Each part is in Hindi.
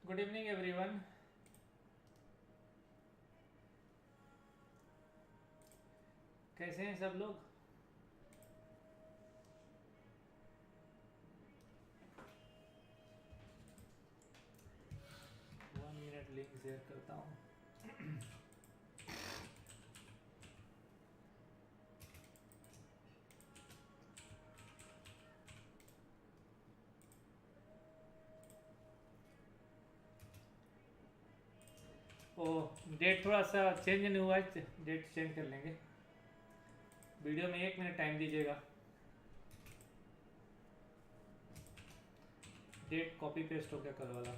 Good evening everyone. कैसे हैं सब लोग? वन मिनट लिंक शेयर करता हूँ। ओ, डेट थोड़ा सा चेंज नहीं हुआ है, डेट चेंज कर लेंगे। वीडियो में 1 मिनट टाइम दीजिएगा। डेट कॉपी पेस्ट हो गया कल वाला।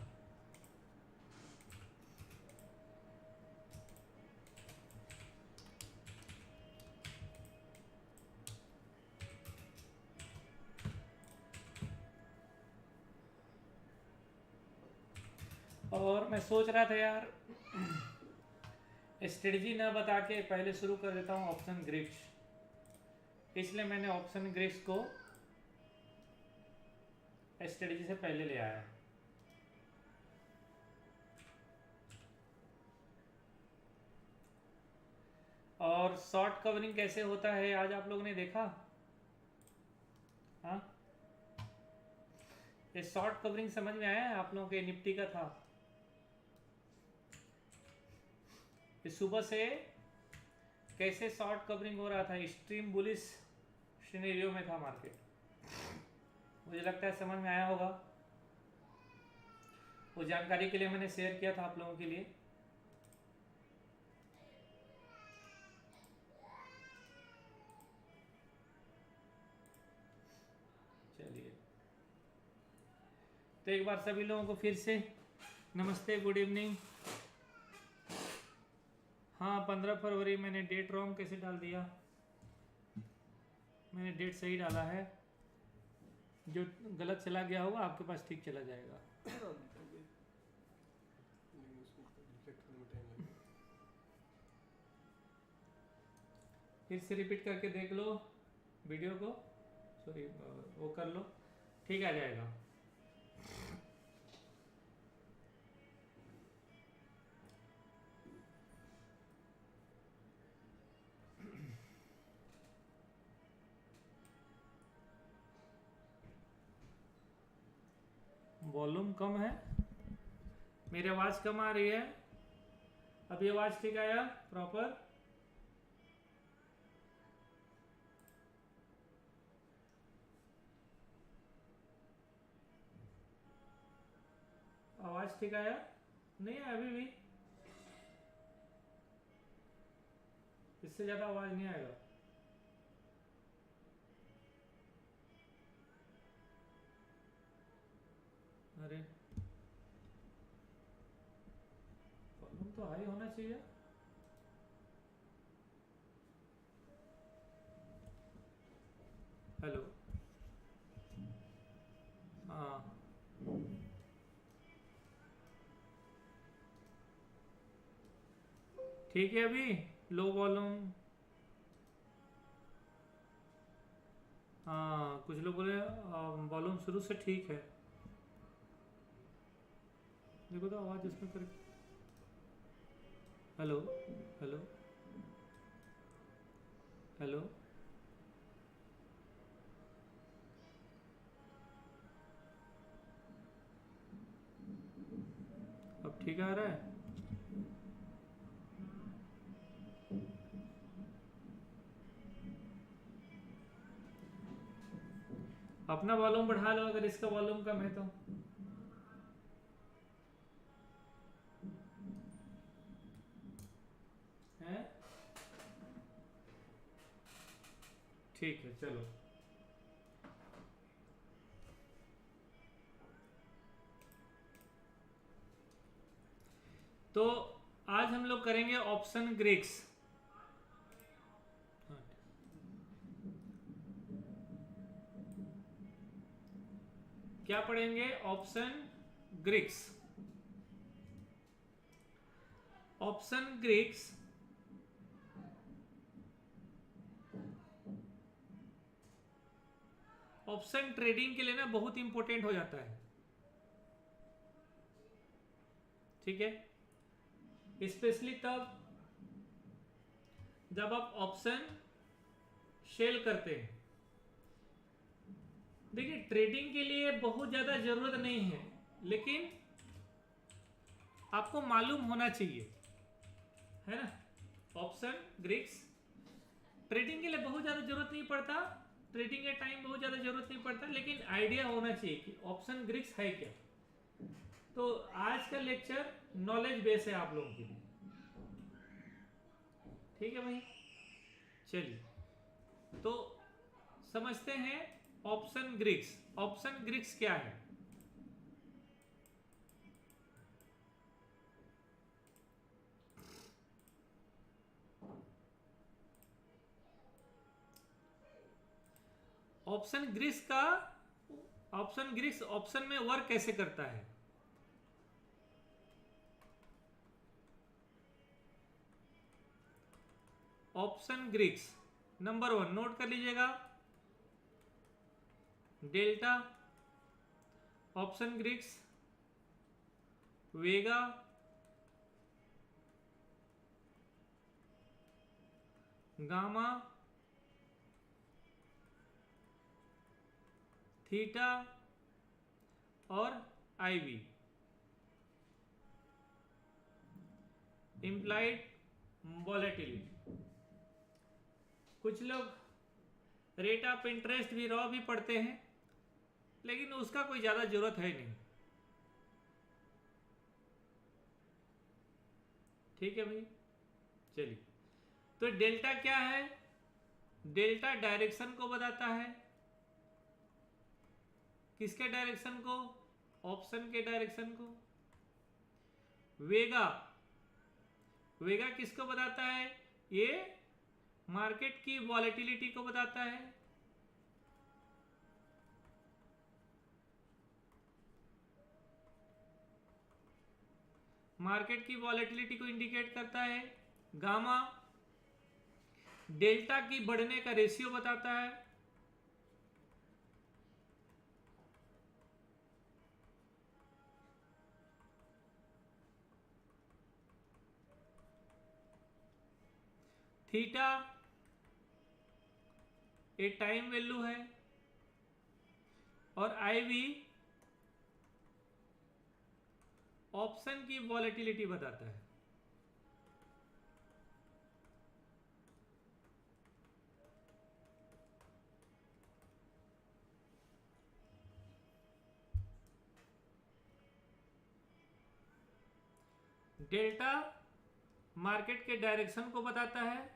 और मैं सोच रहा था यार, स्ट्रेटजी ना बता के पहले शुरू कर देता हूँ ऑप्शन ग्रिड्स, इसलिए मैंने ऑप्शन ग्रिड्स को स्ट्रेटजी से पहले ले आया। और शॉर्ट कवरिंग कैसे होता है आज आप लोगों ने देखा? हाँ, ये शॉर्ट कवरिंग समझ में आया है आप लोगों के? निफ्टी का था ये, सुबह से कैसे शॉर्ट कवरिंग हो रहा था, एक्सट्रीम बुलिश सिनेरियो में था मार्केट। मुझे लगता है समझ में आया होगा। वो जानकारी के लिए मैंने शेयर किया था आप लोगों के लिए। चलिए, तो एक बार सभी लोगों को फिर से नमस्ते, गुड इवनिंग। हाँ, 15 फरवरी मैंने डेट रॉन्ग कैसे डाल दिया? मैंने डेट सही डाला है, जो गलत चला गया होगा आपके पास ठीक चला जाएगा। फिर से रिपीट करके देख लो वीडियो को, सॉरी वो कर लो, ठीक आ जाएगा। वॉल्यूम कम है, मेरी आवाज कम आ रही है। अभी आवाज ठीक आया प्रॉपर? आवाज ठीक आया? नहीं है अभी भी? इससे ज्यादा आवाज नहीं आएगा। अरे, वॉल्यूम तो हाई होना चाहिए। हेलो, हाँ ठीक है। अभी लो वॉल्यूम, हाँ कुछ लोग बोले वॉल्यूम शुरू से ठीक है। देखो तो आवाज इसमें कर। हेलो हेलो हेलो, अब ठीक आ रहा है? अपना वॉल्यूम बढ़ा लो अगर इसका वॉल्यूम कम है तो। है ठीक है, चलो। तो आज हम लोग करेंगे ऑप्शन ग्रिक्स। क्या पढ़ेंगे? ऑप्शन ग्रिक्स। ऑप्शन ग्रिक्स ऑप्शन ट्रेडिंग के लिए ना बहुत इंपॉर्टेंट हो जाता है। ठीक है, स्पेशली तब जब आप ऑप्शन सेल करते हैं। देखिए ट्रेडिंग के लिए बहुत ज्यादा जरूरत नहीं है, लेकिन आपको मालूम होना चाहिए, है ना। ऑप्शन ग्रिक्स ट्रेडिंग के लिए बहुत ज्यादा जरूरत नहीं पड़ता, ट्रेडिंग के टाइम बहुत ज्यादा जरूरत नहीं पड़ता, लेकिन आइडिया होना चाहिए कि ऑप्शन ग्रिक्स है क्या। तो आज का लेक्चर नॉलेज बेस है आप लोगों के लिए, ठीक है भाई। चलिए तो समझते हैं ऑप्शन ग्रिक्स। ऑप्शन ग्रिक्स क्या है? ऑप्शन ग्रिक्स ऑप्शन में वर्क कैसे करता है? ऑप्शन ग्रिक्स नंबर 1 नोट कर लीजिएगा, डेल्टा, ऑप्शन ग्रिक्स, वेगा, गामा, थीटा और आईवी। Implied volatility. कुछ लोग रेट ऑफ इंटरेस्ट भी रॉ भी पढ़ते हैं, लेकिन उसका कोई ज्यादा जरूरत है नहीं, ठीक है भाई। चलिए तो डेल्टा क्या है? डेल्टा डायरेक्शन को बताता है। किसके डायरेक्शन को? ऑप्शन के डायरेक्शन को। वेगा, वेगा किसको बताता है? ये मार्केट की वॉलेटिलिटी को बताता है। मार्केट की वॉलेटिलिटी को इंडिकेट करता है। गामा डेल्टा की बढ़ने का रेशियो बताता है। थीटा ये टाइम वैल्यू है, और आईवी ऑप्शन की वॉलेटिलिटी बताता है। डेल्टा मार्केट के डायरेक्शन को बताता है।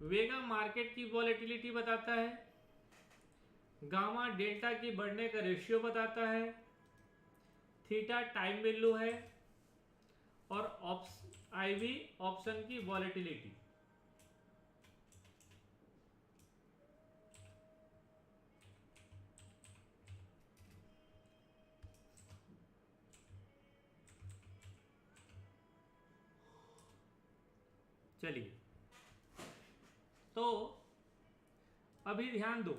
वेगा मार्केट की वॉलेटिलिटी बताता है। गामा डेल्टा की बढ़ने का रेशियो बताता है। थीटा टाइम वैल्यू है, और आईवी ऑप्शन की वॉलेटिलिटी। चलिए तो अभी ध्यान दो,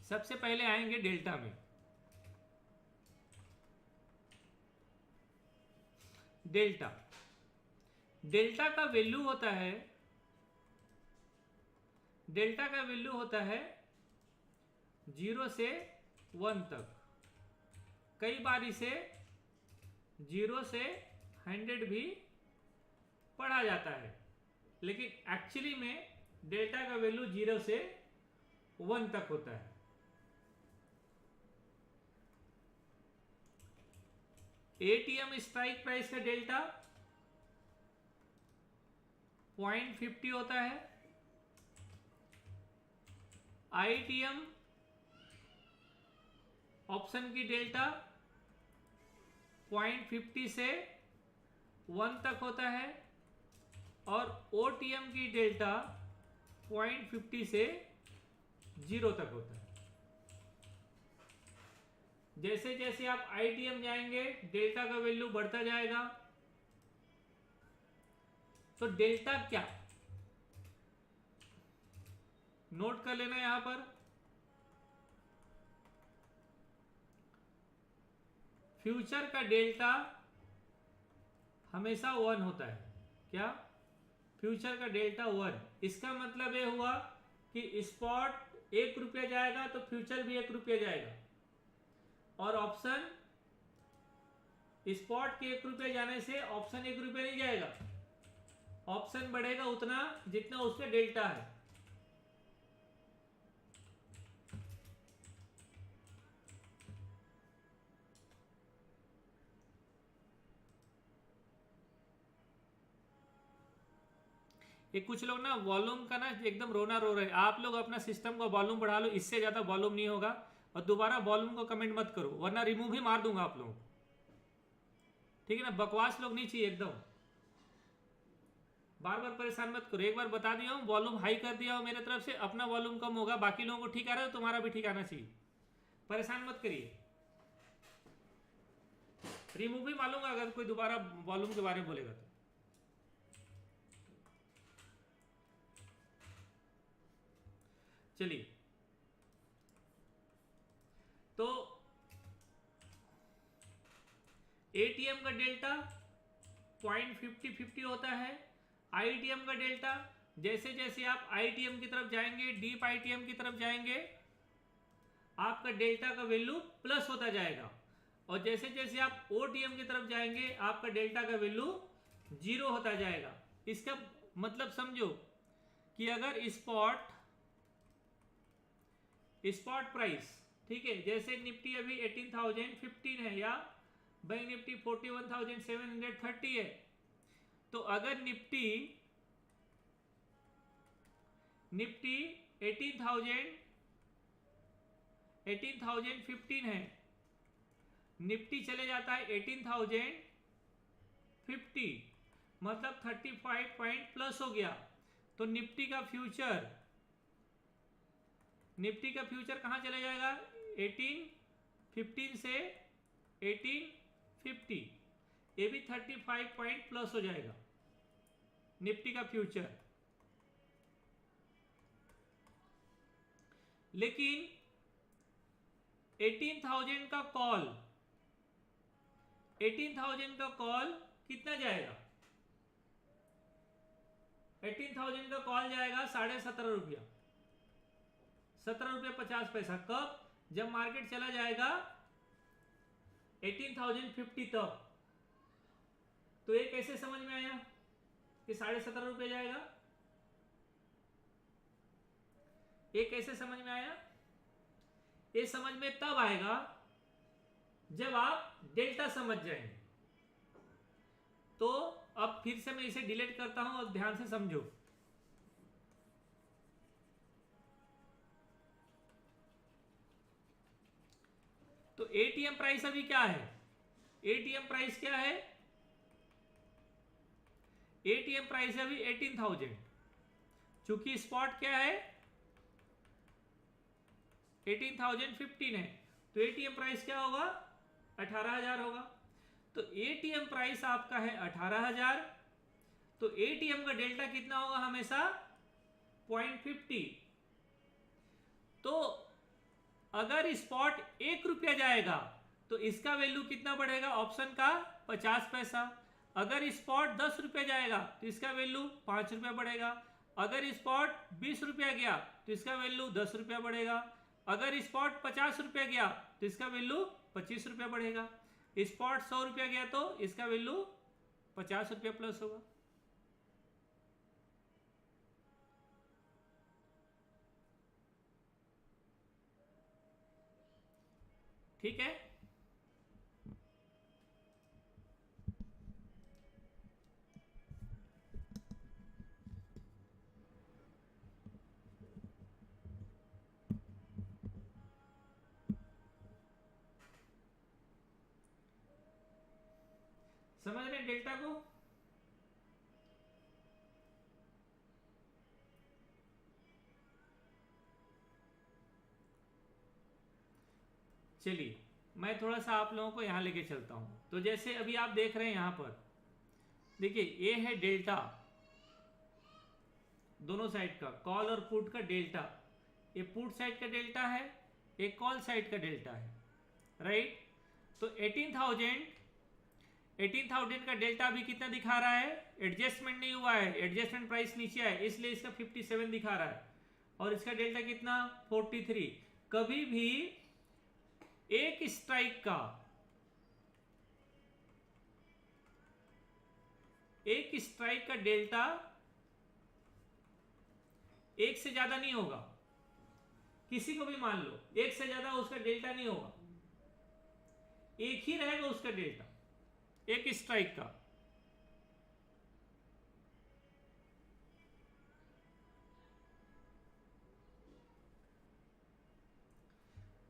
सबसे पहले आएंगे डेल्टा में। डेल्टा, डेल्टा का वैल्यू होता है, डेल्टा का वैल्यू होता है 0 से 1 तक। कई बार इसे 0 से 100 भी पढ़ा जाता है, लेकिन एक्चुअली में डेल्टा का वैल्यू 0 से 1 तक होता है। एटीएम स्ट्राइक प्राइस का डेल्टा 0.50 होता है। आईटीएम ऑप्शन की डेल्टा 0.50 से 1 तक होता है, और ओटीएम की डेल्टा 0.50 से 0 तक होता है। जैसे जैसे आप आईटीएम जाएंगे डेल्टा का वैल्यू बढ़ता जाएगा। तो डेल्टा क्या? नोट कर लेना यहां पर, फ्यूचर का डेल्टा हमेशा 1 होता है। क्या? फ्यूचर का डेल्टा 1। इसका मतलब ये हुआ कि स्पॉट 1 रुपया जाएगा तो फ्यूचर भी 1 रुपया जाएगा, और ऑप्शन स्पॉट के 1 रुपये जाने से ऑप्शन 1 रुपये नहीं जाएगा, ऑप्शन बढ़ेगा उतना जितना उसका डेल्टा है। ये कुछ लोग ना वॉल्यूम का ना एकदम रोना रो रहे हैं। आप लोग अपना सिस्टम का वॉल्यूम बढ़ा लो, इससे ज्यादा वॉल्यूम नहीं होगा। और दोबारा वॉल्यूम को कमेंट मत करो, वरना रिमूव ही मार दूंगा आप लोगों को। ठीक है ना? बकवास लोग नहीं चाहिए एकदम। बार बार परेशान मत करो। एक बार बता दिया हूँ, वॉल्यूम हाई कर दिया हो मेरे तरफ से, अपना वॉल्यूम कम होगा, बाकी लोगों को ठीक आ रहा है तो तुम्हारा भी ठीक आना चाहिए। परेशान मत करिए। रिमूव भी मालूंगा अगर कोई दोबारा वॉल्यूम के बारे में बोलेगा तो। चलिए, तो एटीएम का डेल्टा 0.50 होता है। आईटीएम का डेल्टा, जैसे जैसे आप आईटीएम की तरफ जाएंगे, डीप आईटीएम की तरफ जाएंगे, आपका डेल्टा का वैल्यू प्लस होता जाएगा, और जैसे जैसे आप ओटीएम की तरफ जाएंगे आपका डेल्टा का वैल्यू 0 होता जाएगा। इसका मतलब समझो कि अगर स्पॉट प्राइस, ठीक है, जैसे निफ्टी अभी 18,015 है या बैंक निफ्टी 41,730 है, तो अगर निफ्टी 18,015 है, निफ्टी चले जाता है 18,050, मतलब 35 पॉइंट प्लस हो गया, तो निफ्टी का फ्यूचर कहां चले जाएगा? 1815 से 1850, ये भी 35 पॉइंट प्लस हो जाएगा निफ्टी का फ्यूचर। लेकिन 18,000 का कॉल कितना जाएगा? 18,000 का कॉल जाएगा 17.5 रुपया, 17 रुपया 50 पैसा। कब? जब मार्केट चला जाएगा 18,050 तक। तो ये कैसे समझ में आया कि 17.5 रुपये जाएगा? ये कैसे समझ में आया? ये समझ में तब आएगा जब आप डेल्टा समझ जाएंगे। तो अब फिर से मैं इसे डिलीट करता हूं और ध्यान से समझो। तो एटीएम प्राइस अभी क्या है? एटीएम प्राइस क्या है? एटीएम प्राइस अभी 18,000। चूंकि स्पॉट क्या है? 18,015 है, तो एटीएम प्राइस क्या होगा? 18,000 होगा। तो एटीएम प्राइस आपका है 18,000, तो एटीएम का डेल्टा कितना होगा? हमेशा 0.50। तो अगर स्पॉट 1 रुपया जाएगा तो इसका वैल्यू कितना बढ़ेगा? ऑप्शन का 50 पैसा। अगर स्पॉट 10 रुपया जाएगा तो इसका वैल्यू 5 रुपया बढ़ेगा। अगर स्पॉट 20 रुपया गया तो इसका वैल्यू 10 रुपया बढ़ेगा। अगर स्पॉट 50 रुपया गया तो इसका वैल्यू 25 रुपया बढ़ेगा। स्पॉट 100 रुपया गया तो इसका वैल्यू 50 रुपया प्लस होगा। ठीक है? समझ रहे डेल्टा को? चलिए, मैं थोड़ा सा आप लोगों को यहां लेके चलता हूं। तो जैसे अभी आप देख रहे हैं यहां पर, देखिए ये है डेल्टा, दोनों साइड का, कॉल और पुट का डेल्टा। ये पुट साइड का डेल्टा है, एक कॉल साइड का डेल्टा है, राइट। तो 18,000 का डेल्टा अभी कितना दिखा रहा है, एडजस्टमेंट नहीं हुआ है, एडजस्टमेंट प्राइस नीचे है, इसलिए इसका 57 दिखा रहा है, और इसका डेल्टा कितना 43। कभी भी एक स्ट्राइक का डेल्टा एक से ज्यादा नहीं होगा, किसी को भी मान लो एक से ज्यादा उसका डेल्टा नहीं होगा, एक ही रहेगा उसका डेल्टा एक स्ट्राइक का।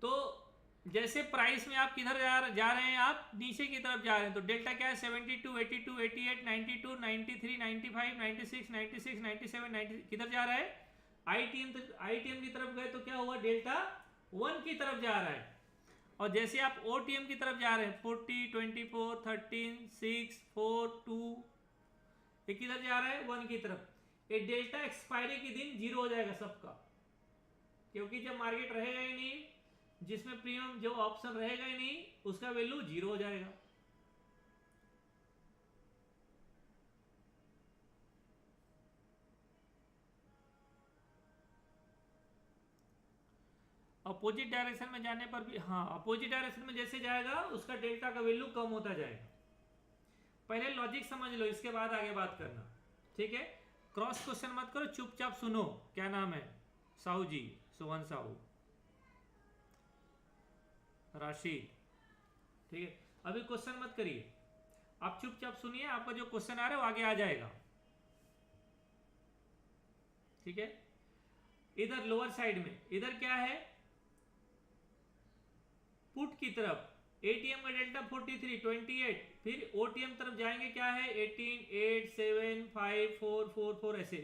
तो जैसे प्राइस में आप किधर जा रहे हैं, आप नीचे की तरफ जा रहे हैं, तो डेल्टा क्या है 72, 82, 88, 92, 93, 95, 96, 96, 97, 90, किधर जा रहा है आईटीएम की तरफ गए तो क्या हुआ, डेल्टा 1 की तरफ जा रहा है। और जैसे आप ओटीएम की तरफ जा रहे हैं 40, 24, 13, 6, 4, 2, ये किधर जा रहा है 1 की तरफ। ये डेल्टा एक्सपायरी के दिन 0 हो जाएगा सबका, क्योंकि जब मार्केट रहेगा ही नहीं, जिसमें प्रीमियम जो ऑप्शन रहेगा ही नहीं, उसका वैल्यू 0 हो जाएगा। अपोजिट डायरेक्शन में जाने पर भी, हाँ अपोजिट डायरेक्शन में जैसे जाएगा उसका डेल्टा का वैल्यू कम होता जाएगा। पहले लॉजिक समझ लो, इसके बाद आगे बात करना, ठीक है। क्रॉस क्वेश्चन मत करो, चुपचाप सुनो। क्या नाम है, साहू जी, सोहन साहू, राशि, ठीक है। अभी क्वेश्चन मत करिए, आप चुपचाप सुनिए, आपका जो क्वेश्चन आ रहा है वो आगे आ जाएगा, ठीक है। इधर लोअर साइड में इधर क्या है, पुट की तरफ एटीएम का डेल्टा 43, 28, फिर ओटीएम तरफ जाएंगे क्या है 18, 8, 7, 5, 4, 4, 4, ऐसे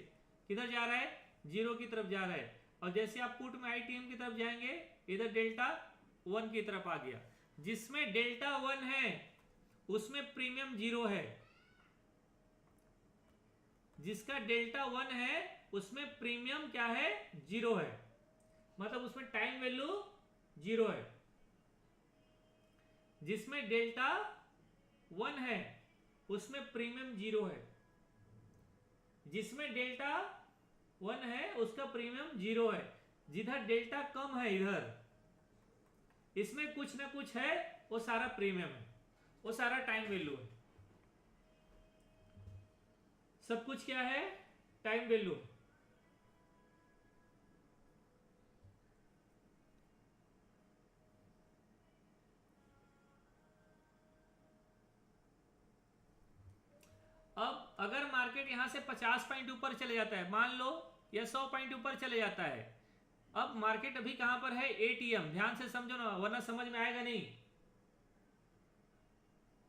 किधर जा रहा है 0 की तरफ जा रहा है। और जैसे आप पुट में आईटीएम की तरफ जाएंगे, इधर डेल्टा 1 की तरफ आ गया। जिसमें डेल्टा 1 है उसमें प्रीमियम 0 है, जिसका डेल्टा 1 है उसमें प्रीमियम क्या है 0 है, मतलब उसमें टाइम वैल्यू 0 है। जिसमें डेल्टा 1 है उसमें प्रीमियम 0 है, जिसमें डेल्टा 1 है उसका प्रीमियम 0 है। जिधर डेल्टा कम है इधर, इसमें कुछ ना कुछ है, वो सारा प्रीमियम है, वो सारा टाइम वैल्यू है, सब कुछ क्या है टाइम वैल्यू। अब अगर मार्केट यहां से 50 पॉइंट ऊपर चले जाता है मान लो, या 100 पॉइंट ऊपर चले जाता है, अब मार्केट अभी कहां पर है एटीएम, ध्यान से समझो ना वरना समझ में आएगा नहीं,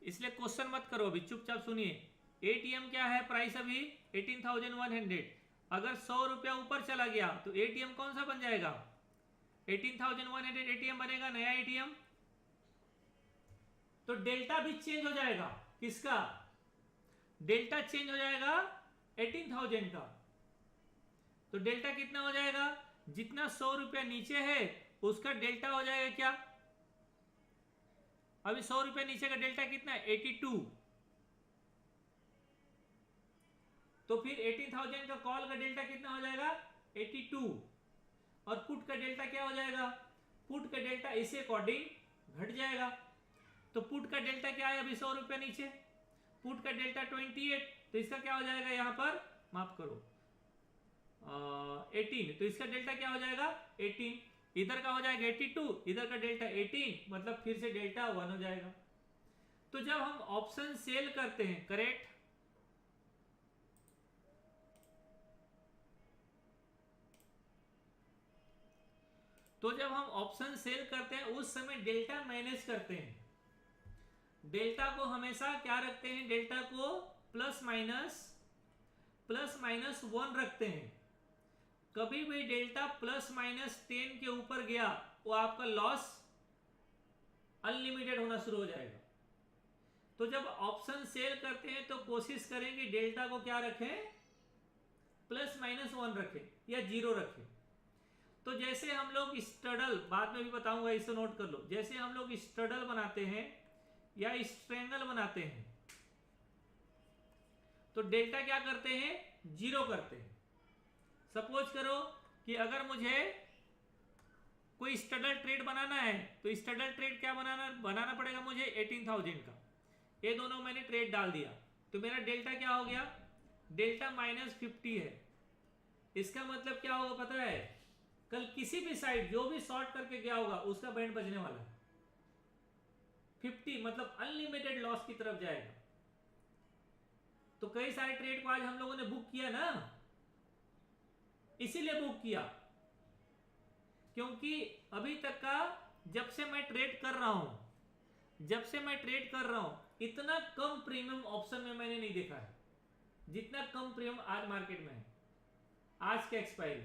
इसलिए क्वेश्चन मत करो, अभी चुपचाप सुनिए। एटीएम क्या है प्राइस अभी 18,100, अगर 100 रुपया ऊपर चला गया तो एटीएम कौन सा बन जाएगा 18,100 एटीएम बनेगा, नया एटीएम। तो डेल्टा भी चेंज हो जाएगा, किसका डेल्टा चेंज हो जाएगा 18,000 का। तो डेल्टा कितना हो जाएगा, जितना 100 रुपया नीचे है उसका डेल्टा हो जाएगा क्या, अभी 100 रुपया नीचे का डेल्टा कितना है 82, तो फिर 18,000 का कॉल का डेल्टा कितना हो जाएगा 82, और पुट का डेल्टा क्या हो जाएगा, पुट का डेल्टा इसे अकॉर्डिंग घट जाएगा। तो पुट का डेल्टा क्या है अभी 100 रुपया नीचे, पुट का डेल्टा 28, तो इसका क्या हो जाएगा यहाँ पर माफ करो 18, तो इसका डेल्टा क्या हो जाएगा 18, इधर का हो जाएगा 82, इधर का डेल्टा 18, मतलब फिर से डेल्टा 1 हो जाएगा। तो जब हम ऑप्शन सेल करते हैं, करेक्ट, तो जब हम ऑप्शन सेल करते हैं उस समय डेल्टा मैनेज करते हैं, डेल्टा को हमेशा क्या रखते हैं, डेल्टा को प्लस माइनस 1 रखते हैं। कभी भी डेल्टा प्लस माइनस 10 के ऊपर गया वो आपका लॉस अनलिमिटेड होना शुरू हो जाएगा। तो जब ऑप्शन सेल करते हैं तो कोशिश करें कि डेल्टा को क्या रखें प्लस माइनस 1 रखें या 0 रखें। तो जैसे हम लोग स्ट्रडल, बाद में भी बताऊंगा, इसे नोट कर लो, जैसे हम लोग स्ट्रडल बनाते हैं या स्ट्रेंगल बनाते हैं तो डेल्टा क्या करते हैं, 0 करते हैं। सपोज करो कि अगर मुझे कोई स्ट्रडल ट्रेड बनाना है तो स्ट्रडल ट्रेड क्या बनाना पड़ेगा मुझे, 18,000 का। ये दोनों मैंने ट्रेड डाल दिया तो मेरा डेल्टा क्या हो गया, डेल्टा -50 है। इसका मतलब क्या होगा पता है, कल किसी भी साइड जो भी शॉर्ट करके गया होगा उसका बैंड बजने वाला है। 50 मतलब अनलिमिटेड लॉस की तरफ जाएगा। तो कई सारे ट्रेड को आज हम लोगों ने बुक किया ना, इसीलिए बुक किया क्योंकि अभी तक का जब से मैं ट्रेड कर रहा हूं इतना कम प्रीमियम ऑप्शन में मैंने नहीं देखा है जितना कम प्रीमियम आज मार्केट में है। आज के एक्सपायरी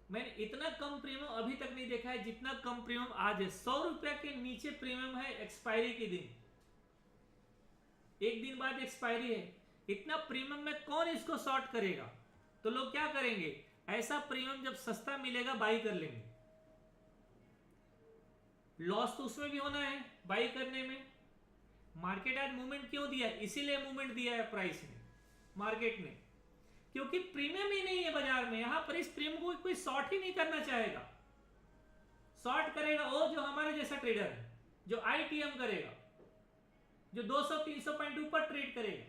मैंने इतना कम प्रीमियम अभी तक नहीं देखा है जितना कम प्रीमियम आज है। 100 रुपया के नीचे प्रीमियम है एक्सपायरी के दिन, एक दिन बाद एक्सपायरी है। इतना प्रीमियम में कौन इसको शॉर्ट करेगा? तो लोग क्या करेंगे, ऐसा प्रीमियम जब सस्ता मिलेगा बाई कर लेंगे। लॉस तो उसमें भी होना है बाई करने में। मार्केट आज मूवमेंट क्यों दिया, इसीलिए मूवमेंट दिया है प्राइस ने, मार्केट ने, क्योंकि प्रीमियम ही नहीं है बाजार में। यहां पर इस प्रीमियम को कोई शॉर्ट ही नहीं करना चाहेगा। शॉर्ट करेगा वो जो हमारे जैसा ट्रेडर है, जो आईटीएम करेगा, जो 200-300 पॉइंट ऊपर ट्रेड करेगा।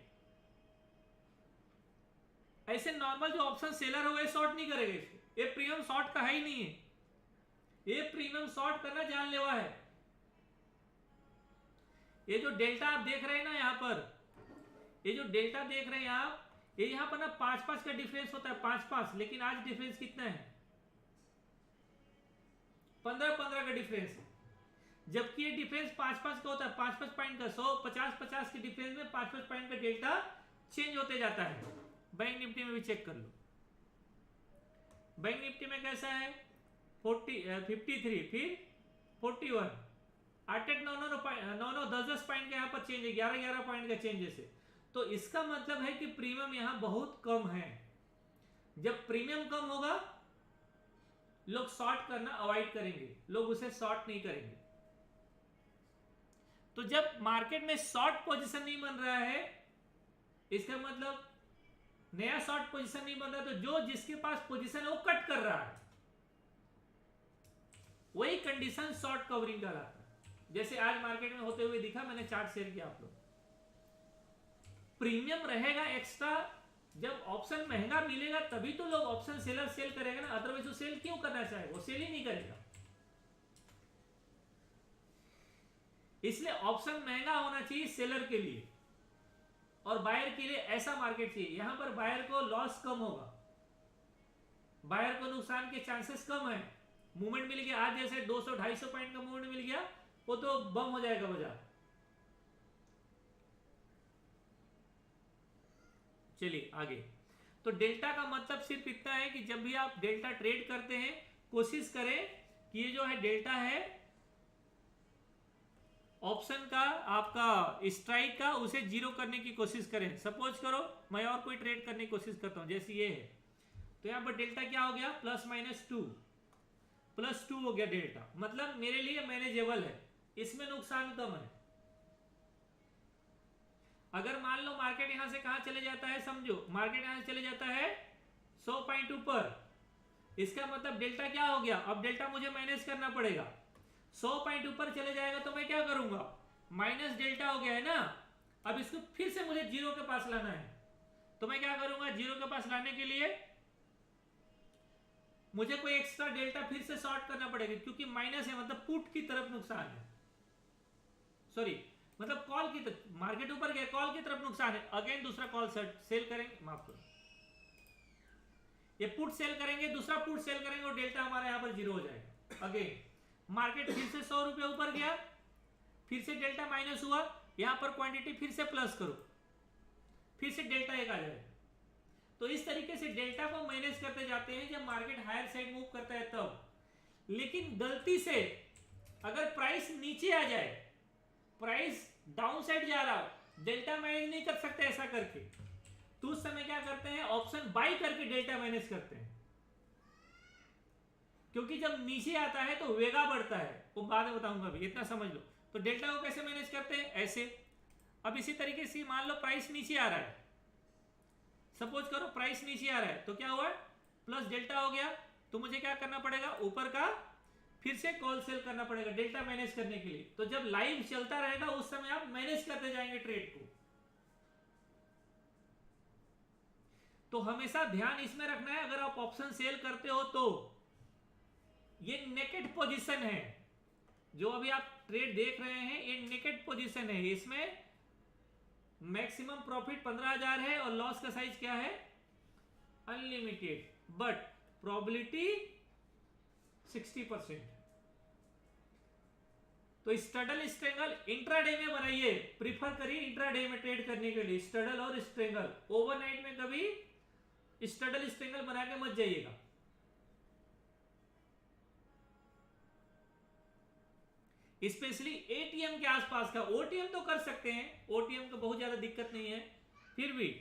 ऐसे नॉर्मल जो ऑप्शन सेलर हो शॉर्ट नहीं करेगा इसको। ये प्रीमियम शॉर्ट का है ही नहीं है, ये प्रीमियम शॉर्ट करना जानलेवा है। ये जो डेल्टा आप देख रहे हैं ना यहाँ पर, ये जो डेल्टा देख रहे हैं आप, ये यहाँ पर ना 5-5 का डिफरेंस होता है, 5-5, लेकिन आज डिफरेंस कितना है, 15-15 का डिफरेंस है। जबकि ये डिफरेंस 5-5 का होता है, 5-5 पॉइंट का, 100-50-50 के डिफरेंस में 5-5 पॉइंट का डेल्टा चेंज होते जाता है। बैंक निफ्टी में भी चेक कर लो, बैंक निफ्टी में कैसा है, 53, फिर 41, 8-8, 9-9, 10-10 पॉइंट का यहाँ पर चेंज है, 11-11 पॉइंट का चेंजेस है। तो इसका मतलब है कि प्रीमियम यहां बहुत कम है। जब प्रीमियम कम होगा लोग शॉर्ट करना अवॉइड करेंगे, लोग उसे शॉर्ट नहीं करेंगे। तो जब मार्केट में शॉर्ट पोजीशन नहीं बन रहा है, इसका मतलब नया शॉर्ट पोजीशन नहीं बन रहा, तो जो जिसके पास पोजीशन है वो कट कर रहा है, वही कंडीशन शॉर्ट कवरिंग कहलाता है। जैसे आज मार्केट में होते हुए दिखा, मैंने चार्ट शेयर किया आप लोग। प्रीमियम रहेगा एक्स्ट्रा, जब ऑप्शन महंगा मिलेगा तभी तो लोग ऑप्शन सेलर सेल करेगा ना, अदरवाइज वो सेल क्यों करना चाहेगा, वो सेल ही नहीं करेगा। इसलिए ऑप्शन महंगा होना चाहिए सेलर के लिए और बायर के लिए ऐसा मार्केट चाहिए। यहां पर बायर को लॉस कम होगा, बायर को नुकसान के चांसेस कम है। मूवमेंट मिल गया आज जैसे 200-250 पॉइंट का मूवमेंट मिल गया, वो तो बम हो जाएगा बाजार। चलिए आगे। तो डेल्टा का मतलब सिर्फ इतना है कि जब भी आप डेल्टा ट्रेड करते हैं कोशिश करें कि ये जो है डेल्टा है ऑप्शन का, आपका स्ट्राइक का, उसे 0 करने की कोशिश करें। सपोज करो मैं और कोई ट्रेड करने की कोशिश करता हूं, जैसे ये है, तो यहां पर डेल्टा क्या हो गया, +-2 हो गया डेल्टा, मतलब मेरे लिए मैनेजेबल है, इसमें नुकसान कम है। अगर मान लो मार्केट यहां से कहां चले जाता है, समझो मार्केट यहां से चले जाता है 100 पॉइंट ऊपर, इसका मतलब डेल्टा क्या हो गया, अब डेल्टा मुझे मैनेज करना पड़ेगा। 100 पॉइंट ऊपर चले जाएगा तो मैं क्या करूंगा, माइनस डेल्टा हो गया है ना, अब इसको फिर से मुझे 0 के पास लाना है। तो मैं क्या करूंगा, 0 के पास लाने के लिए मुझे कोई एक्स्ट्रा डेल्टा फिर से शॉर्ट करना पड़ेगा, क्योंकि माइनस है मतलब पुट की तरफ नुकसान है, सॉरी मतलब कॉल की तरफ, मार्केट ऊपर गया कॉल की तरफ नुकसान है। अगेन दूसरा कॉल सेल करेंगे, माफ करो, ये पुट सेल करेंगे, दूसरा पुट सेल करेंगे और डेल्टा हमारा यहां पर 0 हो जाएगा। अगेन मार्केट फिर से 100 रुपए ऊपर गया, फिर से डेल्टा माइनस हुआ, यहां पर क्वांटिटी फिर से प्लस करो, फिर से डेल्टा 1 आ जाएगा। तो इस तरीके से डेल्टा को मैनेज करते जाते हैं जब मार्केट हायर साइड मूव करता है तब। लेकिन गलती से अगर प्राइस नीचे आ जाए, प्राइस डाउन साइड जा रहा हो, डेल्टा मैनेज नहीं कर सकते ऐसा करके, तो उस समय क्या करते हैं, ऑप्शन बाई करके डेल्टा मैनेज करते हैं, क्योंकि जब नीचे आता है तो वेगा बढ़ता है, वो बाद में बताऊंगा अभी, इतना समझ लो। तो डेल्टा को कैसे मैनेज करते हैं, ऐसे। अब इसी तरीके से मान लो प्राइस नीचे आ रहा है, सपोज करो प्राइस नीचे आ रहा है, तो क्या हुआ, प्लस डेल्टा हो गया, तो मुझे क्या करना पड़ेगा, ऊपर का फिर से कॉल सेल करना पड़ेगा डेल्टा मैनेज करने के लिए। तो जब लाइव चलता रहेगा उस समय आप मैनेज करते जाएंगे ट्रेड को। तो हमेशा ध्यान इसमें रखना है, अगर आप ऑप्शन सेल करते हो तो ये नेकेड पोजीशन है, जो अभी आप ट्रेड देख रहे हैं ये नेकेड पोजीशन है, इसमें मैक्सिमम प्रॉफिट 15,000 है और लॉस का साइज क्या है, अनलिमिटेड, बट प्रोबेबिलिटी 60%। तो स्ट्रगल स्ट्रेंगल इंट्राडे में बनाइए, प्रीफर करिए इंट्राडे में ट्रेड करने के लिए, स्ट्रगल और स्ट्रेंगल। ओवरनाइट में कभी स्ट्रगल स्ट्रेंगल बना के मत जाइएगा। स्पेशली एटीएम के आसपास का, ओटीएम तो कर सकते हैं, ओटीएम को बहुत ज्यादा दिक्कत नहीं है, फिर भी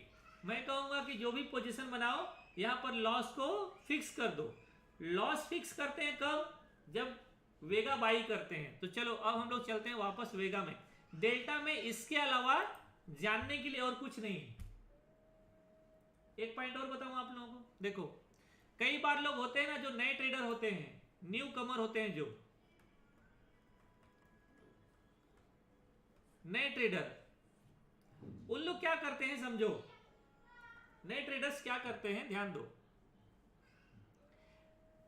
मैं कहूंगा कि जो भी पोजीशन बनाओ यहां पर लॉस को फिक्स कर दो। लॉस फिक्स करते हैं कब, जब वेगा बाई करते हैं। तो चलो अब हम लोग चलते हैं वापस वेगा में। डेल्टा में इसके अलावा जानने के लिए और कुछ नहीं है। एक पॉइंट और बताऊं आप लोगों को, देखो कई बार लोग होते हैं ना जो नए ट्रेडर होते हैं, न्यू कमर होते हैं, जो नए ट्रेडर, उन लोग क्या करते हैं समझो, नए ट्रेडर्स क्या करते हैं ध्यान दो।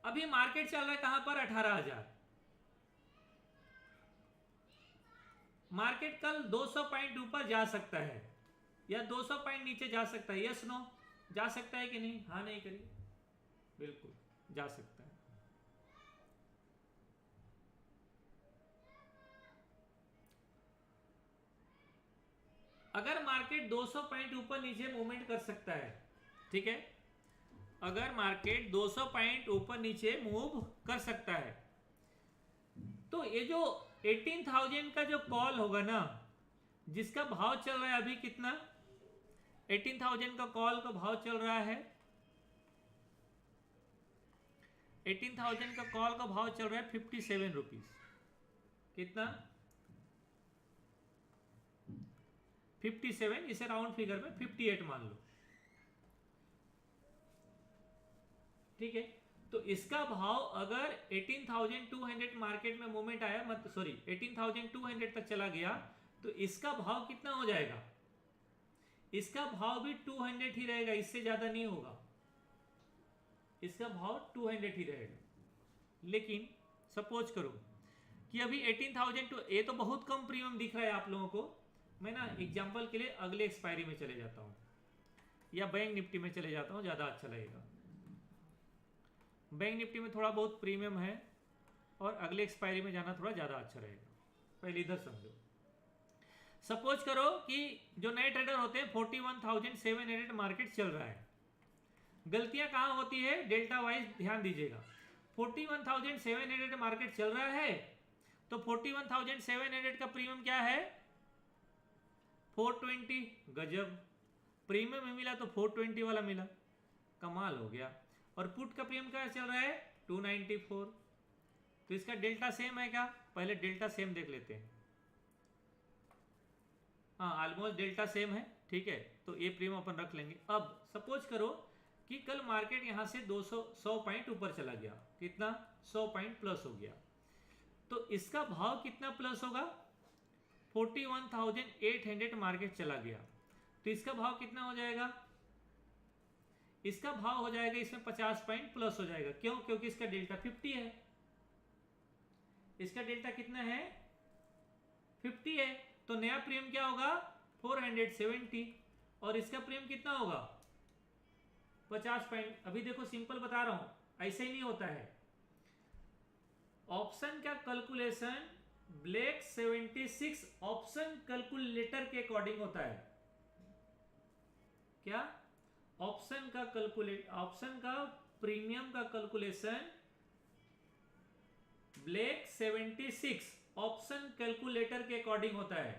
अभी मार्केट चल रहा है कहां पर, 18,000। मार्केट कल 200 पॉइंट ऊपर जा सकता है या 200 पॉइंट नीचे जा सकता है, यस नो, जा सकता है कि नहीं, हाँ नहीं करिए, बिल्कुल जा सकता है। अगर मार्केट 200 पॉइंट ऊपर नीचे मूवमेंट कर सकता है, ठीक है, अगर मार्केट 200 पॉइंट ऊपर नीचे मूव कर सकता है, तो ये जो 18,000 का जो कॉल होगा ना, जिसका भाव चल रहा है अभी कितना, 18,000 का कॉल का भाव चल रहा है, 18,000 का कॉल का भाव चल रहा है 57 रुपीज। कितना, 57, इसे राउंड फिगर में 58 मान लो, ठीक है। तो इसका भाव अगर 18,200 मार्केट में मूवमेंट आया, मत सॉरी 18,200 तक चला गया, तो इसका भाव कितना हो जाएगा, इसका भाव भी 200 ही रहेगा, इससे ज्यादा नहीं होगा, इसका भाव 200 ही रहेगा। लेकिन सपोज करो कि अभी 18,000 टू, ये तो बहुत कम प्रीमियम दिख रहा है आप लोगों को, मैं ना एग्जांपल के लिए अगले एक्सपायरी में चले जाता हूं या बैंक निफ्टी में चले जाता हूं, ज्यादा अच्छा लगेगा। बैंक निफ्टी में थोड़ा बहुत प्रीमियम है और अगले एक्सपायरी में जाना थोड़ा ज़्यादा अच्छा रहेगा। पहले इधर समझो, सपोज करो कि जो नए ट्रेडर होते हैं 41,700 मार्केट चल रहा है। गलतियां कहाँ होती है, डेल्टा वाइज ध्यान दीजिएगा। 41,700 मार्केट चल रहा है, तो 41,700 का प्रीमियम क्या है, 420, गजब, प्रीमियम में मिला तो 420 वाला मिला, कमाल हो गया। और पुट का प्रीमियम क्या चल रहा है, 294, तो इसका डेल्टा सेम है क्या, पहले डेल्टा सेम देख लेते हैं। हाँ ऑलमोस्ट डेल्टा सेम है, ठीक है, तो ये प्रीमियम अपन रख लेंगे। अब सपोज करो कि कल मार्केट यहां से 100 पॉइंट ऊपर चला गया, कितना, 100 पॉइंट प्लस हो गया, तो इसका भाव कितना प्लस होगा, 41,800 मार्केट चला गया, तो इसका भाव कितना हो जाएगा, इसका भाव हो जाएगा इसमें 50 पॉइंट प्लस हो जाएगा। क्यों, क्योंकि इसका डेल्टा 50 है, इसका डेल्टा कितना है, 50 है, तो नया प्रीमियम क्या होगा, 470, और इसका प्रीमियम कितना होगा, 50 पॉइंट। अभी देखो सिंपल बता रहा हूं, ऐसे ही नहीं होता है। ऑप्शन का कैलकुलेशन ब्लैक 76 ऑप्शन कैलकुलेटर के अकॉर्डिंग होता है। क्या, ऑप्शन का प्रीमियम का कैलकुलेशन ब्लैक 76 ऑप्शन कैलकुलेटर के अकॉर्डिंग होता है।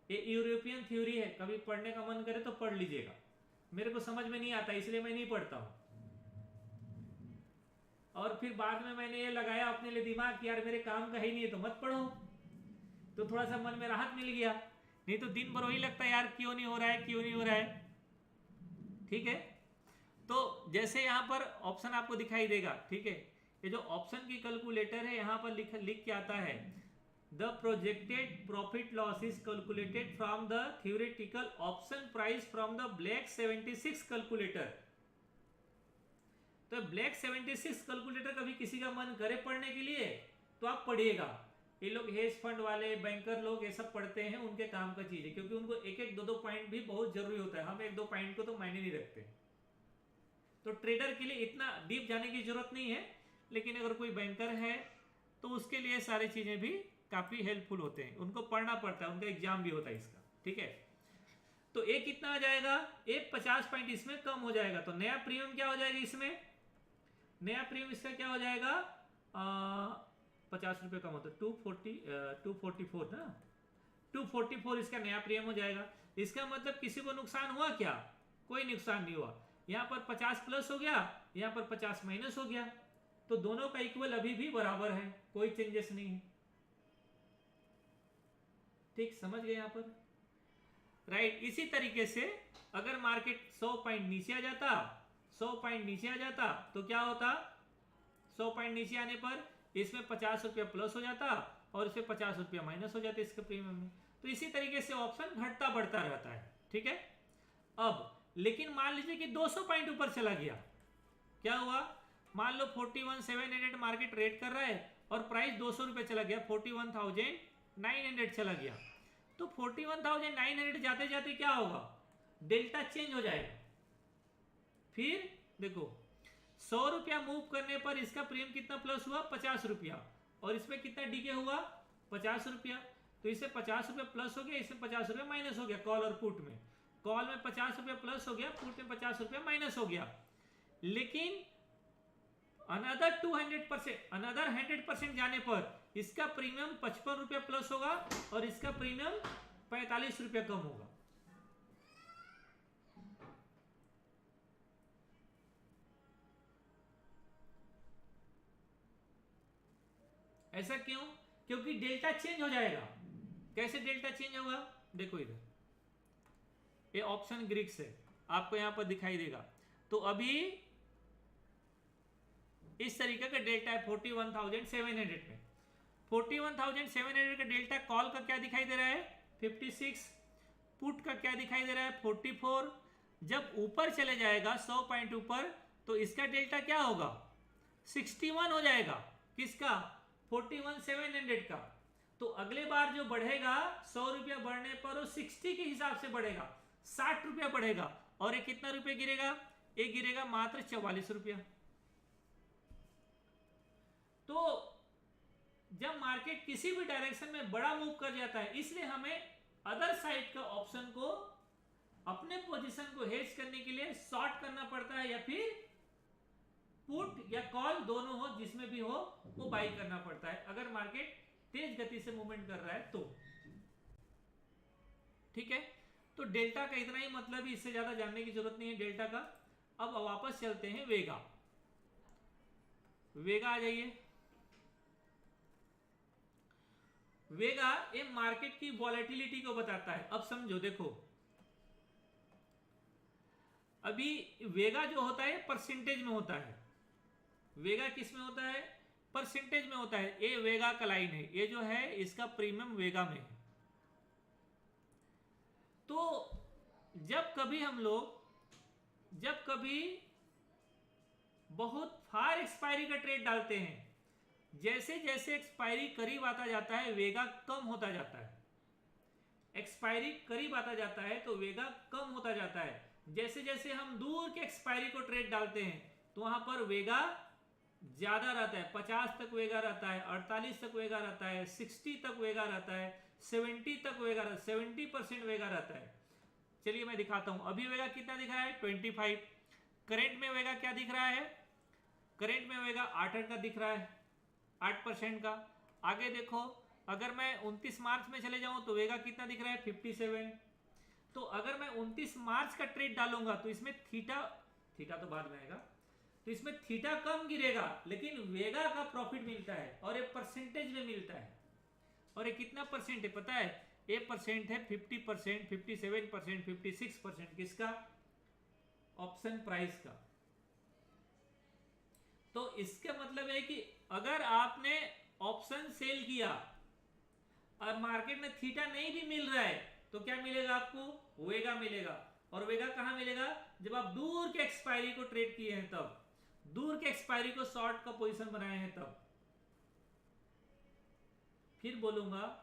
ये यूरोपियन थ्योरी है, कभी पढ़ने का मन करे तो पढ़ लीजिएगा। मेरे को समझ में नहीं आता इसलिए मैं नहीं पढ़ता हूँ। और फिर बाद में मैंने ये लगाया अपने लिए दिमाग कि यार मेरे काम का ही नहीं है तो मत पढ़ो, तो थोड़ा सा मन में राहत मिल गया। नहीं तो दिन भर वही लगता है यार क्यों नहीं हो रहा है, क्यों नहीं हो रहा है। ठीक है, तो जैसे यहाँ पर ऑप्शन आपको दिखाई देगा, ठीक है, ये जो ऑप्शन की कैलकुलेटर है यहाँ पर लिख के आता है the projected profit loss is calculated from the theoretical option price from the black 76 calculator. तो ब्लैक 76 कैलकुलेटर कभी किसी का मन करे पढ़ने के लिए तो आप पढ़िएगा। ये लोग हेज फंड वाले, बैंकर लोग ये सब पढ़ते हैं, उनके काम का चीज है, क्योंकि उनको एक एक दो पॉइंट भी बहुत जरूरी होता है। हम एक दो पॉइंट को तो मायने नहीं रखते, तो ट्रेडर के लिए इतना डीप जाने की जरूरत नहीं है, लेकिन अगर कोई बैंकर है तो उसके लिए सारी चीजें भी काफी हेल्पफुल होते हैं, उनको पढ़ना पड़ता है, उनका एग्जाम भी होता है इसका। ठीक है, तो एक कितना आ जाएगा, एक 50 पॉइंट इसमें कम हो जाएगा, तो नया प्रीमियम क्या हो जाएगा, इसमें नया प्रीमियम इसका क्या हो जाएगा, 50 रुपये कम होता है, 244 ना, 244 इसका नया प्रीमियम हो जाएगा। इसका मतलब किसी को नुकसान हुआ क्या, कोई नुकसान नहीं हुआ। यहाँ पर 50 प्लस हो गया, यहाँ पर 50 माइनस हो गया, तो दोनों का इक्वल अभी भी बराबर है, कोई चेंजेस नहीं है। ठीक, समझ गए यहाँ पर, राइट। इसी तरीके से अगर मार्केट 100 पॉइंट नीचे आ जाता, 100 पॉइंट नीचे आ जाता तो क्या होता, 100 पॉइंट नीचे आने पर इसमें 50 रुपया प्लस हो जाता और इसमें 50 रुपया माइनस हो जाते इसके प्रीमियम में। तो इसी तरीके से ऑप्शन घटता बढ़ता रहता है। ठीक है, अब लेकिन मान लीजिए कि 200 पॉइंट ऊपर चला गया, क्या हुआ, मान लो 41,700 मार्केट रेट कर रहा है और प्राइस 200 रुपये चला गया, 41,900 चला गया। तो 41,900 जाते जाते क्या होगा, डेल्टा चेंज हो जाएगा। फिर देखो 100 रुपया मूव करने पर इसका प्रीमियम कितना प्लस हुआ, 50 रुपया, और इसमें कितना डीके हुआ, 50 रुपया। तो इससे 50 रुपया प्लस हो गया, इसमें 50 रुपया माइनस हो गया। कॉल और पुट में, कॉल में 50 रुपया प्लस हो गया, पुट में 50 रुपया माइनस हो गया। लेकिन अनदर 100% जाने पर इसका प्रीमियम 55 रुपया प्लस होगा और इसका प्रीमियम 45 रुपया कम होगा। ऐसा क्यों, क्योंकि डेल्टा चेंज हो जाएगा। कैसे डेल्टा चेंज होगा, देखो इधर ये ऑप्शन ग्रीक्स है, आपको यहां पर दिखाई देगा। तो अभी इस तरीके का डेल्टा है 41,700 में, 41,700 का डेल्टा कॉल का क्या दिखाई दे रहा है, 56, पुट का क्या दिखाई दे रहा है, 44। जब ऊपर चले जाएगा 100 पॉइंट ऊपर तो इसका डेल्टा क्या होगा, 61 हो जाएगा। किसका, 41,700 का। तो अगले बार जो बढ़ेगा 100 रुपया बढ़ने पर वो 60 के हिसाब से बढ़ेगा, 60 रुपया बढ़ेगा, और ये कितना रुपया गिरेगा, ये गिरेगा मात्र 44 रुपया। तो जब मार्केट किसी भी डायरेक्शन में बड़ा मूव कर जाता है, इसलिए हमें अदर साइड का ऑप्शन को अपने पोजीशन को हेज करने के लिए शॉर्ट करना पड़ता है, या फिर पुट या कॉल दोनों हो, जिसमें भी हो वो बाई करना पड़ता है, अगर मार्केट तेज गति से मूवमेंट कर रहा है तो। ठीक है, तो डेल्टा का इतना ही मतलब है, इससे ज्यादा जानने की जरूरत नहीं है डेल्टा का। अब वापस चलते हैं वेगा। वेगा आ जाइए। वेगा ये मार्केट की वॉलेटिलिटी को बताता है। अब समझो, देखो अभी वेगा जो होता है परसेंटेज में होता है। वेगा किस में होता है, परसेंटेज में होता है। ये वेगा का लाइन है, ये जो है इसका प्रीमियम वेगा में है। तो जब कभी बहुत फार एक्सपायरी का ट्रेड डालते हैं, जैसे जैसे एक्सपायरी करीब आता जाता है वेगा कम होता जाता है। एक्सपायरी करीब आता जाता है तो वेगा कम होता जाता है। जैसे जैसे हम दूर के एक्सपायरी को ट्रेड डालते हैं तो वहां पर वेगा ज्यादा रहता है, 50 तक वेगा रहता है, 48 तक वेगा रहता है, 60 तक वेगा रहता है, 70 तक वेगा, 70% वेगा रहता है। चलिए मैं दिखाता हूं। अभी वेगा कितना दिख रहा है, 25। करेंट में वेगा क्या दिख रहा है, करेंट में वेगा 8 का दिख रहा है, 8% का। आगे देखो अगर मैं 29 मार्च में चले जाऊं तो वेगा कितना दिख रहा है 57। तो अगर मैं 29 मार्च का ट्रेड डालूंगा तो इसमें थीटा तो बाद में आएगा, तो इसमें थीटा कम गिरेगा लेकिन वेगा का प्रॉफिट मिलता है और ये परसेंटेज में मिलता है। और ये कितना परसेंट है पता है? ये परसेंट है 50%, 57%, 56%। किसका? ऑप्शन प्राइस का। तो इसका मतलब है कि अगर आपने ऑप्शन सेल किया और मार्केट में थीटा नहीं भी मिल रहा है तो क्या मिलेगा आपको? वेगा मिलेगा। और वेगा कहां मिलेगा? जब आप दूर के एक्सपायरी को ट्रेड किए हैं तब, दूर के एक्सपायरी को शॉर्ट का पोजीशन बनाए हैं तब। फिर बोलूंगा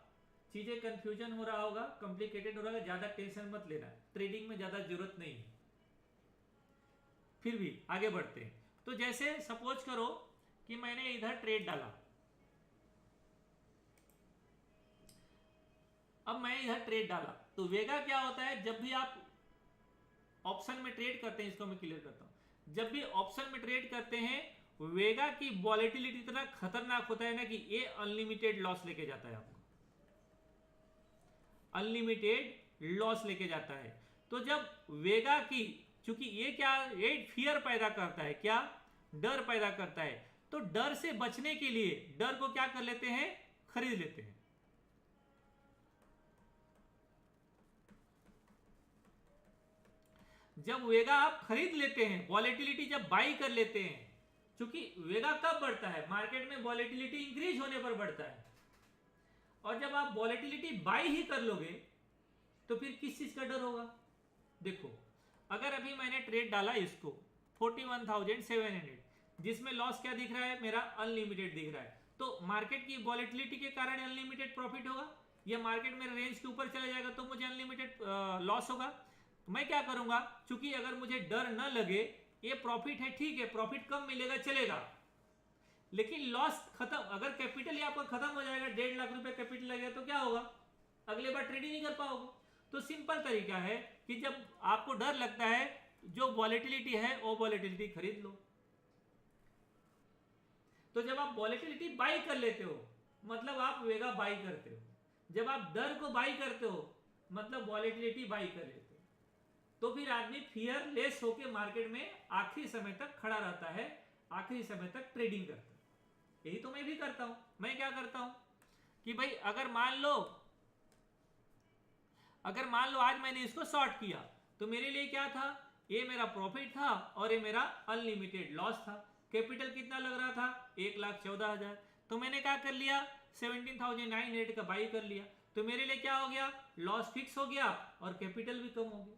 चीजें कंफ्यूजन हो रहा होगा, कॉम्प्लिकेटेड हो रहा होगा, ज्यादा टेंशन मत लेना, ट्रेडिंग में ज्यादा जरूरत नहीं है। फिर भी आगे बढ़ते हैं। तो जैसे सपोज करो कि मैंने इधर ट्रेड डाला, अब मैं इधर ट्रेड डाला तो वेगा क्या होता है? जब भी आप ऑप्शन में ट्रेड करते हैं, इसको मैं क्लियर करता हूं, जब भी ऑप्शन में ट्रेड करते हैं वेगा की वॉलेटिलिटी इतना खतरनाक होता है ना कि ये अनलिमिटेड लॉस लेके जाता है आपको, अनलिमिटेड लॉस लेके जाता है। तो जब वेगा की, चूंकि ये क्या, ये फियर पैदा करता है, क्या? डर पैदा करता है। तो डर से बचने के लिए डर को क्या कर लेते हैं? खरीद लेते हैं। जब वेगा आप खरीद लेते हैं, वॉलेटिलिटी जब बाई कर लेते हैं, क्योंकि वेगा कब बढ़ता है? मार्केट में वॉलेटिलिटी इंक्रीज होने पर बढ़ता है। और जब आप वॉलेटिलिटी बाई ही कर लोगे तो फिर किस चीज का डर होगा? देखो, अगर अभी मैंने ट्रेड डाला इसको 41,700, जिसमें लॉस क्या दिख रहा है मेरा? अनलिमिटेड दिख रहा है। तो मार्केट की वॉलेटिलिटी के कारण अनलिमिटेड प्रॉफिट होगा, या मार्केट मेरे रेंज के ऊपर चला जाएगा तो मुझे अनलिमिटेड लॉस होगा। मैं क्या करूंगा, चूंकि अगर मुझे डर न लगे, ये प्रॉफिट है ठीक है, प्रॉफिट कम मिलेगा चलेगा, लेकिन लॉस खत्म, अगर कैपिटल ही आपका खत्म हो जाएगा, 1.5 लाख रुपए कैपिटल लगेगा तो क्या होगा? अगले बार ट्रेडिंग नहीं कर पाओगे। तो सिंपल तरीका है कि जब आपको डर लगता है, जो वॉलेटिलिटी है वो वॉलेटिलिटी खरीद लो। तो जब आप वॉलेटिलिटी बाई कर लेते हो मतलब आप वेगा बाई करते हो, जब आप डर को बाई करते हो मतलब वॉलेटिलिटी बाई कर लेते हो। तो फिर आदमी फियरलेस होकर मार्केट में आखिरी समय तक खड़ा रहता है, आखिरी समय तक ट्रेडिंग करता है। यही तो मैं भी करता हूं। मैं क्या करता हूं कि भाई अगर मान लो आज मैंने इसको शॉर्ट किया तो मेरे लिए क्या था? ये मेरा प्रॉफिट था और ये मेरा अनलिमिटेड लॉस था। कैपिटल कितना लग रहा था? 1,14,000। तो मैंने क्या कर लिया? 17,900 का बाई कर लिया। तो मेरे लिए क्या हो गया? लॉस फिक्स हो गया और कैपिटल भी कम हो गया।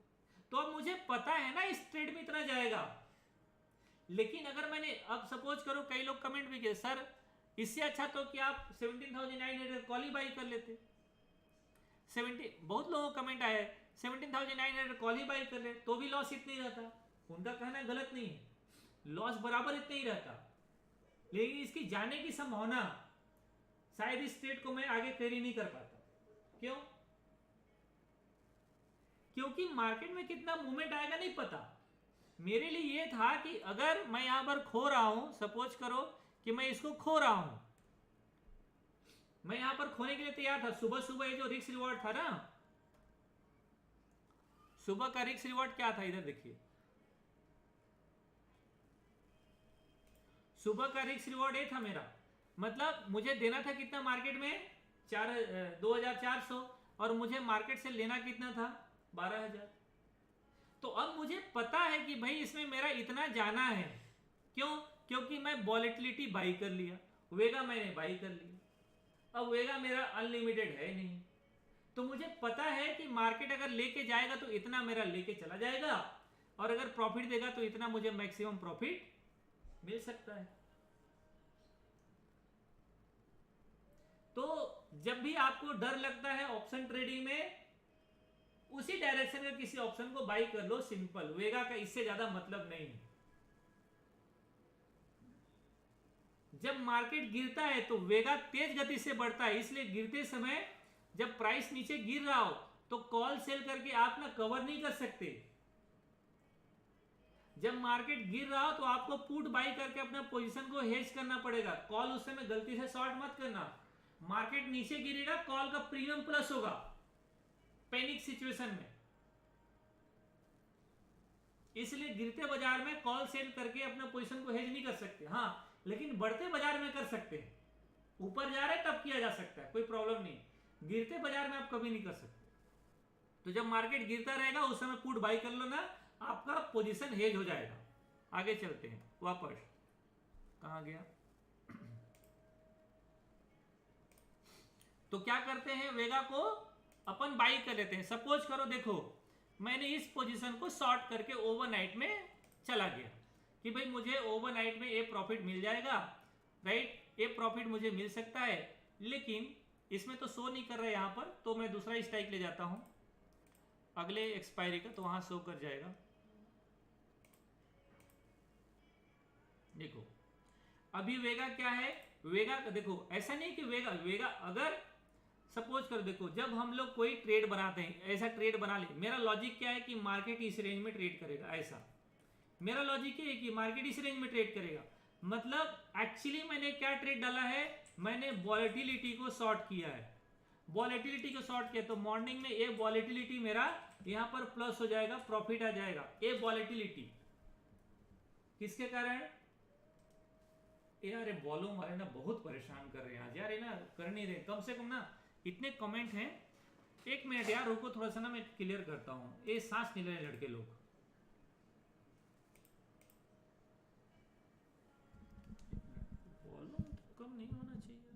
तो अब मुझे पता है ना इस ट्रेड में इतना जाएगा। लेकिन अगर मैंने, अब सपोज करो कई लोग कमेंट भी किए, सर इससे अच्छा तो कि आप 17,900 कॉल ही बाई कर लेते। 70, बहुत लोगों का कमेंट आया है 17,900 कॉल ही बाई कर ले तो भी लॉस इतना ही रहता। उनका कहना गलत नहीं है, लॉस बराबर इतना ही रहता, लेकिन इसकी जाने की संभावना शायद इस ट्रेड को मैं आगे कैरी नहीं कर पाता। क्यों? क्योंकि मार्केट में कितना मूवमेंट आएगा नहीं पता। मेरे लिए ये था कि अगर मैं यहां पर खो रहा हूं, सपोज करो कि मैं इसको खो रहा हूं, मैं यहां पर खोने के लिए तैयार था। सुबह सुबह ये जो रिस्क रिवॉर्ड था ना, सुबह का रिस्क रिवॉर्ड क्या था? इधर देखिए, सुबह का रिस्क रिवॉर्ड ये था मेरा, मतलब मुझे देना था कितना मार्केट में? 2,400, और मुझे मार्केट से लेना कितना था? 12,000। तो अब मुझे पता है कि भाई इसमें मेरा इतना जाना है। क्यों? क्योंकि मैं वॉलेटिलिटी बाई कर लिया, वेगा मैंने बाई कर लिया। अब वेगा मेरा अनलिमिटेड है नहीं, तो मुझे पता है कि मार्केट अगर लेके जाएगा तो इतना मेरा लेके चला जाएगा, और अगर प्रॉफिट देगा तो इतना मुझे मैक्सिमम प्रॉफिट मिल सकता है। तो जब भी आपको डर लगता है ऑप्शन ट्रेडिंग में, उसी डायरेक्शन में किसी ऑप्शन को बाई कर लो, सिंपल। वेगा का इससे ज्यादा मतलब नहीं है। जब मार्केट गिरता है तो वेगा तेज गति से बढ़ता है, इसलिए गिरते समय जब प्राइस नीचे गिर रहा हो तो कॉल सेल करके आप ना कवर नहीं कर सकते। जब मार्केट गिर रहा हो तो आपको पुट बाई करके अपना पोजीशन को हेज करना पड़ेगा। कॉल उस समय गलती से शॉर्ट मत करना। मार्केट नीचे गिरेगा, कॉल का प्रीमियम प्लस होगा पैनिक सिचुएशन में। इसलिए गिरते बाजार में कॉल सेल करके अपना पोजीशन को हेज नहीं कर सकते, हाँ लेकिन बढ़ते बाजार में कर सकते हैं। ऊपर जा रहे तब किया जा सकता है, कोई प्रॉब्लम नहीं। गिरते बाजार में आप कभी नहीं कर सकते। तो जब मार्केट गिरता रहेगा उस समय पुट बाई कर लो ना, आपका पोजीशन हेज हो जाएगा। आगे चलते हैं, वापस कहां गया। तो क्या करते हैं, वेगा को अपन बाई कर लेते हैं। सपोज करो देखो मैंने इस पोजीशन को शॉर्ट करके ओवरनाइट में चला गया कि भाई मुझे ओवरनाइट में ए प्रॉफिट मिल जाएगा, राइट, ए प्रॉफिट मुझे मिल सकता है, लेकिन इसमें तो शो नहीं कर रहा है यहाँ पर, तो मैं दूसरा स्ट्राइक ले जाता हूँ अगले एक्सपायरी का, तो वहां शो कर जाएगा। देखो अभी वेगा क्या है, वेगा देखो ऐसा नहीं कि वेगा अगर सपोज कर देखो जब हम लोग कोई ट्रेड बनाते हैं, ऐसा ट्रेड बना ले, मेरा लॉजिक क्या है कि मार्केट इस रेंज में ट्रेड करेगा, ऐसा मेरा लॉजिक है कि मार्केट इस रेंज में ट्रेड करेगा। मतलब एक्चुअली मैंने क्या ट्रेड डाला है, मैंने वॉलेटिलिटी को शॉर्ट किया है, वॉलेटिलिटी को शॉर्ट किया, तो मॉर्निंग में ये वॉलेटिलिटी मेरा यहां पर प्लस हो जाएगा, प्रॉफिट आ जाएगा। ये वॉलेटिलिटी किसके कारण, यार वॉल्यूम वाले ना बहुत परेशान कर रहे हैं आज यार, ये ना कर नहीं रहे, कम से कम ना इतने कमेंट हैं। एक मिनट यार रुको, थोड़ा सा ना मैं क्लियर करता हूं, ये सांस नहीं ले रहे लड़के लोग। वॉल्यूम तो कम नहीं होना चाहिए।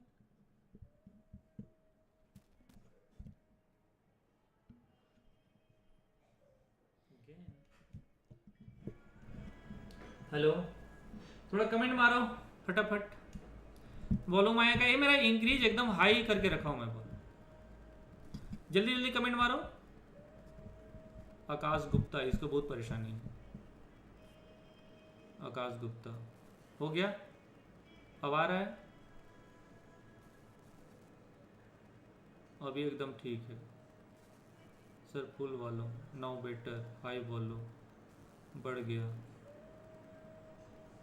हेलो, थोड़ा कमेंट मारो फटाफट। वॉल्यूम आया क्या, ये मेरा इंक्रीज एकदम हाई करके रखा हूं मैं, जल्दी जल्दी कमेंट मारो। आकाश गुप्ता, इसको बहुत परेशानी है। आकाश गुप्ता हो गया, अब आ रहा है, अभी एकदम ठीक है sir. Full volume, now better, high volume बढ़ गया।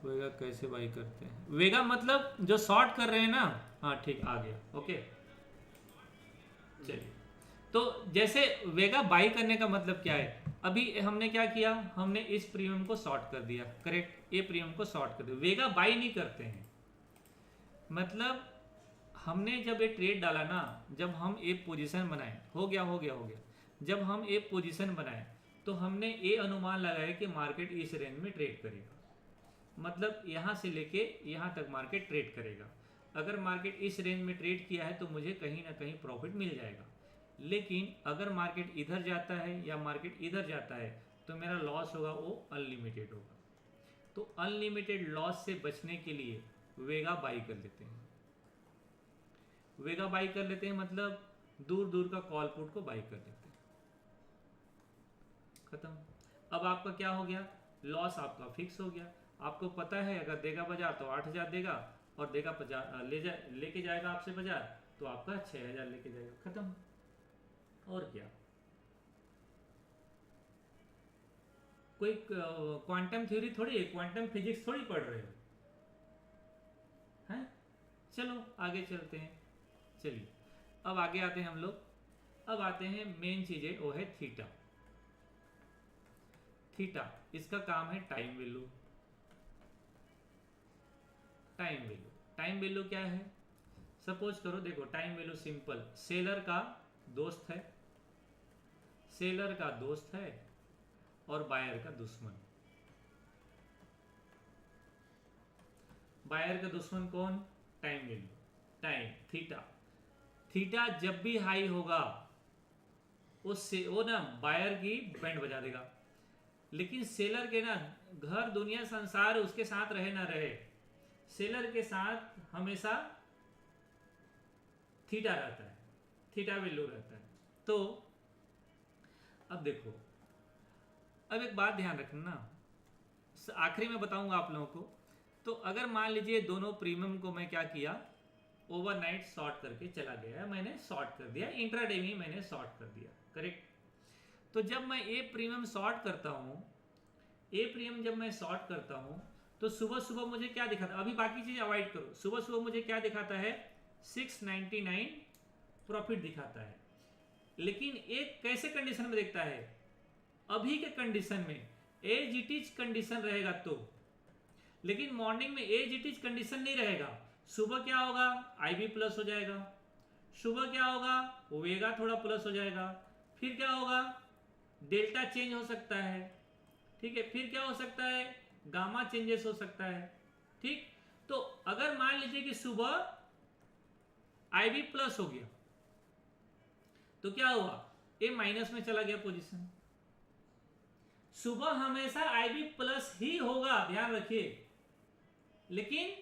वेगा कैसे बाई करते हैं, वेगा मतलब जो शॉर्ट कर रहे हैं ना, हाँ ठीक आ गया, ओके चलिए। तो जैसे वेगा बाई करने का मतलब क्या है, अभी हमने क्या किया, हमने इस प्रीमियम को शॉर्ट कर दिया, करेक्ट, ये प्रीमियम को शॉर्ट कर दिया, वेगा बाई नहीं करते हैं। मतलब हमने जब ये ट्रेड डाला ना, जब हम एक पोजीशन बनाए, हो गया, जब हम एक पोजीशन बनाए तो हमने ये अनुमान लगाया कि मार्केट इस रेंज में ट्रेड करेगा, मतलब यहाँ से लेके यहाँ तक मार्केट ट्रेड करेगा। अगर मार्केट इस रेंज में ट्रेड किया है तो मुझे कहीं ना कहीं प्रॉफिट मिल जाएगा, लेकिन अगर मार्केट इधर जाता है या मार्केट इधर जाता है तो मेरा लॉस होगा वो अनलिमिटेड होगा। तो अनलिमिटेड लॉस से बचने के लिए वेगा बाई कर लेते हैं, वेगा बाई कर लेते हैं, मतलब दूर दूर का कॉल पुट को बाई कर लेते हैं, खत्म। अब आपका क्या हो गया, लॉस आपका फिक्स हो गया। आपको पता है अगर देगा बाजार तो 8,000 देगा, और देगा लेके जाएगा आपसे बाजार तो आपका 6,000 लेके जाएगा, खत्म। और क्या, कोई क्वांटम थ्योरी थोड़ी है, क्वांटम फिजिक्स थोड़ी पढ़ रहे हो हैं। चलो आगे चलते हैं, चलिए अब आगे आते हैं हम लोग। अब आते हैं मेन चीजें, वो है थीटा। थीटा इसका काम है time value. Time value, time value क्या है, सपोज करो देखो टाइम वैल्यू सिंपल, सेलर का दोस्त है, सेलर का दोस्त है और बायर का दुश्मन। बायर का दुश्मन कौन, time value, time theta. Theta जब भी हाई होगा उससे वो ना बायर की बैंड बजा देगा, लेकिन सेलर के ना घर दुनिया संसार उसके साथ रहे ना रहे, सेलर के साथ हमेशा थीटा रहता है, थीटा वैल्यू रहता है। तो अब देखो, अब एक बात ध्यान रखना ना, आखिरी में बताऊंगा आप लोगों को। तो अगर मान लीजिए दोनों प्रीमियम को मैं क्या किया, ओवरनाइट शॉर्ट करके चला गया, मैंने शॉर्ट कर दिया, इंट्राडे में मैंने शॉर्ट कर दिया, करेक्ट। तो जब मैं ए प्रीमियम शॉर्ट करता हूं, ए प्रीमियम जब मैं शॉर्ट करता हूं तो सुबह सुबह मुझे क्या दिखाता है, अभी बाकी चीज अवॉइड करो, सुबह सुबह मुझे क्या दिखाता है, 699 प्रॉफिट दिखाता है। लेकिन एक कैसे कंडीशन में देखता है, अभी के कंडीशन में एज इट इज कंडीशन रहेगा तो, लेकिन मॉर्निंग में एज इट इज कंडीशन नहीं रहेगा। सुबह क्या होगा, आईबी प्लस हो जाएगा, सुबह क्या होगा, ओमेगा थोड़ा प्लस हो जाएगा, फिर क्या होगा, डेल्टा चेंज हो सकता है, ठीक है, फिर क्या हो सकता है, गामा चेंजेस हो सकता है, ठीक। तो अगर मान लीजिए कि सुबह आईबी प्लस हो गया तो क्या हुआ, ए माइनस में चला गया पोजीशन। सुबह हमेशा आईबी प्लस ही होगा, ध्यान रखिए, लेकिन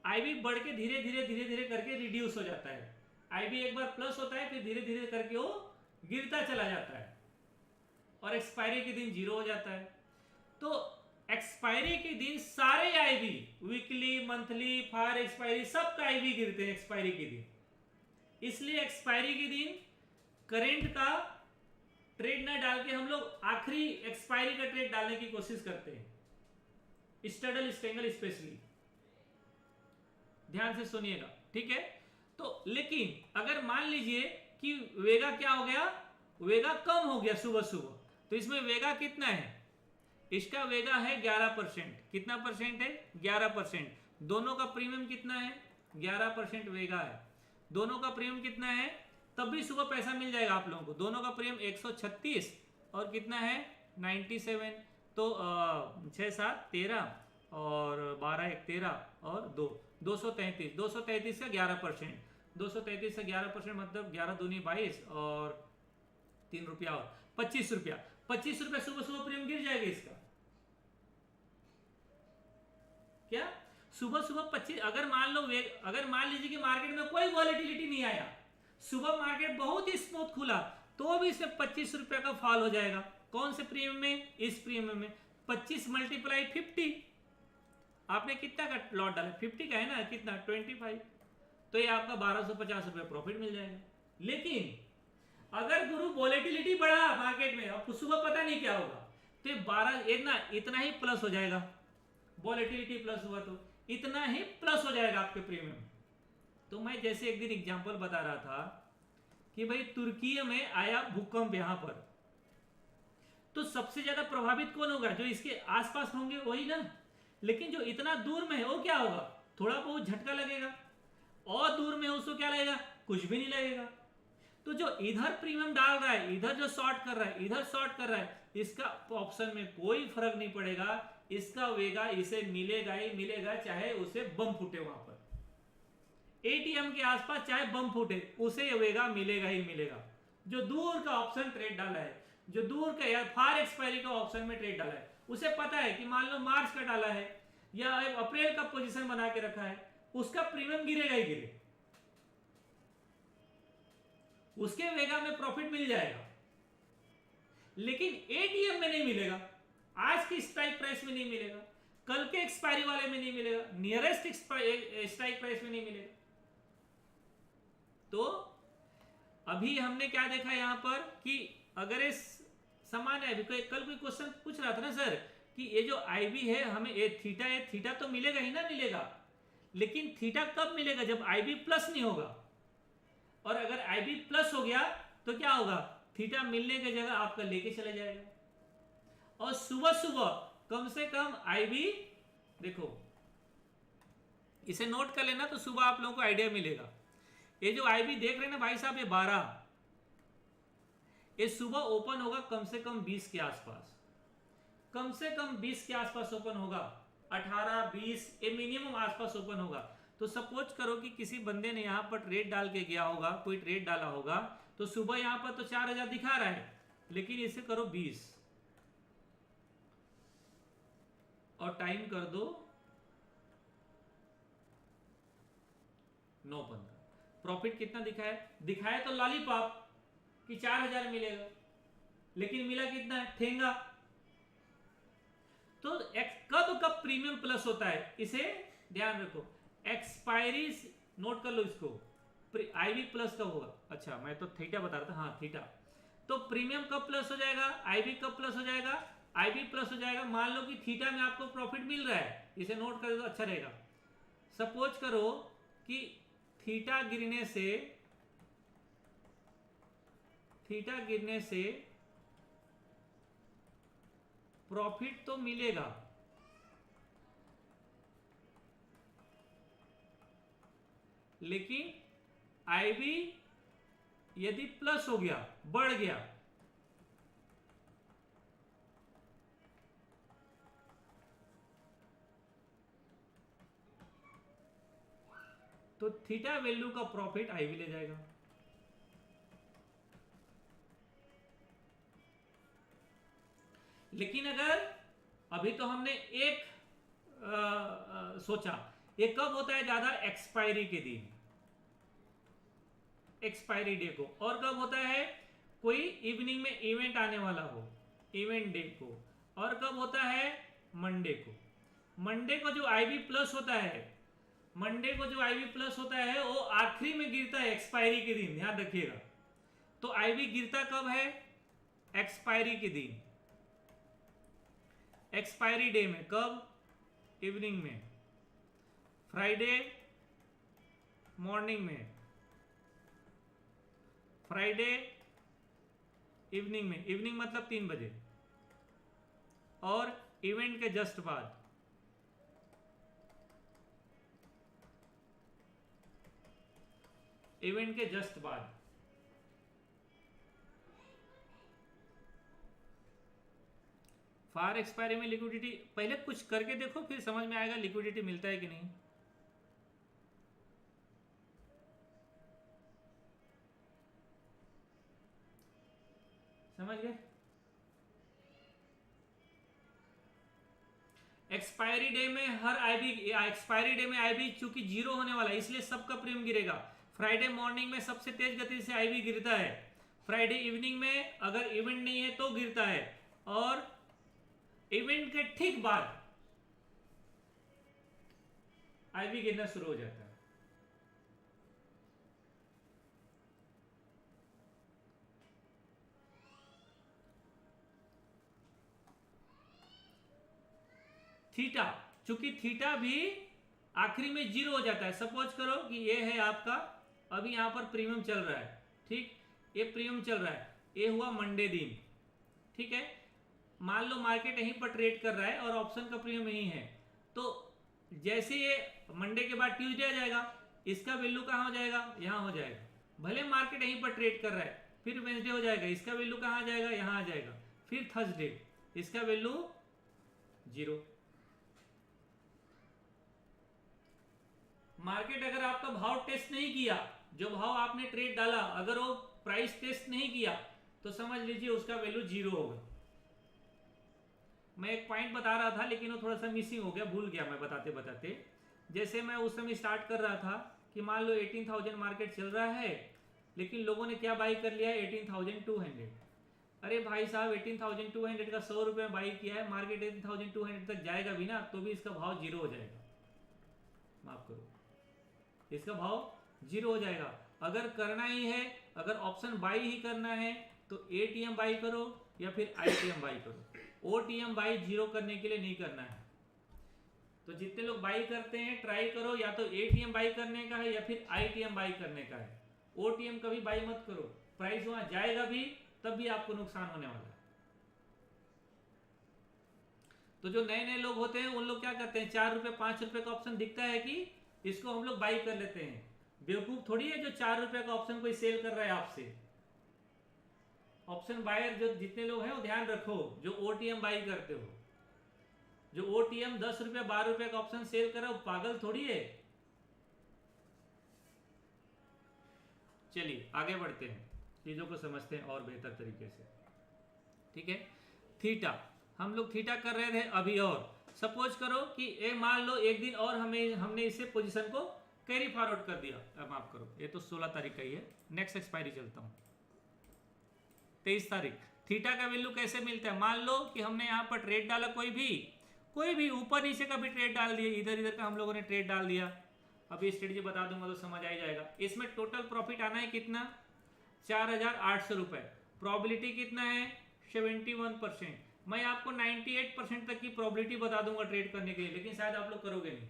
आईबी बढ़ के धीरे धीरे धीरे धीरे करके रिड्यूस हो जाता है। आईबी एक बार प्लस होता है, फिर धीरे धीरे करके वो गिरता चला जाता है और एक्सपायरी के दिन जीरो हो जाता है। तो एक्सपायरी के दिन सारे IB, weekly, monthly, fire expiry, सबका आईबी गिरते हैं एक्सपायरी के दिन। इसलिए एक्सपायरी के दिन करेंट का ट्रेड ना डाल के हम लोग आखिरी एक्सपायरी का ट्रेड डालने की कोशिश करते हैं, स्टडल स्ट्रेंगल स्पेशली। ध्यान से सुनिएगा, ठीक है। तो लेकिन अगर मान लीजिए कि वेगा क्या हो गया, वेगा कम हो गया सुबह सुबह, तो इसमें वेगा कितना है, इसका वेगा है 11%। कितना परसेंट है, 11%। दोनों का प्रीमियम कितना है, 11% वेगा है। दोनों का प्रीमियम कितना है, तब भी सुबह पैसा मिल जाएगा आप लोगों को। दोनों का प्रीमियम 136 और कितना है 97, तो 6 7 13 और 12 1 13 और 2 233। 233 का 11%, 233 से 11% मतलब 11 दूनी 22 और 3 रुपया और 25 रुपया। 25 रुपया सुबह सुबह प्रीमियम गिर जाएगा इसका। क्या सुबह सुबह 25, अगर मान लीजिए कि मार्केट में कोई वॉलेटिलिटी नहीं आया, सुबह मार्केट बहुत ही स्मूथ खुला, तो भी सिर्फ 25 रुपया का फॉल हो जाएगा। कौन से प्रीमियम में, इस प्रीमियम में 25 × 50, आपने कितना का लॉट डाला, 50 का है ना, कितना 25, तो ये आपका 1250 रुपया प्रॉफिट मिल जाएगा। लेकिन अगर गुरु वॉलेटिलिटी बढ़ा मार्केट में, अब सुबह पता नहीं क्या होगा, तो ये 12 इतना ही प्लस हो जाएगा। वॉलेटिलिटी प्लस हुआ तो इतना ही प्लस हो जाएगा आपके प्रीमियम। तो मैं जैसे एक दिन एग्जांपल बता रहा था कि भाई तुर्की में आया भूकंप यहां पर, तो सबसे ज्यादा प्रभावित कौन होगा, जो इसके आसपास होंगे वही ना। लेकिन जो इतना दूर में है वो क्या होगा, थोड़ा बहुत झटका लगेगा, और दूर में उसको क्या लगेगा, कुछ भी नहीं लगेगा। तो जो इधर प्रीमियम डाल रहा है, इधर जो शॉर्ट कर रहा है, इधर शॉर्ट कर रहा है, इसका ऑप्शन में कोई फर्क नहीं पड़ेगा। इसका वेगा इसे मिलेगा ही मिलेगा, चाहे उसे बम फूटे वहां पर एटीएम के आसपास, चाहे बम फूटे, उसे वेगा मिलेगा ही मिलेगा। जो दूर का ऑप्शन ट्रेड डाला है, जो दूर का या फार एक्सपायरी का ऑप्शन में ट्रेड डाला है, उसे पता है कि मान लो मार्च का डाला है या अप्रैल का पोजीशन बना के रखा है, उसका प्रीमियम गिरेगा ही गिरेगा, उसके वेगा में प्रॉफिट मिल जाएगा। लेकिन एटीएम में नहीं मिलेगा, आज की स्ट्राइक प्राइस में नहीं मिलेगा, कल के एक्सपायरी वाले में नहीं मिलेगा, नियरेस्ट स्ट्राइक प्राइस में नहीं मिलेगा। तो अभी हमने क्या देखा यहां पर कि अगर इस समान है, कल कोई क्वेश्चन पूछ रहा था ना सर कि ये जो आईबी है हमें ये थीटा तो मिलेगा ही ना, मिलेगा, लेकिन थीटा कब मिलेगा, जब आईबी प्लस नहीं होगा। और अगर आईबी प्लस हो गया तो क्या होगा, थीटा मिलने की जगह आपका लेके चला जाएगा। और सुबह सुबह कम से कम आईबी, देखो इसे नोट कर लेना तो सुबह आप लोगों को आइडिया मिलेगा। ये जो आईबी देख रहे हैं ना भाई साहब, ये 12, ये सुबह ओपन होगा कम से कम 20 के आसपास, कम से कम 20 के आसपास ओपन होगा, 18 20 ये मिनिमम आसपास ओपन होगा। तो सपोज करो कि किसी बंदे ने यहां पर ट्रेड डाल के गया होगा, कोई ट्रेड डाला होगा, तो सुबह यहां पर तो 4000 दिखा रहा है, लेकिन इसे करो 20 और टाइम कर दो 9:15, प्रॉफिट कितना दिखाया तो लॉलीपॉप कि 4000 मिलेगा, लेकिन मिला कितना है, ठेंगा। तो कब प्रीमियम प्लस होता है, इसे ध्यान रखो। एक्सपायरी नोट कर लो इसको, आईबी प्लस कब होगा, अच्छा मैं तो थीटा बता रहा था, हाँ थीटा। तो प्रीमियम कब प्लस हो जाएगा, आईबी कब प्लस हो जाएगा, आईबी प्लस हो जाएगा मान लो कि थीटा में आपको प्रॉफिट मिल रहा है, इसे नोट कर दो अच्छा रहेगा। सपोज करो कि थीटा गिरने से प्रॉफिट तो मिलेगा, लेकिन आईबी यदि प्लस हो गया, बढ़ गया, तो थीटा वैल्यू का प्रॉफिट आईबी ले जाएगा। लेकिन अगर अभी तो हमने एक सोचा, ये कब होता है ज्यादा? एक्सपायरी के दिन, एक्सपायरी डे को। और कब होता है? कोई इवनिंग में इवेंट आने वाला हो, इवेंट डे को। और कब होता है? मंडे को। मंडे को जो आईबी प्लस होता है, मंडे को जो आईबी प्लस होता है वो आखिरी में गिरता है, एक्सपायरी के दिन, ध्यान रखिएगा। तो आईबी गिरता कब है? एक्सपायरी के दिन, एक्सपायरी डे में। कब? इवनिंग में, फ्राइडे मॉर्निंग में, फ्राइडे इवनिंग में, इवनिंग मतलब 3 बजे, और इवेंट के जस्ट बाद। इवेंट के जस्ट बाद। फार एक्सपायरी में लिक्विडिटी, पहले कुछ करके देखो फिर समझ में आएगा लिक्विडिटी मिलता है कि नहीं। समझ गए? एक्सपायरी डे में हर आईबी, एक्सपायरी डे में आईबी चूंकि 0 होने वाला है इसलिए सबका प्रीमियम गिरेगा। फ्राइडे मॉर्निंग में सबसे तेज गति से आईबी गिरता है, फ्राइडे इवनिंग में अगर इवेंट नहीं है तो गिरता है, और इवेंट के ठीक बाद आईबी गिरना शुरू हो जाता है। थीटा, चूंकि थीटा भी आखिरी में 0 हो जाता है। सपोज करो कि ये है आपका, अभी यहां पर प्रीमियम चल रहा है, ठीक, ये प्रीमियम चल रहा है, ये हुआ मंडे दिन, ठीक है। मान लो मार्केट यहीं पर ट्रेड कर रहा है और ऑप्शन का प्रीमियम यही है, तो जैसे ये मंडे के बाद ट्यूसडे आ जाएगा, इसका वैल्यू कहां हो जाएगा? यहां हो जाएगा। भले मार्केट यहीं पर ट्रेड कर रहा है, फिर वेंसडे हो जाएगा, इसका वैल्यू कहां आ जाएगा? यहां आ जाएगा। फिर थर्सडे, इसका वैल्यू 0। मार्केट अगर आपका भाव टेस्ट नहीं किया, जो भाव आपने ट्रेड डाला, अगर वो प्राइस टेस्ट नहीं किया तो समझ लीजिए उसका वैल्यू 0 होगा। मैं एक पॉइंट बता रहा था लेकिन वो थोड़ा सा मिसिंग हो गया, भूल गया मैं बताते बताते। जैसे मैं उस समय स्टार्ट कर रहा था कि मान लो 18,000 मार्केट चल रहा है, लेकिन लोगों ने क्या बाई कर लिया? 18,200। अरे भाई साहब, 18,200 का 100 रुपये बाई किया है, मार्केट 18,200 तक जाएगा भी ना तो भी इसका भाव 0 हो जाएगा। माफ करो, इसका भाव 0 हो जाएगा। अगर करना ही है, अगर ऑप्शन बाई ही करना है तो एटीएम बाई करो या फिर आईटीएम बाई करो। ओटीएम बाई 0 करने के लिए नहीं करना है। तो जितने लोग बाई करते हैं ट्राई करो, या तो एटीएम बाई करने का है या फिर आईटीएम बाई करने का है। ओटीएम कभी बाई मत करो, प्राइस वहां जाएगा भी तब भी आपको नुकसान होने वाला है। तो जो नए नए लोग होते हैं उन लोग क्या करते हैं, 4 रुपए 5 रुपए का ऑप्शन दिखता है कि इसको हम लोग बाई कर लेते हैं। बेवकूफ थोड़ी है जो 4 रुपए का ऑप्शन कोई सेल कर रहा है आपसे। ऑप्शन बायर जो जितने लोग हैं वो ध्यान रखो, जो ओटीएम बाई करते हो, जो ओटीएम 10 रुपए 12 रुपए का ऑप्शन सेल कर रहा है, पागल थोड़ी है। चलिए आगे बढ़ते हैं, चीजों को समझते हैं और बेहतर तरीके से, ठीक है। थीटा, हम लोग थीटा कर रहे थे अभी, और सपोज करो कि मान लो एक दिन और हमने इससे पोजीशन को कैरी फॉरवर्ड कर दिया। माफ करो, ये तो 16 तारीख का ही है, नेक्स्ट एक्सपायरी चलता हूं 23 तारीख। थीटा का वैल्यू कैसे मिलता है? मान लो कि हमने यहाँ पर ट्रेड डाला, कोई भी ऊपर नीचे का भी ट्रेड डाल दिया, इधर इधर का हम लोगों ने ट्रेड डाल दिया। अभी स्ट्रेटजी बता दूंगा तो समझ आ ही जाएगा। इसमें टोटल प्रॉफिट आना है कितना? 4,800 रुपए। प्रोबेबिलिटी कितना है? 71%। मैं आपको 98% तक की प्रोबेबिलिटी बता दूंगा ट्रेड करने के लिए, लेकिन शायद आप लोग करोगे नहीं।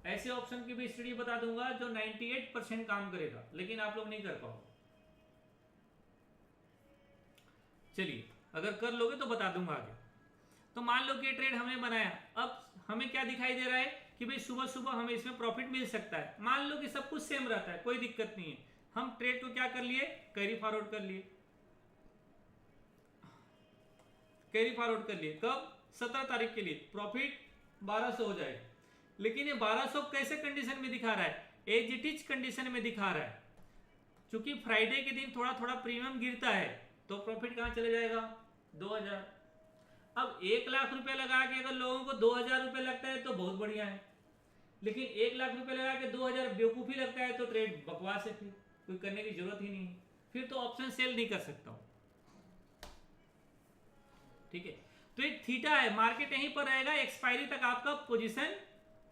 ऐसे ऑप्शन की भी स्टडी बता दूंगा जो 98% काम करेगा, लेकिन आप लोग नहीं कर पाओगे। चलिए अगर कर लोगे तो बता दूंगा आगे। तो मान लो कि ये ट्रेड हमने बनाया, अब हमें क्या दिखाई दे रहा है कि भाई सुबह सुबह हमें इसमें प्रॉफिट मिल सकता है। मान लो कि सब कुछ सेम रहता है, कोई दिक्कत नहीं है, हम ट्रेड को क्या कर लिए, कैरी फॉरवर्ड कर लिए। कैरी फॉरवर्ड कर लिए कब, 17 तारीख के लिए, प्रॉफिट 1200 हो जाएगा। लेकिन ये 1200 कैसे कंडीशन में दिखा रहा है, एज इट इज कंडीशन में दिखा रहा है। क्योंकि फ्राइडे के दिन थोड़ा थोड़ा प्रीमियम गिरता है तो प्रॉफिट कहां चले जाएगा, 2000। अब 1 लाख रुपए लगा के अगर लोगों को 2000 रुपए लगता है तो बहुत बढ़िया है, लेकिन 1 लाख रुपए लगा के 2000 बेवकूफी लगता है तो ट्रेड बकवास है, फिर कोई करने की जरूरत ही नहीं है, फिर तो ऑप्शन सेल नहीं कर सकता हूं। ठीक है, तो एक थीटा है, मार्केट यहीं पर रहेगा, एक्सपायरी तक आपका पोजीशन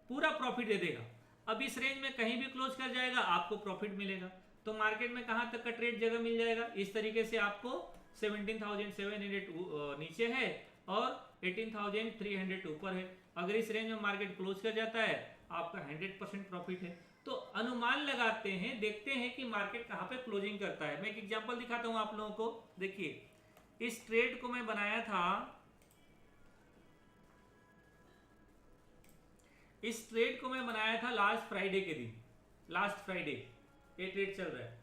पूरा प्रॉफिट दे देगा। अब इस रेंज में कहीं भी क्लोज कर जाएगा आपको प्रॉफिट मिलेगा। तो मार्केट में कहां तक का ट्रेड जगह मिल जाएगा, इस तरीके से आपको 17,700 नीचे है और 18,300 ऊपर है। अगर इस रेंज में मार्केट क्लोज कर जाता है आपका 100% प्रॉफिट है। तो अनुमान लगाते हैं, देखते हैं कि मार्केट कहां पे क्लोजिंग करता है। मैं एक एग्जांपल दिखाता हूं आप लोगों को। देखिए इस ट्रेड को मैं बनाया था, इस ट्रेड को मैं बनाया था लास्ट फ्राइडे के दिन, लास्ट फ्राइडे ये ट्रेड चल रहा है।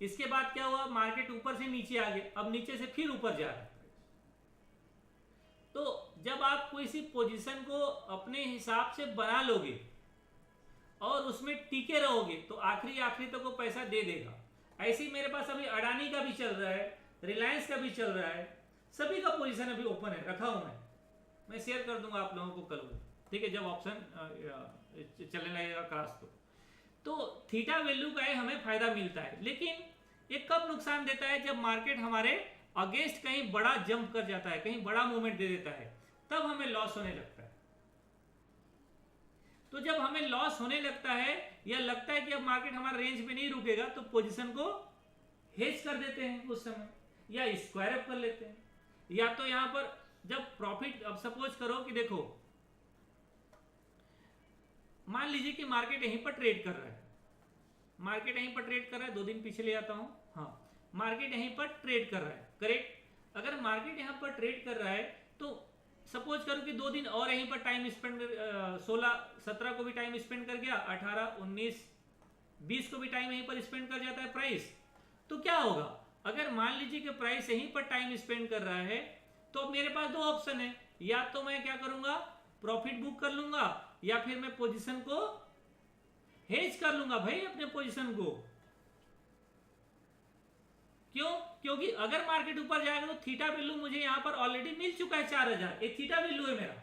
इसके बाद क्या हुआ, मार्केट ऊपर से नीचे आ गया, अब नीचे से फिर ऊपर जा रहा है। तो जब आप किसी पोजीशन को अपने हिसाब से बना लोगे और उसमें टिके रहोगे तो आखिरी तक वो पैसा दे देगा। ऐसे ही मेरे पास अभी अडानी का भी चल रहा है, रिलायंस का भी चल रहा है, सभी का पोजीशन अभी ओपन है, रखा हूं मैं शेयर कर दूंगा आप लोगों को कल को, ठीक है, जब ऑप्शन चलने लगेगा क्रॉस तो थीटा वैल्यू का हमें फायदा मिलता है। लेकिन ये कब नुकसान देता है, जब मार्केट हमारे अगेंस्ट कहीं बड़ा जंप कर जाता है, कहीं बड़ा मूवमेंट दे देता है, तब हमें लॉस होने लगता है। तो जब हमें लॉस होने लगता है या लगता है कि अब मार्केट हमारे रेंज पे नहीं रुकेगा तो पोजीशन को हेज कर देते हैं उस समय, या स्क्वायर अप कर लेते हैं। या तो यहां पर जब प्रॉफिट, अब सपोज करो कि देखो मान लीजिए कि मार्केट यहीं पर ट्रेड कर रहा है, मार्केट यहीं पर ट्रेड कर रहा है, 2 दिन पीछे ले जाता हूं, हाँ मार्केट यहीं पर ट्रेड कर रहा है, करेक्ट। अगर मार्केट यहां पर ट्रेड कर रहा है तो सपोज करो कि 2 दिन और यहीं पर टाइम स्पेंड, 16-17 को भी टाइम स्पेंड कर गया, 18-19-20 को भी टाइम यहीं पर स्पेंड कर जाता है प्राइस, तो क्या होगा, अगर मान लीजिए कि प्राइस यहीं पर टाइम स्पेंड कर रहा है तो मेरे पास 2 ऑप्शन है, या तो मैं क्या करूंगा, प्रॉफिट बुक कर लूंगा, या फिर मैं पोजीशन को हेज कर लूंगा भाई अपने पोजीशन को। क्यों, क्योंकि अगर मार्केट ऊपर जाएगा तो थीटा वैल्यू मुझे यहां पर ऑलरेडी मिल चुका है 4000, ये थीटा वैल्यू है मेरा,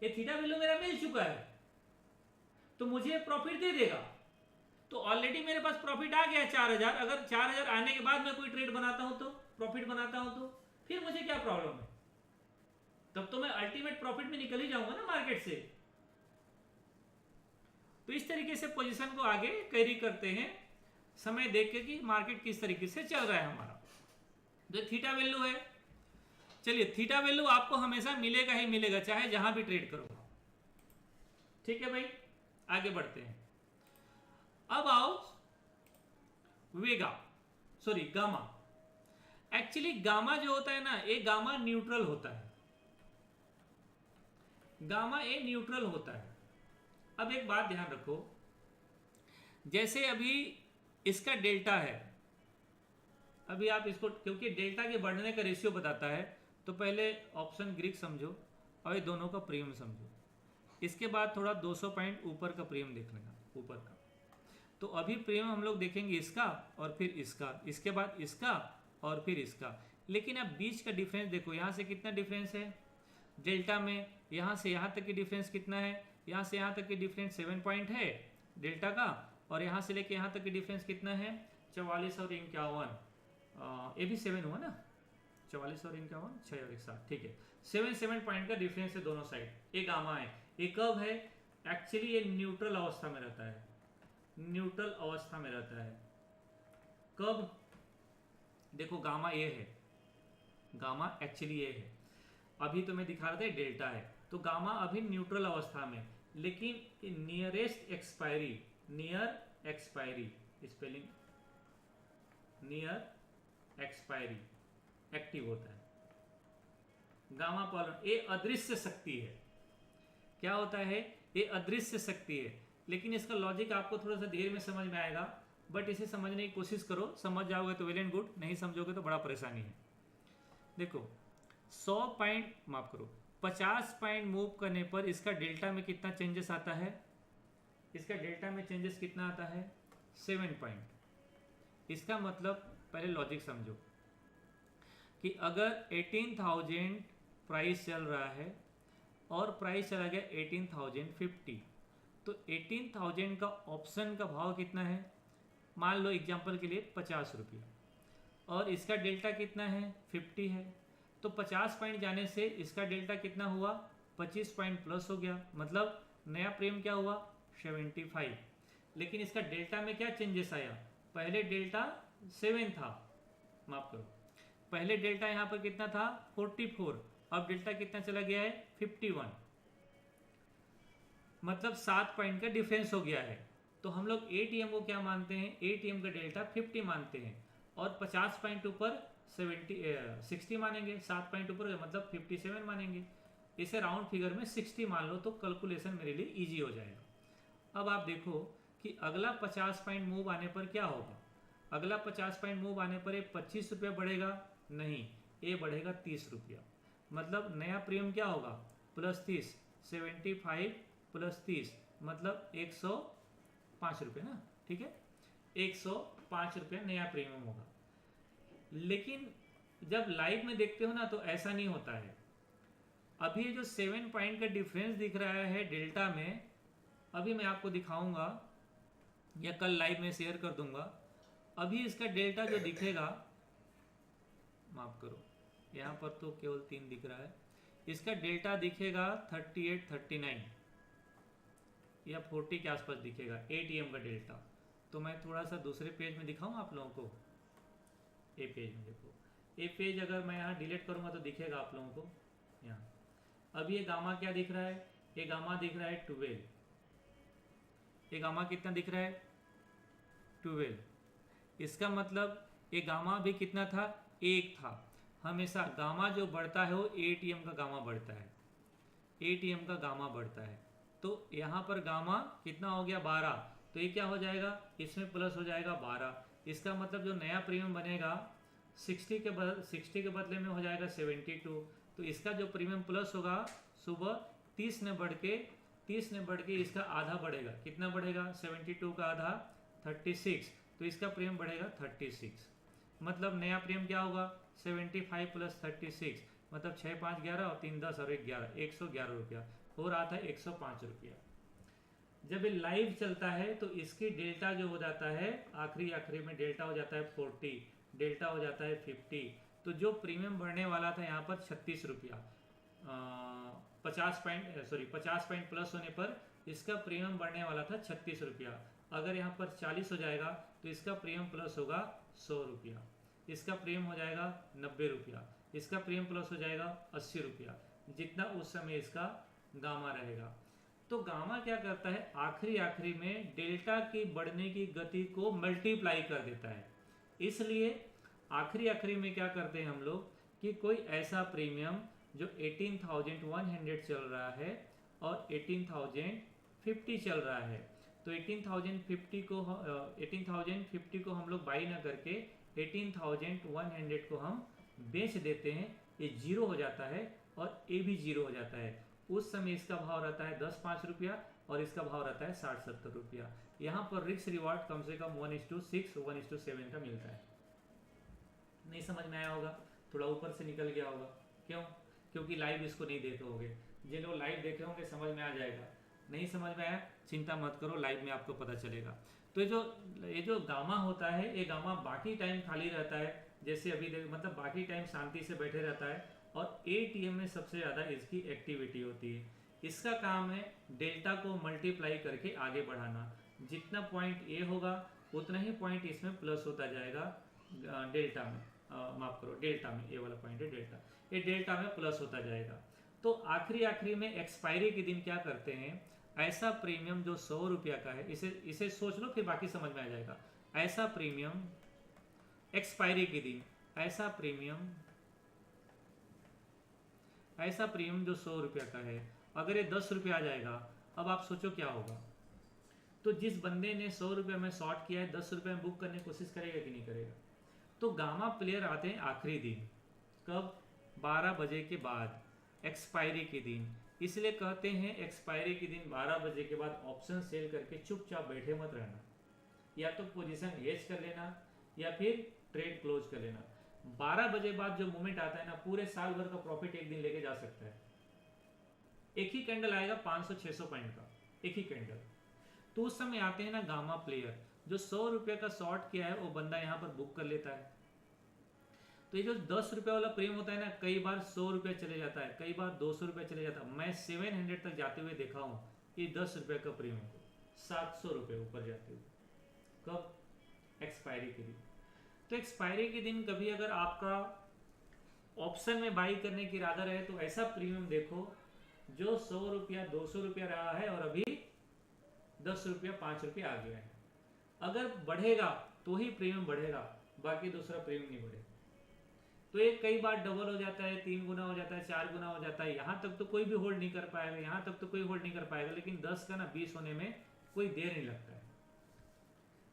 ये थीटा वैल्यू मेरा मिल चुका है, तो मुझे प्रॉफिट दे देगा। तो ऑलरेडी मेरे पास प्रॉफिट आ गया 4000, अगर 4000 आने के बाद मैं कोई ट्रेड बनाता हूं तो, प्रॉफिट बनाता हूं तो फिर मुझे क्या प्रॉब्लम है, तब तो मैं अल्टीमेट प्रॉफिट में निकल ही जाऊंगा ना मार्केट से। तो इस तरीके से पोजीशन को आगे कैरी करते हैं, समय देख के कि मार्केट किस तरीके से चल रहा है हमारा। जो थीटा वैल्यू है, चलिए थीटा वैल्यू आपको हमेशा मिलेगा ही मिलेगा, चाहे जहां भी ट्रेड करो, ठीक है भाई। आगे बढ़ते हैं, अब आओ वेगा, सॉरी गामा। एक्चुअली गामा जो होता है ना, ये गामा न्यूट्रल होता है, गामा ए न्यूट्रल होता है। अब एक बात ध्यान रखो, जैसे अभी इसका डेल्टा है, अभी आप इसको, क्योंकि डेल्टा के बढ़ने का रेशियो बताता है, तो पहले ऑप्शन ग्रीक समझो और ये दोनों का प्रीमियम समझो, इसके बाद थोड़ा 200 पॉइंट ऊपर का प्रीमियम देख लेना, ऊपर का। तो अभी प्रीमियम हम लोग देखेंगे इसका और फिर इसका, इसके बाद इसका और फिर इसका। लेकिन अब बीच का डिफरेंस देखो, यहाँ से कितना डिफरेंस है डेल्टा में, यहाँ से यहाँ तक की डिफरेंस कितना है, यहाँ से यहाँ तक की डिफरेंस 7 पॉइंट है डेल्टा का, और यहाँ से लेके यहाँ तक की डिफरेंस कितना है 44 और 51, ये भी 7 हुआ ना, 44 और 51, 6 और 1 7, ठीक है, 7 पॉइंट का डिफरेंस है दोनों साइड। ये गामा है, ये कब है, एक्चुअली ये न्यूट्रल अवस्था में रहता है, न्यूट्रल अवस्था में रहता है। कब, देखो गामा ये है, गामा एक्चुअली ये है, अभी तो मैं दिखा रहा था डेल्टा है, तो गामा अभी न्यूट्रल अवस्था में, लेकिन nearest expiry, near expiry, spelling near expiry active होता है। गामा पॉलन ये अदृश्य शक्ति है। क्या होता है? ये अदृश्य शक्ति है, लेकिन इसका लॉजिक आपको थोड़ा सा देर में समझ में आएगा, बट इसे समझने की कोशिश करो, समझ जाओगे तो वेल एंड गुड, नहीं समझोगे तो बड़ा परेशानी है। देखो 100 पॉइंट, माफ करो 50 पॉइंट मूव करने पर इसका डेल्टा में कितना चेंजेस आता है? इसका डेल्टा में चेंजेस कितना आता है? 7 पॉइंट। इसका मतलब पहले लॉजिक समझो कि अगर 18,000 प्राइस चल रहा है और प्राइस चला गया 18,050, तो 18,000 का ऑप्शन का भाव कितना है? मान लो एग्जांपल के लिए 50 रुपये, और इसका डेल्टा कितना है? 50 है। तो 50 पॉइंट जाने से इसका डेल्टा कितना हुआ? 25 पॉइंट प्लस हो गया, मतलब नया प्रीमियम क्या हुआ? 75। लेकिन इसका डेल्टा में क्या चेंजेस आया? पहले डेल्टा 7 था, माफ करो, पहले डेल्टा यहाँ पर कितना था? 44, अब डेल्टा कितना चला गया है? 51, मतलब 7 पॉइंट का डिफरेंस हो गया है। तो हम लोग एटीएम को क्या मानते हैं? एटीएम का डेल्टा 50 मानते हैं, और 50 पॉइंट ऊपर 60 मानेंगे, 7 पॉइंट ऊपर मतलब 57 मानेंगे। इसे राउंड फिगर में 60 मान लो तो कैलकुलेशन मेरे लिए इजी हो जाएगा। अब आप देखो कि अगला 50 पॉइंट मूव आने पर क्या होगा? अगला 50 पॉइंट मूव आने पर ये 25 रुपया बढ़ेगा? नहीं, ये बढ़ेगा 30 रुपया। मतलब नया प्रीमियम क्या होगा? प्लस 30, 75 प्लस 30 मतलब 105 रुपये ना, ठीक है, 105 रुपया नया प्रीमियम होगा। लेकिन जब लाइव में देखते हो ना तो ऐसा नहीं होता है। अभी जो 7 पॉइंट का डिफरेंस दिख रहा है डेल्टा में, अभी मैं आपको दिखाऊंगा या कल लाइव में शेयर कर दूंगा। अभी इसका डेल्टा जो दिखेगा, माफ करो यहाँ पर तो केवल 3 दिख रहा है, इसका डेल्टा दिखेगा 38, 39 या 40 के आसपास दिखेगा एटीएम का डेल्टा। तो मैं थोड़ा सा दूसरे पेज में दिखाऊं आप लोगों को। ए पेज में देखो, ए पेज अगर मैं यहाँ डिलीट करूँगा तो दिखेगा आप लोगों को यहाँ। अब ये गामा क्या दिख रहा है? ये गामा दिख रहा है 12। ये गामा कितना दिख रहा है? 12। इसका मतलब ये गामा भी कितना था? 1 था। हमेशा गामा जो बढ़ता है वो एटीएम का गामा बढ़ता है, एटीएम का गामा बढ़ता है। तो यहाँ पर गामा कितना हो गया? 12। तो ये क्या हो जाएगा? इसमें प्लस हो जाएगा 12। इसका मतलब जो नया प्रीमियम बनेगा 60 के बदले में हो जाएगा 72। तो इसका जो प्रीमियम प्लस होगा सुबह 30 ने बढ़ के इसका आधा बढ़ेगा। कितना बढ़ेगा? 72 का आधा 36, तो इसका प्रीमियम बढ़ेगा 36। मतलब नया प्रीमियम क्या होगा? 75 प्लस 36 मतलब 6, 5, 11 और 3, 10 और 1, 11, 111 रुपया हो रहा था, 105 रुपया। जब ये लाइव चलता है तो इसकी डेल्टा जो हो जाता है आखिरी में डेल्टा हो जाता है 40, डेल्टा हो जाता है 50। तो जो प्रीमियम बढ़ने वाला था यहाँ पर 36 रुपया, 50 पॉइंट प्लस होने पर इसका प्रीमियम बढ़ने वाला था 36 रुपया। अगर यहाँ पर 40 हो जाएगा तो इसका प्रीमियम प्लस होगा 100 रुपया, इसका प्रीमियम हो जाएगा 90 रुपया, इसका प्रीमियम प्लस हो जाएगा 80 रुपया, जितना उस समय इसका गामा रहेगा। तो गामा क्या करता है? आखिरी में डेल्टा की बढ़ने की गति को मल्टीप्लाई कर देता है। इसलिए आखिरी में क्या करते हैं हम लोग कि कोई ऐसा प्रीमियम जो 18,100 चल रहा है और 18,050 चल रहा है, तो 18,050 को हम लोग बाई ना करके 18,100 को हम बेच देते हैं। ये जीरो हो जाता है और ये भी जीरो हो जाता है। उस समय इसका भाव रहता है 10-5 रुपया और इसका भाव रहता है 60-70 रुपया। यहाँ पर रिस्क रिवार्ड कम से कम 1:6, 1:7 का मिलता है। नहीं समझ में आया होगा, थोड़ा ऊपर से निकल गया होगा। क्यों? क्योंकि लाइव इसको नहीं देखे होंगे। जिन लोग लाइव देखे होंगे समझ में आ जाएगा। नहीं समझ में आया चिंता मत करो, लाइव में आपको पता चलेगा। तो ये जो गामा होता है, ये गामा बाकी टाइम खाली रहता है, जैसे अभी मतलब बाकी टाइम शांति से बैठे रहता है, और एटीएम में सबसे ज़्यादा इसकी एक्टिविटी होती है। इसका काम है डेल्टा को मल्टीप्लाई करके आगे बढ़ाना। जितना पॉइंट ए होगा उतना ही पॉइंट इसमें प्लस होता जाएगा डेल्टा में, माफ करो डेल्टा में, ये वाला पॉइंट है डेल्टा, ये डेल्टा में प्लस होता जाएगा। तो आखिरी में एक्सपायरी के दिन क्या करते हैं, ऐसा प्रीमियम जो 100 रुपया का है, इसे सोच लो फिर बाकी समझ में आ जाएगा। ऐसा प्रीमियम एक्सपायरी के दिन, ऐसा प्रीमियम जो 100 रुपया का है, अगर ये 10 रुपया आ जाएगा, अब आप सोचो क्या होगा। तो जिस बंदे ने 100 रुपया में शॉर्ट किया है, 10 रुपये में बुक करने की कोशिश करेगा कि नहीं करेगा। तो गामा प्लेयर आते हैं आखिरी दिन, कब, 12 बजे के बाद, एक्सपायरी के दिन। इसलिए कहते हैं एक्सपायरी के दिन 12 बजे के बाद ऑप्शन सेल करके चुपचाप बैठे मत रहना, या तो पोजीशन हेज कर लेना या फिर ट्रेड क्लोज कर लेना। 12 बजे बाद जो मूवमेंट आता है ना, पूरे साल भर का प्रॉफिट एक दिन लेके जा सकता है। एक ही कैंडल आएगा 500-600 पॉइंट का, एक ही कैंडल। तो उस समय आते हैं ना गामा प्लेयर, जो 100 रुपये का शॉर्ट किया है वो बंदा यहाँ पर बुक कर लेता है। तो ये जो 10 रुपये वाला प्रीमियम होता है ना, कई बार 100 रुपये चले जाता है, कई बार 200 रुपये चले जाता है। मैं 700 तक जाते हुए देखा हूँ ये 10 रुपये का प्रीमियम को, 700 रुपये ऊपर जाते हुए। कब, एक्सपायरी के दिन। तो एक्सपायरी के दिन कभी अगर आपका ऑप्शन में बाई करने की इरादा रहे तो ऐसा प्रीमियम देखो जो 100 रुपया 200 रुपया रहा है और अभी 10 रुपया 5 रुपया आ गया है। अगर बढ़ेगा तो ही प्रीमियम बढ़ेगा, बाकी दूसरा प्रीमियम नहीं बढ़ेगा। तो ये कई बार डबल हो जाता है, 3 गुना हो जाता है, 4 गुना हो जाता है। यहाँ तक तो कोई भी होल्ड नहीं कर पाएगा, यहाँ तक तो कोई होल्ड नहीं कर पाएगा, लेकिन 10 का ना 20 होने में कोई देर नहीं लगता है।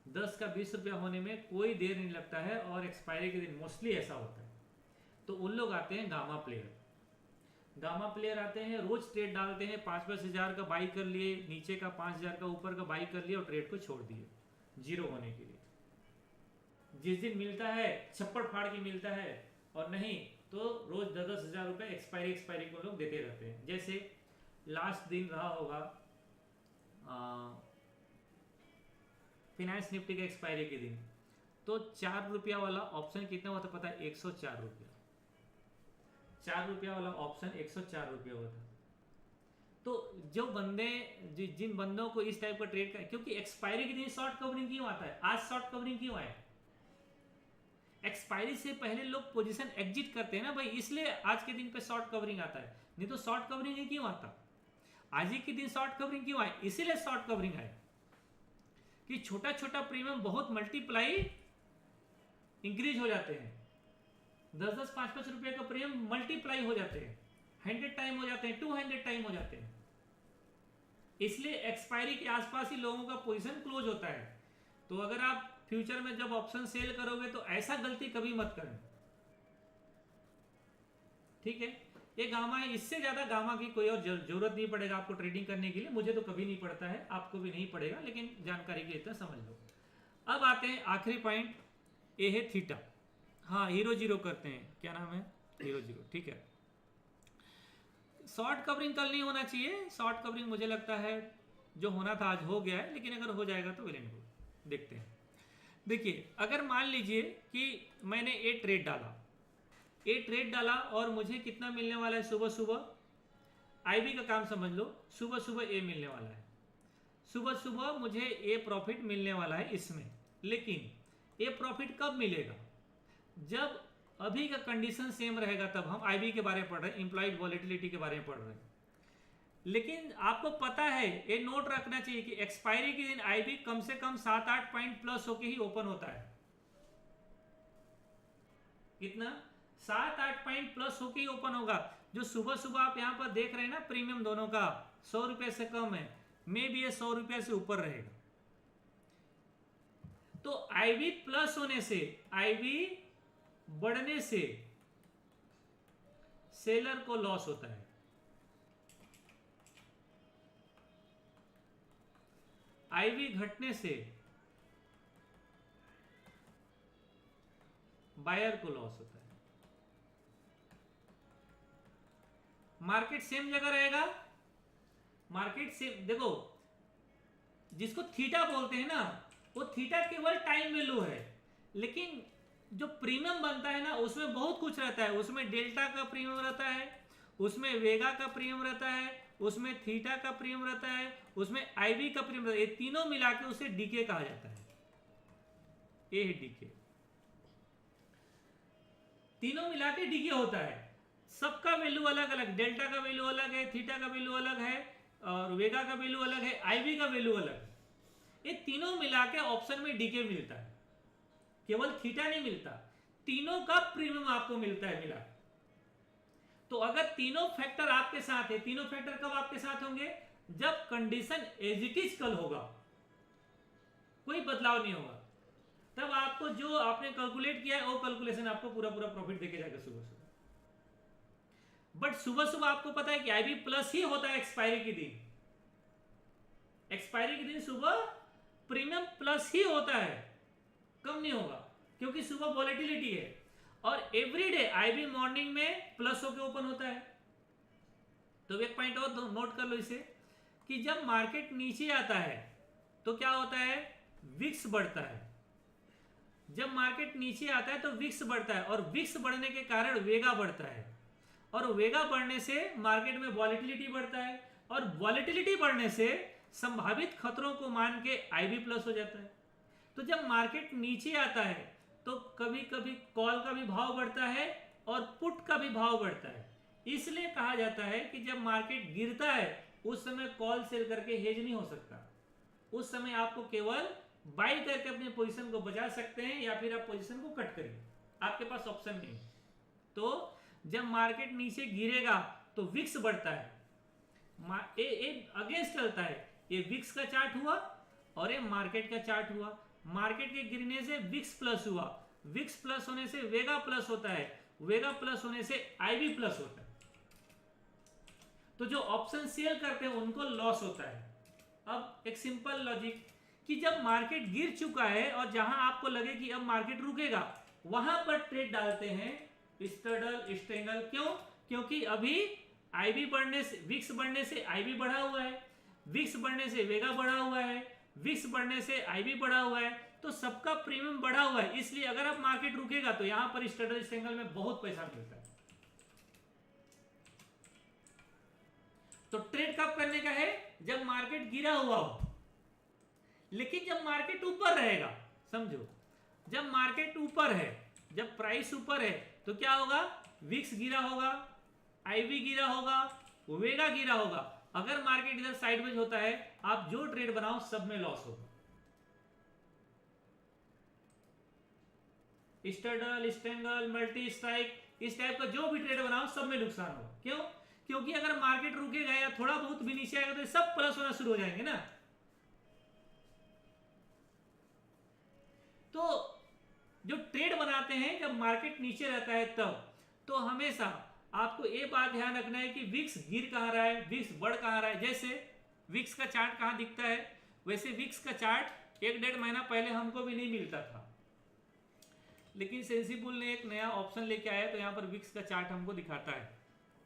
10 का 20 रुपया होने में कोई देर नहीं लगता है, और एक्सपायरी के दिन मोस्टली ऐसा होता है। तो उन लोग आते हैं गामा प्लेयर। गामा प्लेयर आते हैं, रोज ट्रेड डालते हैं, 5-5 हज़ार का बाई कर लिए, नीचे का 5,000 का ऊपर का बाई कर लिया और ट्रेड को छोड़ दिए जीरो होने के लिए। जिस दिन मिलता है छप्पड़ फाड़ के मिलता है, और नहीं तो रोज 10-10 हज़ार रुपये एक्सपायरी को लोग देते रहते हैं। जैसे लास्ट दिन रहा होगा फिनांस निफ्टी के एक्सपायरी के दिन, तो 4 रुपया वाला ऑप्शन कितना हुआ था पता है, 104 रुपया। 4 रुपया वाला ऑप्शन 104 रुपया हुआ था। तो जो बंदे, जिन बंदों को इस टाइप का ट्रेड कर, क्योंकि एक्सपायरी के दिन शॉर्ट कवरिंग क्यों आता है, आज शॉर्ट कवरिंग क्यों आया, एक्सपायरी से पहले लोग पोजीशन एग्जिट करते हैं ना भाई, इसलिए आज के दिन पे शॉर्ट कवरिंग आता है। नहीं तो शॉर्ट कवरिंग ही क्यों आता, आज ही के दिन शॉर्ट कवरिंग क्यों आए, इसीलिए शॉर्ट कवरिंग आए कि छोटा छोटा प्रीमियम बहुत मल्टीप्लाई इंक्रीज हो जाते हैं। 10-10, 5-5 रुपए का प्रीमियम मल्टीप्लाई हो जाते हैं, 100 टाइम हो जाते हैं, 200 टाइम हो जाते हैं। इसलिए एक्सपायरी के आसपास ही लोगों का पोजीशन क्लोज होता है। तो अगर आप फ्यूचर में जब ऑप्शन सेल करोगे तो ऐसा गलती कभी मत करना, ठीक है। ये गामा है, इससे ज्यादा गामा की कोई और जरूरत नहीं पड़ेगा आपको ट्रेडिंग करने के लिए। मुझे तो कभी नहीं पड़ता है, आपको भी नहीं पड़ेगा, लेकिन जानकारी के इतना समझ लो। अब आते हैं आखिरी पॉइंट, ये है थीटा। हाँ, हीरो जीरो करते हैं, क्या नाम है, हीरो जीरो, ठीक है। शॉर्ट कवरिंग कल नहीं होना चाहिए, शॉर्ट कवरिंग मुझे लगता है जो होना था आज हो गया है, लेकिन अगर हो जाएगा तो वेल एंड गुड। देखते हैं। देखिए, अगर मान लीजिए कि मैंने ए ट्रेड डाला और मुझे कितना मिलने वाला है, सुबह सुबह आईबी का काम समझ लो, सुबह सुबह ए मिलने वाला है, सुबह सुबह मुझे ए प्रॉफिट मिलने वाला है इसमें। लेकिन ए प्रॉफिट कब मिलेगा, जब अभी का कंडीशन सेम रहेगा, तब हम आईबी के बारे में पढ़ रहे हैं, इंप्लॉइड वॉलेटिलिटी के बारे में पढ़ रहे हैं। लेकिन आपको पता है, ये नोट रखना चाहिए कि एक्सपायरी के दिन आईबी कम से कम 7-8 पॉइंट प्लस होके ही ओपन होता है। कितना, 7-8 पॉइंट प्लस होके ही ओपन होगा। जो सुबह सुबह आप यहां पर देख रहे हैं ना, प्रीमियम दोनों का 100 रुपए से कम है, मे भी ये 100 रुपए से ऊपर रहेगा। तो आईबी प्लस होने से, आईबी बढ़ने से सेलर को लॉस होता है, आईबी घटने से बायर को लॉस होता है। मार्केट सेम जगह रहेगा, मार्केट सेम, देखो जिसको थीटा बोलते हैं ना, वो थीटा केवल टाइम वैल्यू है, लेकिन जो प्रीमियम बनता है ना उसमें बहुत कुछ रहता है। उसमें डेल्टा का प्रीमियम रहता है, उसमें वेगा का प्रीमियम रहता है, उसमें थीटा का प्रीमियम रहता है, उसमें आईबी का प्रीमियम रहता है। ये तीनों मिला के उसे डीके कहा जाता है। ये है डीके, तीनों मिला के डीके होता है। सबका वैल्यू अलग अलग, डेल्टा का वैल्यू अलग है, थीटा का वैल्यू अलग है, और वेगा का वैल्यू अलग है, आईवी का वैल्यू अलग है। ये तीनों मिला के ऑप्शन में डीके मिलता है, केवल थीटा नहीं मिलता, तीनों का प्रीमियम आपको मिलता है मिला। तो अगर तीनों फैक्टर आपके साथ है, तीनों फैक्टर कब आपके साथ होंगे? जब कंडीशन एज इट इज कल होगा, कोई बदलाव नहीं होगा, तब आपको जो आपने कैलकुलेट किया है वो कैलकुलेशन आपको पूरा पूरा प्रॉफिट देके जाएगा सुबह सुबह। बट सुबह सुबह आपको पता है कि आईबी प्लस ही होता है एक्सपायरी के दिन, एक्सपायरी के दिन सुबह प्रीमियम प्लस ही होता है, कम नहीं होगा, क्योंकि सुबह वॉलेटिलिटी है। और एवरीडे आईबी मॉर्निंग में प्लस होकर ओपन होता है। तो एक पॉइंट और नोट कर लो इसे, कि जब मार्केट नीचे आता है तो क्या होता है? विक्स बढ़ता है। जब मार्केट नीचे आता है तो विक्स बढ़ता है, और विक्स बढ़ने के कारण वेगा बढ़ता है, और वेगा बढ़ने से मार्केट में वॉलेटिलिटी बढ़ता है, और वॉलेटिलिटी बढ़ने से संभावित खतरों को मान के आईबी प्लस हो जाता है। तो जब मार्केट नीचे आता है तो कभी कभी कॉल का भी भाव बढ़ता है और पुट का भी भाव बढ़ता है। इसलिए कहा जाता है कि जब मार्केट गिरता है उस समय कॉल सेल करके हेज नहीं हो सकता, उस समय आपको केवल बाई करके अपने पोजीशन को बचा सकते हैं, या फिर आप पोजीशन को कट करिए, आपके पास ऑप्शन नहीं। तो जब मार्केट नीचे गिरेगा तो विक्स बढ़ता है, अगेंस्ट चलता है। ये विक्स का चार्ट हुआ और ये मार्केट का चार्ट हुआ। मार्केट के गिरने से विक्स प्लस हुआ, विक्स प्लस होने से वेगा प्लस होता है, वेगा प्लस होने से आईवी प्लस होता है। तो जो ऑप्शन सेल करते हैं उनको लॉस होता है। अब एक सिंपल लॉजिक, कि जब मार्केट गिर चुका है और जहां आपको लगे कि अब मार्केट रुकेगा, वहां पर ट्रेड डालते हैं स्ट्रैडल स्ट्रेंगल। क्यों? क्योंकि अभी आईबी बढ़ने से, विक्स बढ़ने से आईबी बढ़ा हुआ है, विक्स बढ़ने से वेगा बढ़ा हुआ है, विक्स बढ़ने से आईबी बढ़ा हुआ है, तो सबका प्रीमियम बढ़ा हुआ है। इसलिए अगर आप मार्केट रुकेगा तो यहां पर स्ट्रैडल स्ट्रेंगल में बहुत पैसा मिलता है। तो ट्रेड कब करने का है? जब मार्केट गिरा हुआ हो। लेकिन जब मार्केट ऊपर रहेगा, समझो, जब मार्केट ऊपर है, जब प्राइस ऊपर है, तो क्या होगा? विक्स गिरा होगा, आईवी गिरा होगा, वेगा गिरा होगा। अगर मार्केट इधर साइडवेज होता है, आप जो ट्रेड बनाओ सब में लॉस होगा। स्ट्रैडल स्ट्रेंगल मल्टी स्ट्राइक, इस टाइप का जो भी ट्रेड बनाओ सब में नुकसान होगा। क्यों? क्योंकि अगर मार्केट रुकेगा या थोड़ा बहुत भी नीचे आएगा तो सब प्लस होना शुरू हो जाएंगे ना। तो जो ट्रेड बनाते हैं जब मार्केट नीचे रहता है तब, तो हमेशा आपको ये बात ध्यान रखना है कि विक्स गिर कहां रहा है, विक्स बढ़ कहां रहा है। जैसे विक्स का चार्ट कहां दिखता है, वैसे विक्स का चार्ट 1-1.5 महीना पहले हमको भी नहीं मिलता था, लेकिन सेंसिबल ने एक नया ऑप्शन लेके आया तो यहां पर विक्स का चार्ट हमको दिखाता है।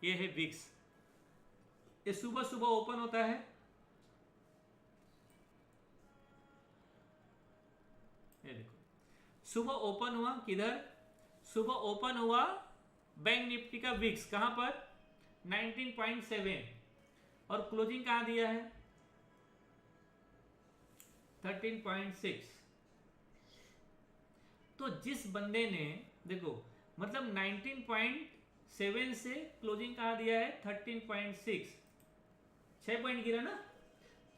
ये है विक्स, ये सुबह सुबह ओपन होता है, ये देखो सुबह ओपन हुआ, किधर? सुबह ओपन हुआ बैंक निफ्टी का विक्स कहां पर? 19.7, और क्लोजिंग कहां दिया है? 13.6। तो जिस बंदे ने, देखो मतलब 19.7 से क्लोजिंग कहां दिया है? 13.6, 6 पॉइंट गिरा ना।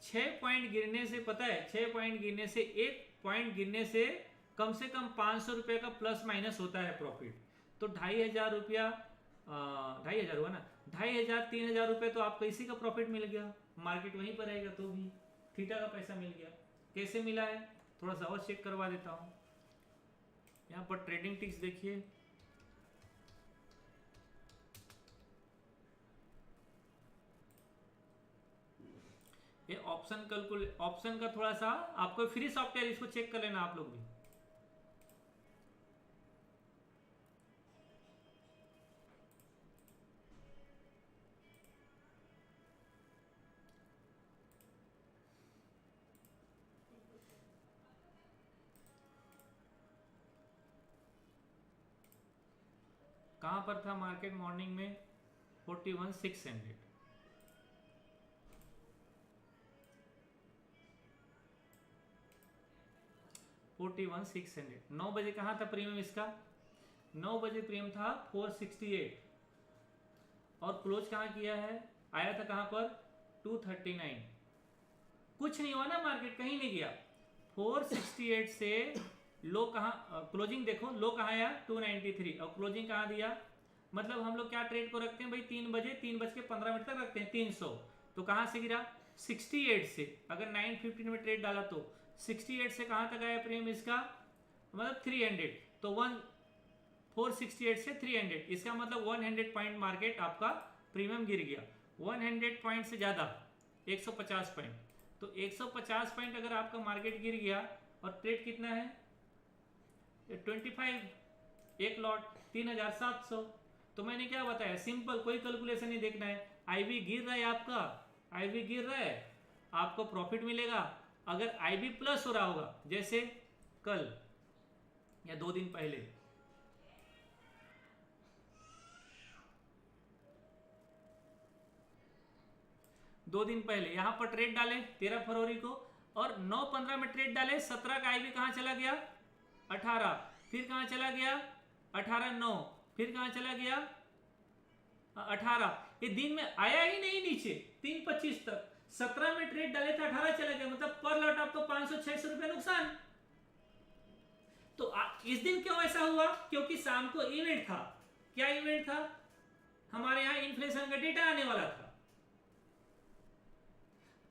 6 पॉइंट गिरने से, पता है 6 पॉइंट गिरने से, 1 पॉइंट गिरने से कम 500 रुपए का प्लस माइनस होता है प्रॉफिट। तो 2,500 रुपया, 2,500 हुआ ना, 2,500 3,000 रुपए तो आपको इसी का प्रॉफिट मिल गया। मार्केट वहीं पर रहेगा तो भी थीटा का पैसा मिल गया। कैसे मिला है थोड़ा सा और चेक करवा देता हूं। यहां पर ट्रेडिंग टिक्स देखिए, ये ऑप्शन का थोड़ा सा आपको फ्री सॉफ्टवेयर, इसको चेक कर लेना आप लोग भी। कहां पर था मार्केट मॉर्निंग में? 41,600। $41,600। 9 बजे कहां था प्रीमियम इसका? 9 बजे प्रीमियम था 468। और क्लोज कहाँ किया है, आया था कहाँ पर 239। कुछ नहीं हुआ ना, मार्केट कहीं नहीं गया। 468 से लो कहाँ, क्लोजिंग देखो, लो कहाँ आया 293 और क्लोजिंग कहाँ दिया। मतलब हम लोग क्या ट्रेड को रखते हैं भाई, 3:15 तक रखते हैं 300। तो कहाँ से गिरा 68 से, अगर 9:15 में ट्रेड डाला तो 68 से कहाँ तक आया प्रीमियम इसका, मतलब 300। तो 468 से 300, इसका मतलब 100 पॉइंट मार्केट आपका प्रीमियम गिर गया। 100 पॉइंट से ज़्यादा 150 पॉइंट, तो 150 पॉइंट अगर आपका मार्केट गिर गया और ट्रेड कितना है 25, एक लॉट 3700। तो मैंने क्या बताया, सिंपल, कोई कैलकुलेशन नहीं देखना है। आईवी गिर रहा है आपका, आईवी गिर रहा है, आपको प्रॉफिट मिलेगा। अगर आईवी प्लस हो रहा होगा, जैसे कल या 2 दिन पहले, यहां पर ट्रेड डाले 13 फरवरी को और 9:15 में ट्रेड डाले, 17 का आईवी कहां चला गया 18, फिर कहां चला गया 18/9, फिर कहां चला गया 18। ये दिन में आया ही नहीं नीचे 3:25 तक। 17 में ट्रेड डाले थे 18 चला गया, मतलब पर लॉट आपको 500-600 रुपए नुकसान। तो इस दिन क्यों ऐसा हुआ, क्योंकि शाम को इवेंट था। क्या इवेंट था, हमारे यहां इन्फ्लेशन का डेटा आने वाला था।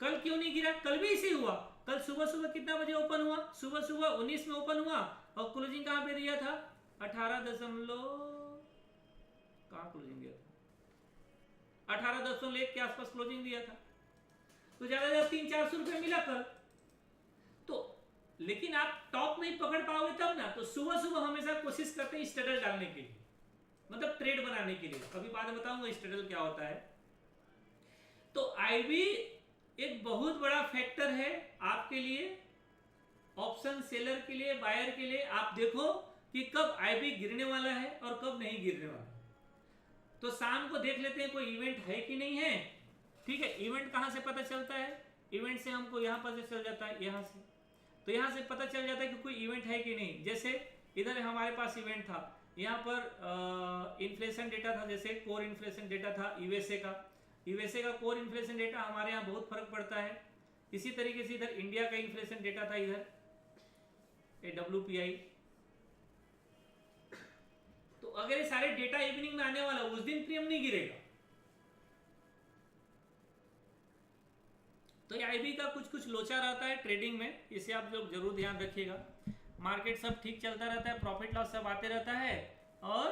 कल क्यों नहीं गिरा, कल भी इसी हुआ। कल सुबह सुबह कितना बजे ओपन हुआ, सुबह सुबह 19 में ओपन हुआ और क्लोजिंग कहां पे दिया था 18 दशमलव, कहां क्लोजिंग दिया था 18.1 के आसपास क्लोजिंग दिया था। तो ज्यादा ज्यादा 300-400 रुपए मिला कल। तो लेकिन आप टॉप नहीं पकड़ पाओगे तब ना। तो सुबह सुबह हमेशा कोशिश करते हैं स्ट्रैडल डालने के लिए, मतलब ट्रेड बनाने के लिए। अभी बाद में बताऊंगा स्ट्रैडल क्या होता है। तो आईवी एक बहुत बड़ा फैक्टर है आपके लिए, ऑप्शन सेलर के लिए, बायर के लिए। आप देखो कि कब आईवी गिरने वाला है और कब नहीं गिरने वाला है। तो शाम को देख लेते हैं कोई इवेंट है कि नहीं है। ठीक है, इवेंट कहां से पता चलता है, इवेंट से हमको यहां पर चल जाता है, यहां से। तो यहां से पता चल जाता है कि कोई इवेंट है कि नहीं। जैसे इधर हमारे पास इवेंट था, यहाँ पर इन्फ्लेशन डेटा था, जैसे कोर इन्फ्लेशन डेटा था यूएसए का कोर इन्फ्लेशन डेटा हमारे यहाँ बहुत फर्क पड़ता है। इसी तरीके से इधर इंडिया का इन्फ्लेशन डेटा था, इधर WPI। तो अगर ये सारे डेटा इवनिंग में आने वाला, उस दिन प्रीमियम नहीं गिरेगा। तो आईबी का कुछ कुछ लोचा रहता है ट्रेडिंग में, इसे आप लोग जरूर ध्यान रखिएगा। मार्केट सब ठीक चलता रहता है, प्रॉफिट लॉस सब आते रहता है, और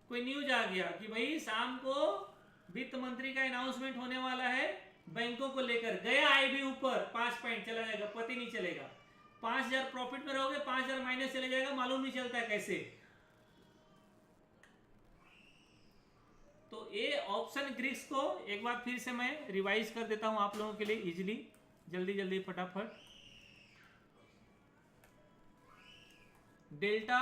कोई न्यूज आ गया कि भाई शाम को वित्त मंत्री का अनाउंसमेंट होने वाला है बैंकों को लेकर, गया आईबी ऊपर 5 पॉइंट चला जाएगा, पता नहीं चलेगा। 5000 प्रॉफिट में रहोगे, 5000 माइनस चले जाएगा, मालूम नहीं चलता है कैसे। तो ये ऑप्शन ग्रिक्स को एक बार फिर से मैं रिवाइज कर देता हूं आप लोगों के लिए इजीली, जल्दी जल्दी फटाफट। डेल्टा,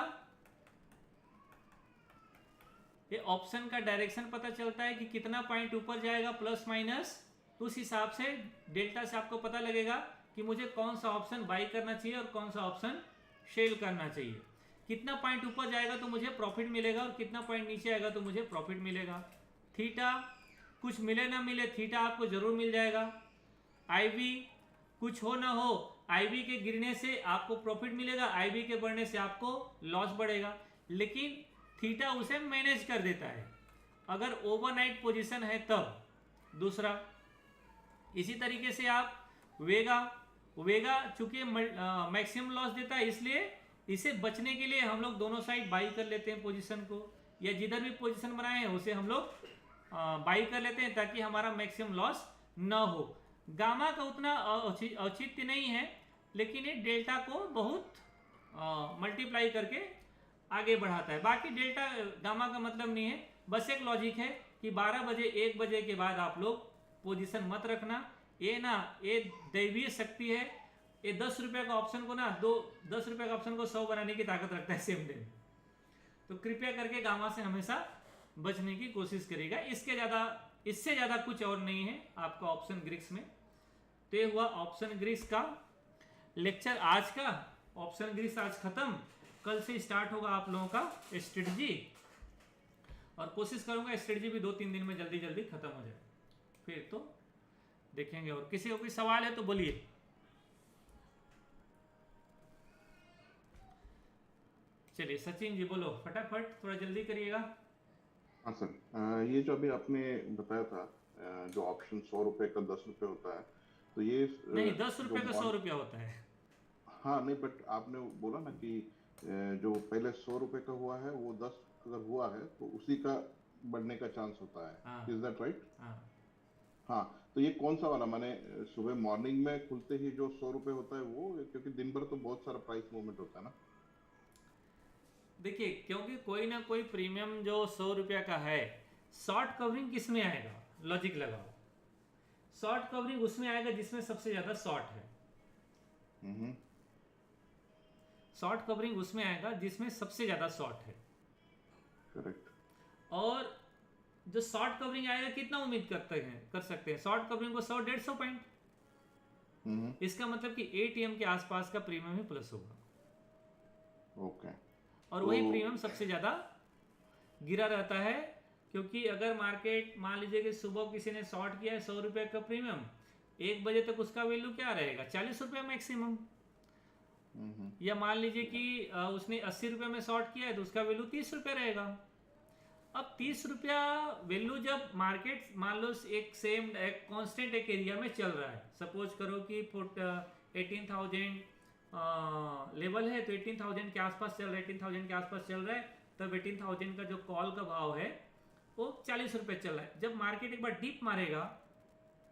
ये ऑप्शन का डायरेक्शन पता चलता है कि कितना पॉइंट ऊपर जाएगा प्लस माइनस। उस हिसाब से डेल्टा से आपको पता लगेगा कि मुझे कौन सा ऑप्शन बाई करना चाहिए और कौन सा ऑप्शन सेल करना चाहिए। कितना पॉइंट ऊपर जाएगा तो मुझे प्रॉफिट मिलेगा और कितना पॉइंट नीचे आएगा तो मुझे प्रॉफिट मिलेगा। थीटा, कुछ मिले ना मिले थीटा आपको जरूर मिल जाएगा। आईवी, कुछ हो ना हो आईवी के गिरने से आपको प्रॉफिट मिलेगा, आईवी के बढ़ने से आपको लॉस बढ़ेगा, लेकिन थीटा उसे मैनेज कर देता है अगर ओवरनाइट पोजीशन है तब। दूसरा, इसी तरीके से आप वेगा चूंकि मैक्सिमम लॉस देता है, इसलिए इसे बचने के लिए हम लोग दोनों साइड बाई कर लेते हैं पोजीशन को, या जिधर भी पोजीशन बनाए हैं उसे हम लोग बाई कर लेते हैं ताकि हमारा मैक्सिमम लॉस ना हो। गामा का उतना औचित्य नहीं है, लेकिन ये डेल्टा को बहुत मल्टीप्लाई करके आगे बढ़ाता है। बाकी डेल्टा गामा का मतलब नहीं है, बस एक लॉजिक है कि 12 बजे 1 बजे के बाद आप लोग पोजीशन मत रखना। ये ना, ये दैवीय शक्ति है, ये 10 रुपए का ऑप्शन को ना 10 रुपए का ऑप्शन को 100 बनाने की ताकत रखता है सेम डे। तो कृपया करके गामा से हमेशा बचने की कोशिश करेगा। इससे ज्यादा कुछ और नहीं है आपका ऑप्शन ग्रिक्स में। तो ये हुआ ऑप्शन ग्रिक्स का लेक्चर आज का। ऑप्शन ग्रिक्स आज खत्म, कल से स्टार्ट होगा आप लोगों का स्ट्रेटजी। और कोशिश करूंगा स्ट्रेटजी भी 2-3 दिन में जल्दी जल्दी खत्म हो जाए, फिर तो देखेंगे। और किसी को कोई सवाल है तो बोलिए। चलिए सचिन जी बोलो फटाफट, थोड़ा जल्दी करिएगा। हाँ सर, ये जो अभी आपने बताया था, जो ऑप्शन 100 रुपए का 10 रुपए होता है, तो ये नहीं, 10 रुपये जो का 100 रुपया होता है। हाँ नहीं, बट आपने बोला ना कि जो पहले 100 रुपए का हुआ है वो 10 अगर हुआ है तो उसी का बढ़ने का चांस होता हाँ है, इज दैट राइट? हाँ। हाँ, तो ये कौन सा वाला, माने सुबह मॉर्निंग में खुलते ही जो 100 रुपए होता है वो, क्योंकि दिन भर तो बहुत सारा प्राइस मूवमेंट होता है ना। देखिए क्योंकि कोई ना कोई प्रीमियम जो 100 रुपया का है, शॉर्ट कवरिंग किस में आएगा, लॉजिक लगाओ। शॉर्ट कवरिंग उसमें आएगा जिसमें सबसे ज्यादा शॉर्ट है। हम्म। शॉर्ट कवरिंग उसमें आएगा जिसमें सबसे ज्यादा शॉर्ट है। करेक्ट। और जो शॉर्ट कवरिंग आएगा कितना उम्मीद कर सकते हैं शॉर्ट कवरिंग को, 100-150 पॉइंट। हम्म। इसका मतलब कि एटीएम के आसपास का प्रीमियम ही प्लस होगा, ओके। और तो वही प्रीमियम सबसे ज्यादा गिरा रहता है। क्योंकि अगर मार्केट मान लीजिए कि सुबह किसी ने शॉर्ट किया है 100 रुपये का प्रीमियम, 1 बजे तक उसका वैल्यू क्या रहेगा, 40 रुपये मैक्सिमम। हम्म। या मान लीजिए कि उसने 80 रुपये में शॉर्ट किया है तो उसका वैल्यू 30 रुपये रहेगा। अब 30 रुपया वैल्यू जब मार्केट मान लो एक सेम एक कांस्टेंट एक एरिया में चल रहा है, सपोज करो कि 18,000 लेवल है, तो 18,000 के आसपास चल रहा है, 18,000 के आसपास चल रहा है, तब 18,000 का जो कॉल का भाव है वो 40 रुपये चल रहा है। जब मार्केट एक बार डीप मारेगा,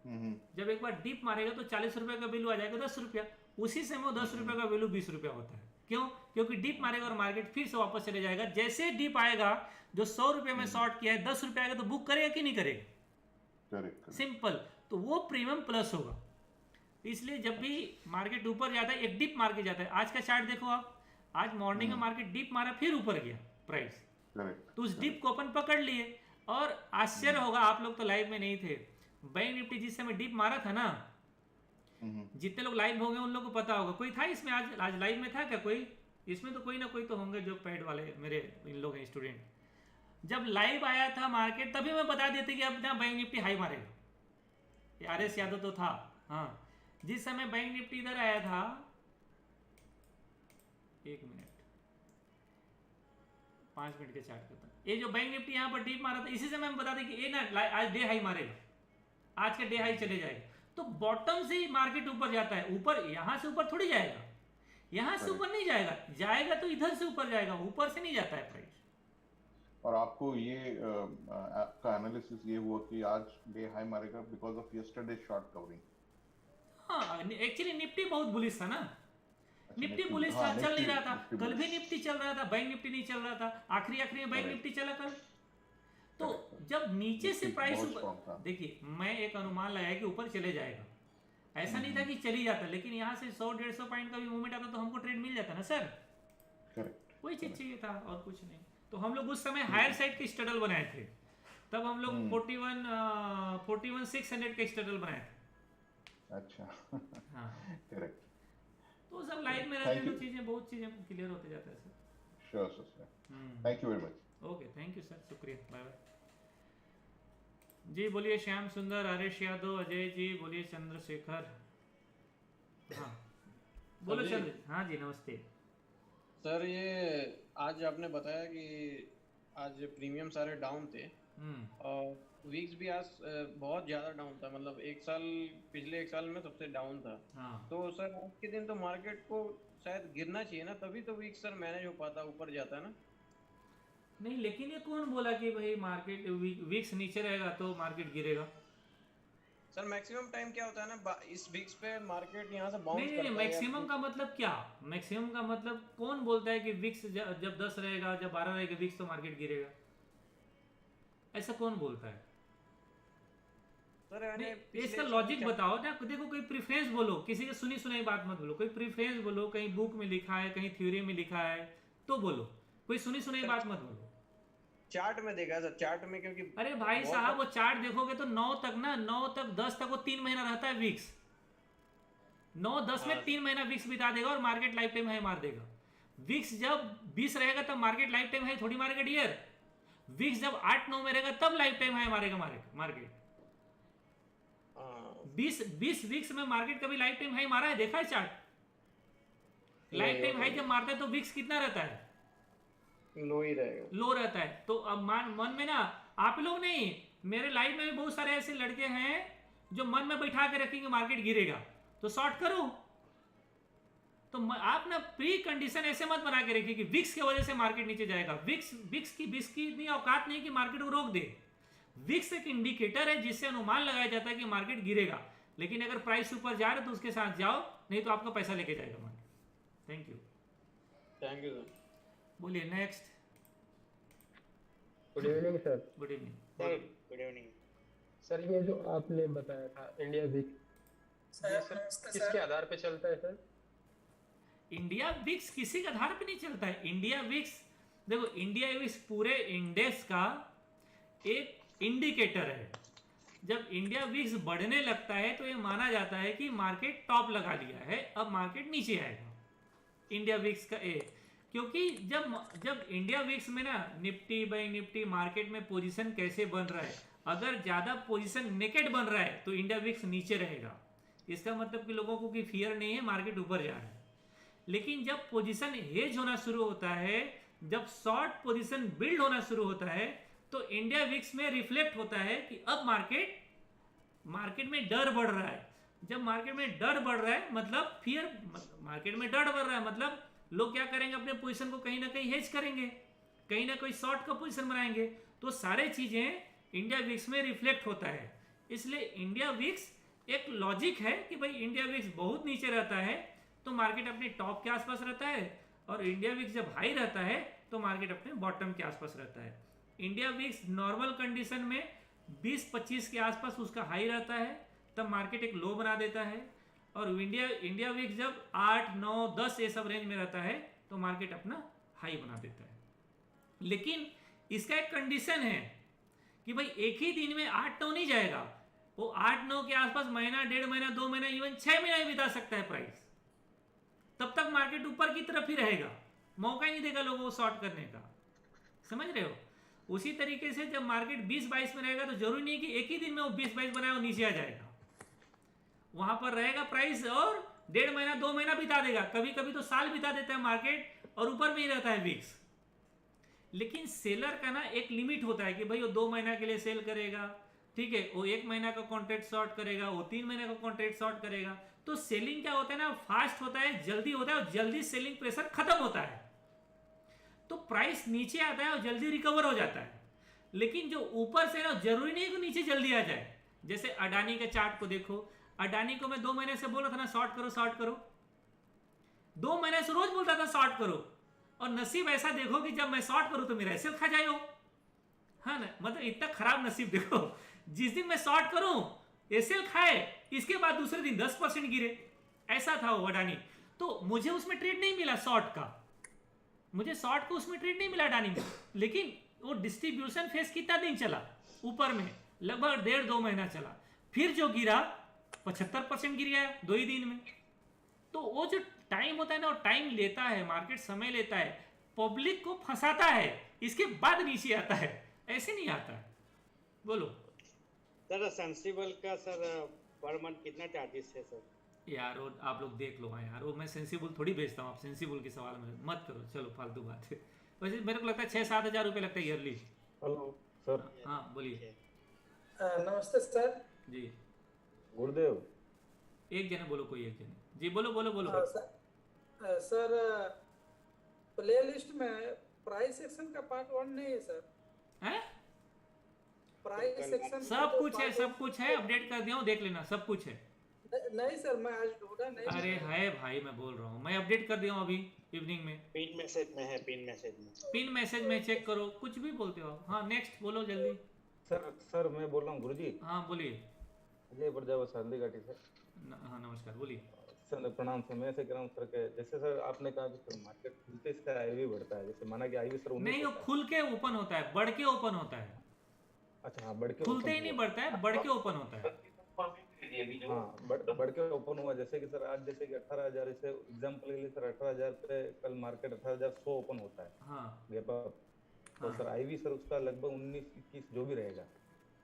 हम्म। जब एक बार डीप मारेगा तो 40 रुपये का वैल्यू आ जाएगा 10 रुपया। उसी समय वो 10 रुपये का वैल्यू 20 रुपया होता है। क्यों? क्योंकि डीप मारेगा और मार्केट फिर से वापस चले जाएगा। जैसे डीप आएगा, जो 100 रुपये में शॉर्ट किया है 10 रुपये आएगा तो बुक करेगा कि नहीं करेगा? करेक्ट। सिंपल। तो वो प्रीमियम प्लस होगा। इसलिए जब भी मार्केट ऊपर जाता है, एक डिप मार के जाता है। आज का चार्ट देखो आप, आज मॉर्निंग में मार्केट डिप मारा फिर ऊपर गया प्राइस, करेक्ट। तो उस डिप को अपन पकड़ लिए। और आश्चर्य होगा, आप लोग तो लाइव में नहीं थे, बैंक निफ्टी जिस समय डिप मारा था ना, जितने लोग लाइव हो गए उन लोगों को पता होगा। कोई था इसमें आज लाइव में था क्या कोई? इसमें तो कोई ना कोई तो होंगे जो पैड वाले मेरे इन लोग हैं स्टूडेंट। जब लाइव आया था मार्केट तभी मैं बता देते कि अब ना बैंक निफ्टी हाई मारेगा। RS यादव तो था। हाँ, जिस समय बैंक निफ्टी इधर आया था, 1 मिनट 5 मिनट के चार्ट करता, ये जो बैंक निफ्टी यहाँ पर डीप मारा था, इसी समय हम बता दें कि ये ना आज डे हाई मारेगा, आज का डे हाई चले जाएगा। तो बॉटम से ही मार्केट ऊपर जाता है, ऊपर यहां से ऊपर थोड़ी जाएगा, यहां से ऊपर नहीं जाएगा, जाएगा तो इधर से ऊपर जाएगा, ऊपर से नहीं जाता है प्राइस। और आपको ये आपका एनालिसिस ये हुआ कि आज डे हाई मारेगा because of yesterday short covering. हाँ, एक्चुअली निफ्टी बहुत बुलिश था ना, अच्छा, निफ्टी बुलिश था, हाँ, चल नहीं निफ्टी रहा था। निफ्टी कल भी बुलिश। निफ्टी चल रहा था, बैंक निफ्टी नहीं चल रहा था, आखिरी में बैंक करेक्ट। निफ्टी चला कल। तो करेक्ट। जब नीचे से निफ्टी प्राइस बहुत ऊपर, स्ट्रांग था। देखिए मैं एक अनुमान लगाया कि ऊपर चले जाएगा, ऐसा नहीं था कि चली जाता, लेकिन यहाँ से 100-150 पॉइंट का भी मूवमेंट आता तो हमको ट्रेड मिल जाता ना सर। करेक्ट। कोई चीज चाहिए था और कुछ नहीं। तो हम लोग उस समय हायर साइड के स्टडल बनाए थे, तब हम लोग 41,600 के स्टडल बनाए थे। अच्छा। हाँ, करेक्ट। तो सब लाइव में रहते थैंक हैं यू। तो चीजें बहुत चीजें क्लियर होते जाता है sir. Sure sir, thank you very much. Okay, thank you sir, शुक्रिया, बाय बाय जी। बोलिए श्याम सुंदर, हरीश यादव, अजय जी, बोलिए चंद्रशेखर। हाँ बोलो सर जी, चंद्र। हाँ जी नमस्ते। सर ये आज आपने बताया कि आज प्रीमियम सारे डाउन थे हम्म। और वीक्स भी आज बहुत ज़्यादा डाउन था, मतलब पिछले एक साल में सबसे डाउन था। हाँ, तो सर आज के दिन तो मार्केट को शायद गिरना चाहिए ना, तभी तो वीक सर मैनेज हो पाता, ऊपर जाता है ना। नहीं लेकिन ये कौन बोला कि भाई मार्केट वीक्स नीचे रहेगा तो मार्केट गिरेगा? सर मैक्सिमम टाइम क्या होता है ना, इस वीक्स पे मार्केट यहाँ से नहीं बाउंस नहीं नहीं, करता है या मैक्सिमम का मतलब क्या? मैक्सिमम का मतलब कौन बोलता है कि विक्स जब 10 रहेगा, जब 12 रहेगा विक्स तो मार्केट गिरेगा? ऐसा कौन बोलता है? सर मैंने नहीं, इसका लॉजिक बताओ ना। देखो कोई प्रेफरेंस बोलो, किसी की सुनी सुनाई बात मत बोलो, कोई प्रेफरेंस बोलो, कहीं बुक में लिखा है, कहीं थ्योरी में लिखा है तो बोलो, कोई सुनी सुनाई बात मत बोलो। चार्ट में देखा है सर, चार्ट में, क्योंकि अरे भाई साहब, वो चार्ट देखोगे तो 9 तक ना, 9 तक 10 तक वो 3 महीना रहता है विक्स। 9-10 में 3 महीना विक्स बिता देगा और मार्केट लाइफ टाइम हाई मार देगा। विक्स जब 20 रहेगा तब मार्केट लाइफ टाइम हाई थोड़ी मारेगा डियर। विक्स जब 8-9 में रहेगा तब लाइफ टाइम हाई मारेगा मार्केट। 20 विक्स में मार्केट कभी लाइफ टाइम हाई मारा है, देखा है चार्ट? लाइफ टाइम हाई जब मारता है तो विक्स कितना रहता है? लो ही रहेगा, लो रहता है। तो अब मन में ना, आप लोग नहीं, मेरे लाइफ में भी बहुत सारे ऐसे लड़के हैं जो मन में बैठा के रखेंगे मार्केट गिरेगा तो शॉर्ट करो। तो आप ना प्री कंडीशन ऐसे मत बना के रखिए कि विक्स की वजह से मार्केट नीचे जाएगा। विक्स की इतनी औकात नहीं कि मार्केट को रोक दे। विक्स एक इंडिकेटर है जिससे अनुमान लगाया जाता है कि मार्केट गिरेगा, लेकिन अगर प्राइस ऊपर जा रहा है तो उसके साथ जाओ, नहीं तो आपका पैसा लेके जाएगा मार्केट। Thank you sir. बोलिए next. Good evening sir. Good evening sir good evening sir ये जो आपने बताया था इंडिया विक्स, ये सर किसके आधार पे चलता है सर? इंडिया विक्स किसी के आधार पे नहीं चलता है। इंडिया विक्स, देखो इंडिया विक्स पूरे इंडेक्स का एक इंडिकेटर है। जब इंडिया विक्स बढ़ने लगता है तो ये माना जाता है कि मार्केट टॉप लगा लिया है, अब मार्केट नीचे आएगा। इंडिया विक्स का क्योंकि जब इंडिया विक्स में ना निफ्टी बैंक निफ्टी मार्केट में पोजीशन कैसे बन रहा है, अगर ज्यादा पोजीशन नेकेड बन रहा है तो इंडिया विक्स नीचे रहेगा। इसका मतलब कि लोगों को कोई फियर नहीं है, मार्केट ऊपर जा रहा है। लेकिन जब पोजीशन हेज होना शुरू होता है, जब शॉर्ट पोजीशन बिल्ड होना शुरू होता है, तो इंडिया विक्स में रिफ्लेक्ट होता है कि अब मार्केट में डर बढ़ रहा है। जब मार्केट में डर बढ़ रहा है मतलब फियर, मार्केट में डर बढ़ रहा है मतलब लोग क्या करेंगे, अपने पोजीशन को कहीं ना कहीं हेज करेंगे, कहीं ना कहीं शॉर्ट का पोजीशन बनाएंगे। तो सारे चीजें इंडिया विक्स में रिफ्लेक्ट होता है। इसलिए इंडिया विक्स एक लॉजिक है कि भाई इंडिया विक्स बहुत नीचे रहता है तो मार्केट अपने टॉप के आसपास रहता है, और इंडिया विक्स जब हाई रहता है तो मार्केट अपने बॉटम के आसपास रहता है। इंडिया विक्स नॉर्मल कंडीशन में 20-25 के आसपास उसका हाई रहता है, तब मार्केट एक लो बना देता है। और इंडिया विक्स जब 8, 9, 10 ये सब रेंज में रहता है तो मार्केट अपना हाई बना देता है। लेकिन इसका एक कंडीशन है कि भाई एक ही दिन में 8-9 नहीं जाएगा, वो 8-9 के आसपास महीना, 1.5 महीना, 2 महीना, इवन 6 महीना बिता सकता है प्राइस। तब तक मार्केट ऊपर की तरफ ही रहेगा, मौका ही नहीं देगा लोगों को शॉर्ट करने का। समझ रहे हो? उसी तरीके से जब मार्केट 20-22 में रहेगा तो जरूरी नहीं कि एक ही दिन में वो 20-22 बनाए वो नीचे आ जाएगा, वहां पर रहेगा प्राइस और 1.5 महीना, 2 महीना बिता देगा, कभी कभी तो साल बिता देता है मार्केट और ऊपर में ही रहता है विक्स। लेकिन सेलर का ना एक लिमिट होता है कि भाई वो 2 महीना के लिए सेल करेगा, ठीक है, वो 1 महीना का कॉन्ट्रैक्ट शॉर्ट करेगा, वो 3 महीने का कॉन्ट्रैक्ट शॉर्ट करेगा। तो सेलिंग क्या होता है ना, फास्ट होता है, जल्दी होता है, और जल्दी सेलिंग प्रेशर खत्म होता है तो प्राइस नीचे आता है और जल्दी रिकवर हो जाता है। लेकिन जो ऊपर से ना, जरूरी नहीं कि नीचे जल्दी आ जाए। जैसे अडानी के चार्ट को देखो, अडानी को मैं 2 महीने से बोल रहा था ना शॉर्ट करो शॉर्ट करो, 2 महीने से रोज बोलता था शॉर्ट करो, और नसीब ऐसा देखो कि जब मैं शॉर्ट करूं तो मेरा एसेल खा जाए हो। हाँ ना, मतलब इतना खराब नसीब देखो, जिस दिन मैं शॉर्ट करूं एसेल खाए, इसके बाद दूसरे दिन 10% गिरे, ऐसा था वो अडानी। तो मुझे उसमें ट्रेड नहीं मिला शॉर्ट का, मुझे शॉर्ट को उसमें ट्रेड नहीं मिला अडानी में। लेकिन वो डिस्ट्रीब्यूशन फेस कितना दिन चला ऊपर में, लगभग 1.5-2 महीना चला, फिर जो गिरा 75% गिर गया 2 ही दिन में। तो वो जो टाइम होता है ना, वो टाइम लेता है, मार्केट समय लेता है, पब्लिक को फंसाता है, इसके बाद नीचे आता है, ऐसे नहीं आता है। बोलो सर, सेंसिबल का सर पर मंथ कितना चार्जेस है सर? यार वो आप लोग देख लो। हाँ यार, वो मैं सेंसिबल थोड़ी बेचता हूँ, आप सेंसिबल के सवाल में मत करो, चलो फालतू बात है। वैसे मेरे को लगता है 6-7 हज़ार रुपये लगता है ईयरली। Hello sir. हाँ बोलिए। नमस्ते सर जी गुरुदेव। एक जने बोलो, कोई एक जने जी, बोलो बोलो बोलो। सर प्ले लिस्ट में प्राइस सेक्शन का पार्ट 1 नहीं है सर। हैं? प्राइस सेक्शन सब कुछ है, सब कुछ है, अपडेट कर दिया हूँ, देख लेना, सब कुछ है। नहीं सर, मैं आज ढूंढा नहीं। अरे है भाई, मैं बोल रहा हूँ, मैं अपडेट कर दिया हूँ अभी इवनिंग में। पिन मैसेज में है, पिन मैसेज में चेक करो, कुछ भी बोलते हो आप। हाँ नेक्स्ट बोलो जल्दी। सर मैं बोल रहा हूँ गुरुजी। हाँ बोलिए। अजय प्रजापति सालदी घाटी से। हाँ नमस्कार, बोलिए। सर प्रणाम सर, मैं ऐसे कह रहा हूँ सर के जैसे सर आपने कहा कि सर मार्केट खुलते इसका आईवी बढ़ता है, जैसे माना कि आईवी सर 19 नहीं, वो खुल के ओपन होता है, बढ़ के ओपन होता है। अच्छा हाँ, बढ़ के खुलते ही नहीं बढ़ता है, बढ़ के ओपन होता है। हाँ बढ़ के ओपन हुआ, जैसे कि सर आज जैसे कि 18,000, जैसे एग्जाम्पल के लिए सर 18,000 पे कल मार्केट 18,100 ओपन होता है। हाँ गैप अप। तो हाँ। सर आईवी सर उसका लगभग 19-21 जो भी रहेगा।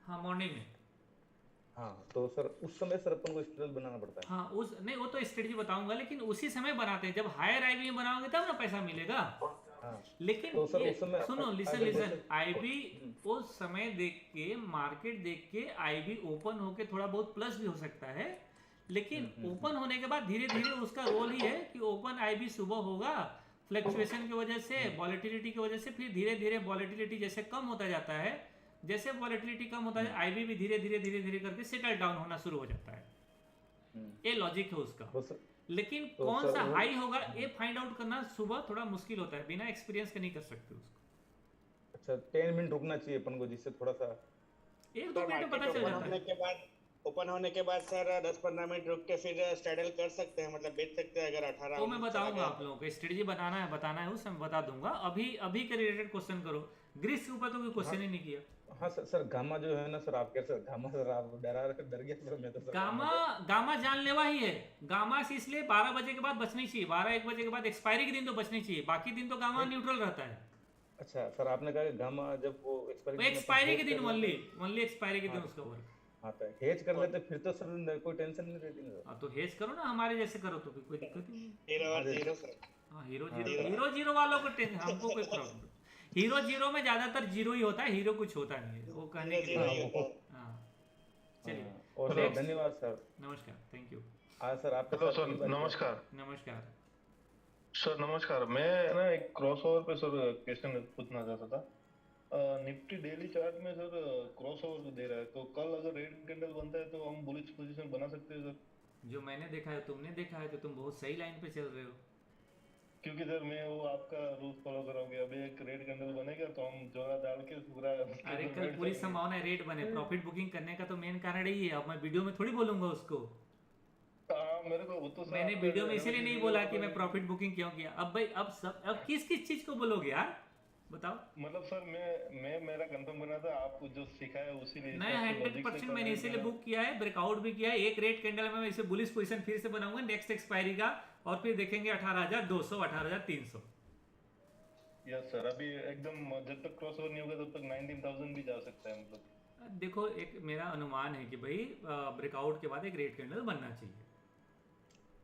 हाँ मॉर्निंग में। हाँ तो सर उस समय सर अपन को स्ट्रेटजी बनाना पड़ता है। हाँ उस नहीं, वो तो स्ट्रेटजी बताऊंगा, लेकिन उसी समय बनाते हैं जब हायर आईवी में बनाओगे तब ना पैसा मिलेगा। हाँ लेकिन तो सर ये उस समय सुनो, लिसन अगर लिसन, जैसे आईवी उस समय देख के, मार्केट देख के आईवी ओपन होके थोड़ा बहुत प्लस भी हो सकता है, लेकिन ओपन होने के बाद धीरे धीरे उसका रोल ही है कि ओपन आईवी सुबह होगा, फ्लक्चुएशन की वजह से, वॉलेटिलिटी की वजह से, फिर धीरे धीरे वॉलेटिलिटी जैसे कम होता जाता है, जैसे वॉलेटिलिटी कम होता है आईवी भी धीरे धीरे धीरे धीरे करके सेटल डाउन होना शुरू हो जाता है। ये लॉजिक है उसका। तो सर लेकिन तो कौन सर सा वो- हाई होगा ये फाइंड आउट करना सुबह थोड़ा मुश्किल होता है, बिना एक्सपीरियंस के नहीं कर सकते उसको। अच्छा 10 मिनट रुकना चाहिए अपन को, जिससे थोड़ा सा एक दो सर मिनट में मार्केट पता चल ओपन जाता होने है। के बाद, ओपन होने के बाद सर 10-15 मिनट रुक के फिर स्ट्रैडल कर सकते हैं, मतलब बेच सकते हैं अगर 18 तो मैं चला बताऊंगा गया आप लोगों को, स्ट्रेटजी बताना है उस समय बता दूंगा। अभी अभी के रिलेटेड क्वेश्चन करो, ग्रीस के ऊपर तो कोई क्वेश्चन ही नहीं किया। हाँ सर गामा जो है ना सर, आप कैसे गामा सर आप डर गया सर, मैं तो सर गामा गामा जानलेवा ही है। गामा से इसलिए 12 बजे के बाद बचनी चाहिए, 12-1 बजे के बाद एक्सपायरी के दिन तो बचनी चाहिए, बाकी दिन तो गामा न्यूट्रल रहता है। अच्छा सर आपने कहा कि गामा जब वो वो एक्सपायरी के दिन ओनली ओनली एक्सपायरी के दिन उसका वर्क। हाँ तो हेज कर लेते फिर तो सर कोई टेंशन नहीं रहती ना सर। हाँ तो हेज करो ना, हमारे जैसे करो तो कोई दिक्कत ही नहीं। हीरो और जीरो सर। हाँ हीरो जीरो वालों को हमको कोई प्रॉब्लम। हीरो जीरो में ज्यादातर जीरो ही होता है, हीरो कुछ होता नहीं है, वो कहने के जीरो लिए। ही होता है। हाँ चलिए, और सर Next. धन्यवाद सर। नमस्कार, थैंक यू। हाँ सर आपके हेलो साथ सर, कई बार- नमस्कार नमस्कार। सर। नमस्कार, मैं ना एक क्रॉसओवर पे सर क्वेश्चन पूछना चाहता था। निफ्टी डेली चार्ट में सर क्रॉसओवर दे रहा है, तो कल अगर रेड कैंडल बनता है तो हम बुलिश पोजीशन बना सकते हैं सर? जो मैंने देखा है तुमने देखा है, तो तुम बहुत सही लाइन पे चल रहे हो। क्योंकि सर मैं वो आपका रूल फॉलो करूंगी, अभी एक रेड कैंडल बनेगा तो हम जोड़ा डाल के पूरा अरे कल पूरी संभावना है रेट बने, प्रॉफिट बुकिंग करने का तो मेन कारण यही है। अब मैं वीडियो में थोड़ी बोलूंगा उसको, हाँ मेरे को वो तो सर मैंने आपका वीडियो में जो इसीलिए नहीं वीडियो बोला कि आपका- मैं प्रॉफिट बुकिंग क्यों किया। अब भाई अब किस किस चीज को बोलोगे यार, बताओ। मतलब सर मैं मेरा कंफर्म करना था, आपको जो सिखाया उसी लिए मैं 100% मैंने इसीलिए बुक किया है, ब्रेकआउट भी किया है। एक रेट कैंडल में मैं इसे बुलिश पोजीशन फिर से बनाऊंगा नेक्स्ट एक्सपायरी का, और फिर देखेंगे 18,200 18,300। यस सर, अभी एकदम जब तक क्रॉसओवर नहीं होगा तब तक 19,000 भी जा सकता है मतलब। देखो एक मेरा अनुमान है कि भाई ब्रेकआउट के बाद एक रेट कैंडल बनना चाहिए,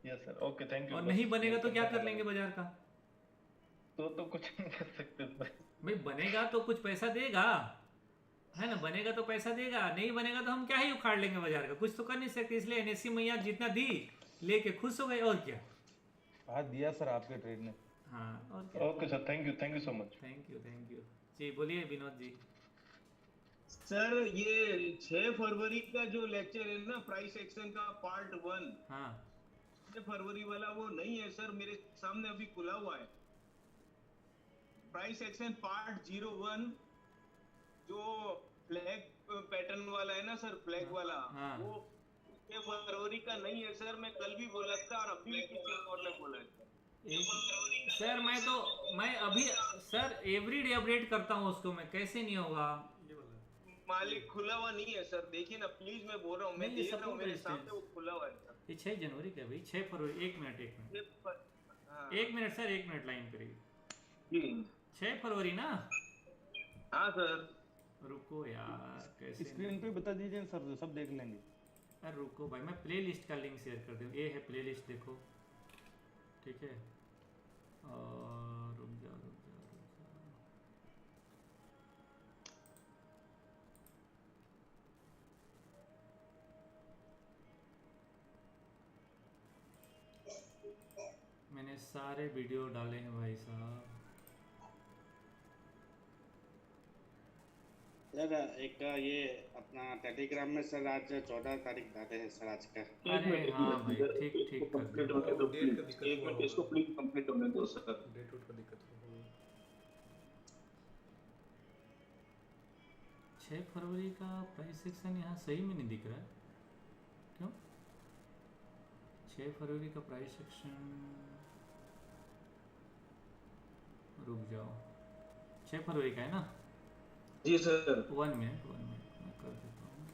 yes sir, okay thank you. और नहीं बनेगा तो क्या कर लेंगे बाजार का? तो कुछ नहीं कर सकते भाई बनेगा तो कुछ पैसा देगा, है ना, बनेगा तो पैसा देगा, नहीं बनेगा तो हम क्या ही उखाड़ लेंगे बाजार का, कुछ तो कर नहीं सकते। इसलिए एनएससी मैया जितना दी लेके खुश हो गए, और क्या। आज दिया सर आपके ट्रेड ने। हाँ और क्या। Okay sir, thank you so much. Thank you जी, बोलिए विनोद जी। सर ये 6 फरवरी का जो लेक्चर है ना प्राइस एक्शन का पार्ट 1, हाँ 6 फरवरी वाला वो नहीं है सर, मेरे सामने अभी खुला हुआ है। प्राइस एक्शन पार्ट 01 जो फ्लैग पैटर्न वाला है ना सर, फ्लैग वाला, हाँ। वो 6 फरवरी का नहीं है सर। मैं कल भी बोला था और अभी भी किसी और ने बोला है सर। मैं अभी सर एवरीडे अपडेट करता हूँ उसको, मैं कैसे नहीं होगा। मालिक खुला हुआ नहीं है सर, देखिए ना प्लीज, मैं बोल रहा हूँ, मैं नहीं, देख रहा हूँ support मेरे resistance। सामने वो खुला हुआ है सर। ये 6 जनवरी का भाई, 6 फरवरी। एक मिनट हाँ। एक मिनट सर, एक मिनट लाइन पे रहिए। जी 6 फरवरी ना, हाँ सर। रुको यार, कैसे स्क्रीन पे बता दीजिए सर, सब देख लेंगे। अरे रुको भाई, मैं प्ले लिस्ट का लिंक शेयर कर दूँ। ये है प्ले लिस्ट, देखो ठीक है। और रुक जाओ। मैंने सारे वीडियो डाले हैं भाई साहब। सर एक ये अपना टेलीग्राम में सर आज 14 तारीख डाले हैं सर आज का। अरे हाँ भाई, ठीक कर कंप्लीट दो। होने दो प्लीज, एक मिनट इसको प्लीज कंप्लीट होने दो सर। डेट उट का दिक्कत हो। 6 फरवरी का प्राइस सेक्शन यहाँ सही में नहीं दिख रहा है, क्यों? 6 फरवरी का प्राइस सेक्शन, रुक जाओ। 6 फरवरी का है ना? जी सर। 1 मिनट मैं कर देता हूँ।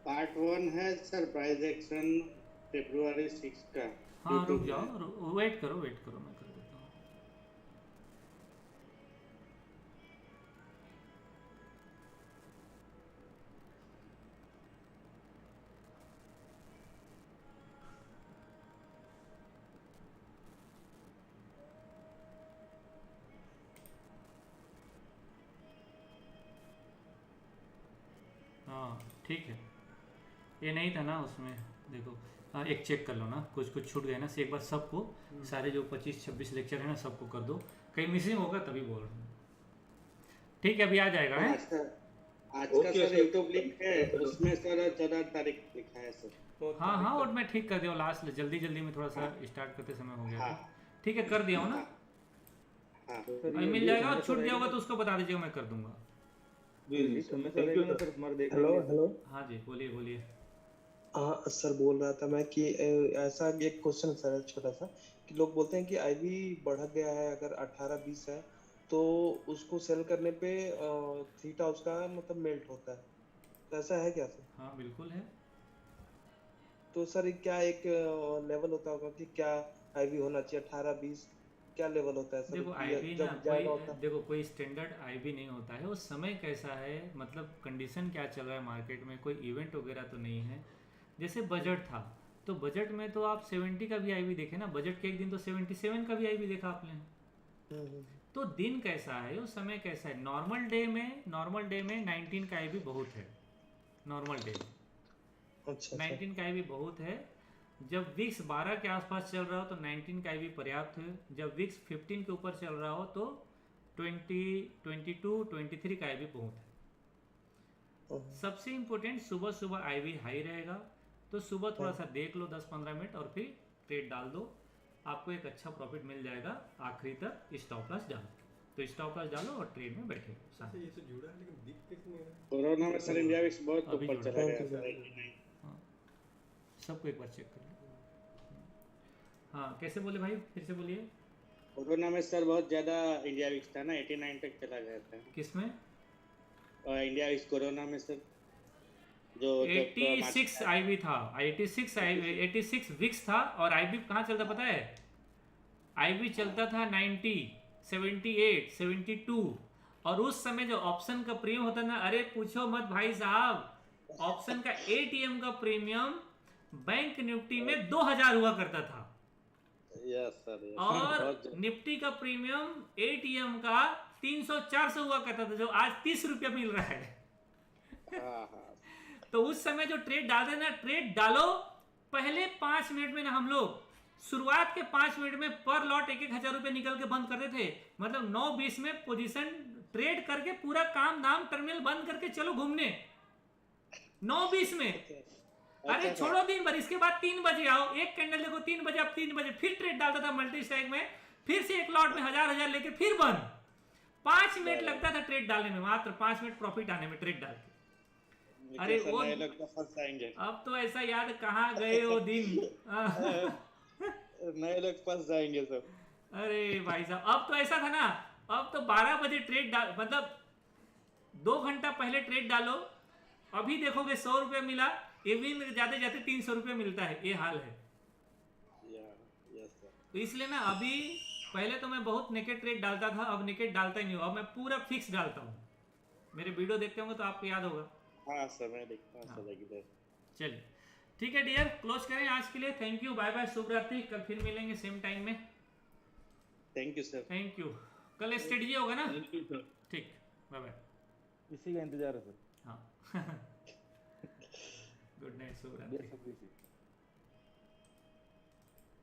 पार्ट 1 है सर प्राइस एक्शन February 6 का। हाँ रुक YouTube जाओ, में। वेट करो मैं कर देता हूँ। हाँ ठीक है, ये नहीं था ना उसमें, देखो हाँ एक चेक कर लो ना, कुछ कुछ छूट गए ना, से एक बार सबको सारे जो 25-26 लेक्चर है ना सबको कर दो, कहीं मिसिंग होगा तभी बोल रहा हूँ। ठीक है अभी आ जाएगा है। आज का सर YouTube लिंक है उसमें सर 14 तारीख लिखा है सर। हाँ हाँ और मैं ठीक कर दिया लास्ट जल्दी में थोड़ा सा स्टार्ट करते समय हो गया था। ठीक है कर दिया हूँ ना, अभी मिल जाएगा, और छूट गया होगा तो उसको बता दीजिएगा, मैं कर दूंगा। जी समय से रहेगा ना सर, हमारे देखने हेलो के। हेलो। हाँ जी बोलिए। हाँ सर बोल रहा था मैं कि ऐसा एक क्वेश्चन सर छोटा सा, कि लोग बोलते हैं कि आईवी बढ़ गया है, अगर 18-20 है तो उसको सेल करने पे थीटा उसका मतलब मेल्ट होता है, तो ऐसा है क्या सर? हाँ बिल्कुल है। तो सर क्या एक लेवल होता होगा कि क्या आईवी होना चाहिए 18-20, क्या लेवल होता है सर? देखो कि आईबी ना जब ज्यादा होता है। देखो कोई स्टैंडर्ड आईबी नहीं होता है, वो समय कैसा है, मतलब कंडीशन क्या चल रहा है मार्केट में, कोई इवेंट वगैरह तो नहीं है। जैसे बजट था तो बजट में तो आप 70 का भी आईबी देखे ना, बजट के एक दिन तो 77 का भी आईबी देखा आपने। तो दिन कैसा है, वो समय कैसा है। नॉर्मल डे में 19 का आईबी बहुत है, नॉर्मल डे में अच्छा 19 का आईबी बहुत है। जब विक्स 12 के आसपास चल रहा हो तो 19 का आईबी पर्याप्त है। जब विक्स 15 के ऊपर चल रहा हो तो 20, 22, 23 का आईबी बहुत है। सबसे इम्पोर्टेंट सुबह आईबी हाई रहेगा, तो सुबह थोड़ा सा देख लो 10-15 मिनट और फिर ट्रेड डाल दो, आपको एक अच्छा प्रॉफिट मिल जाएगा आखिरी तक। स्टॉप लॉस डालो तो स्टॉप लॉस डालो और ट्रेड में बैठे हो। कोरोना में सर इंडिया विक्स बहुत अभी ऊपर जुड़ा चला है। गया सर 89। हाँ सबको एक बार चेक कर लो। हाँ कैसे बोले भाई, फिर से बोलिए। कोरोना में सर बहुत ज्यादा इंडिया विक्स था ना, 89 तक चला गया था। किसमें? इंडिया विक्स कोरोना में सर जो 86 आईबी था, 86 विक्स था, और आईबी कहाँ चलता पता है? आईबी चलता था 90, 78, 72, और उस समय जो ऑप्शन का प्रीमियम होता ना, अरे पूछो मत भाई साहब, ऑप्शन का एटीएम का प्रीमियम बैंक निफ्टी में 2000 हुआ करता था। यस सर और निफ्टी का प्रीमियम एटीएम का 300-400 हुआ करता था, जो आज 30 रुपया मिल रहा है। तो उस समय जो ट्रेड डालते ना, ट्रेड डालो पहले 5 मिनट में ना, हम लोग शुरुआत के 5 मिनट में पर लॉट 1,000 रुपए निकल के बंद करते थे। मतलब 9:20 में पोजीशन ट्रेड करके पूरा काम दाम टर्मिनल बंद करके चलो घूमने 9:20 में। अरे छोड़ो दिन भर, इसके बाद 3 बजे आओ, एक कैंडल देखो 3 बजे, अब 3 बजे फिर ट्रेड डालता था मल्टी स्टैक में, फिर से एक लॉट में 1000 लेके फिर बंद। 5 मिनट लगता था ट्रेड डालने में, मात्र 5 मिनट प्रॉफिट आने में ट्रेड डाल के। अरे वो अब तो ऐसा याद कहाँ गए वो दिन। नए लोग फंस जाएंगे सब। अरे भाई साहब अब तो ऐसा था ना, अब तो 12 बजे ट्रेड डाल, मतलब 2 घंटा पहले ट्रेड डालो, अभी देखोगे 100 रुपये मिला, इवनिंग में जाते जाते 300 रुपये मिलता है, ये हाल है। तो इसलिए ना अभी, पहले तो मैं बहुत नेकेड ट्रेड डालता था, अब नेकेड डालता ही नहीं हूँ, अब मैं पूरा फिक्स डालता हूँ। मेरे वीडियो देखते होंगे तो आपको याद होगा। हाँ सर मैं देखता हूँ सर इधर। चलिए ठीक है डियर, क्लोज करें आज के लिए। थैंक यू, बाय बाय, शुभ रात्रि, कल फिर मिलेंगे सेम टाइम में। Thank you sir. Thank you. कल स्ट्रेटजी होगा ना? ठीक, बाय बाय। इसी का इंतजार है सर। हाँ गुड नाइट, शुभ रात्रि।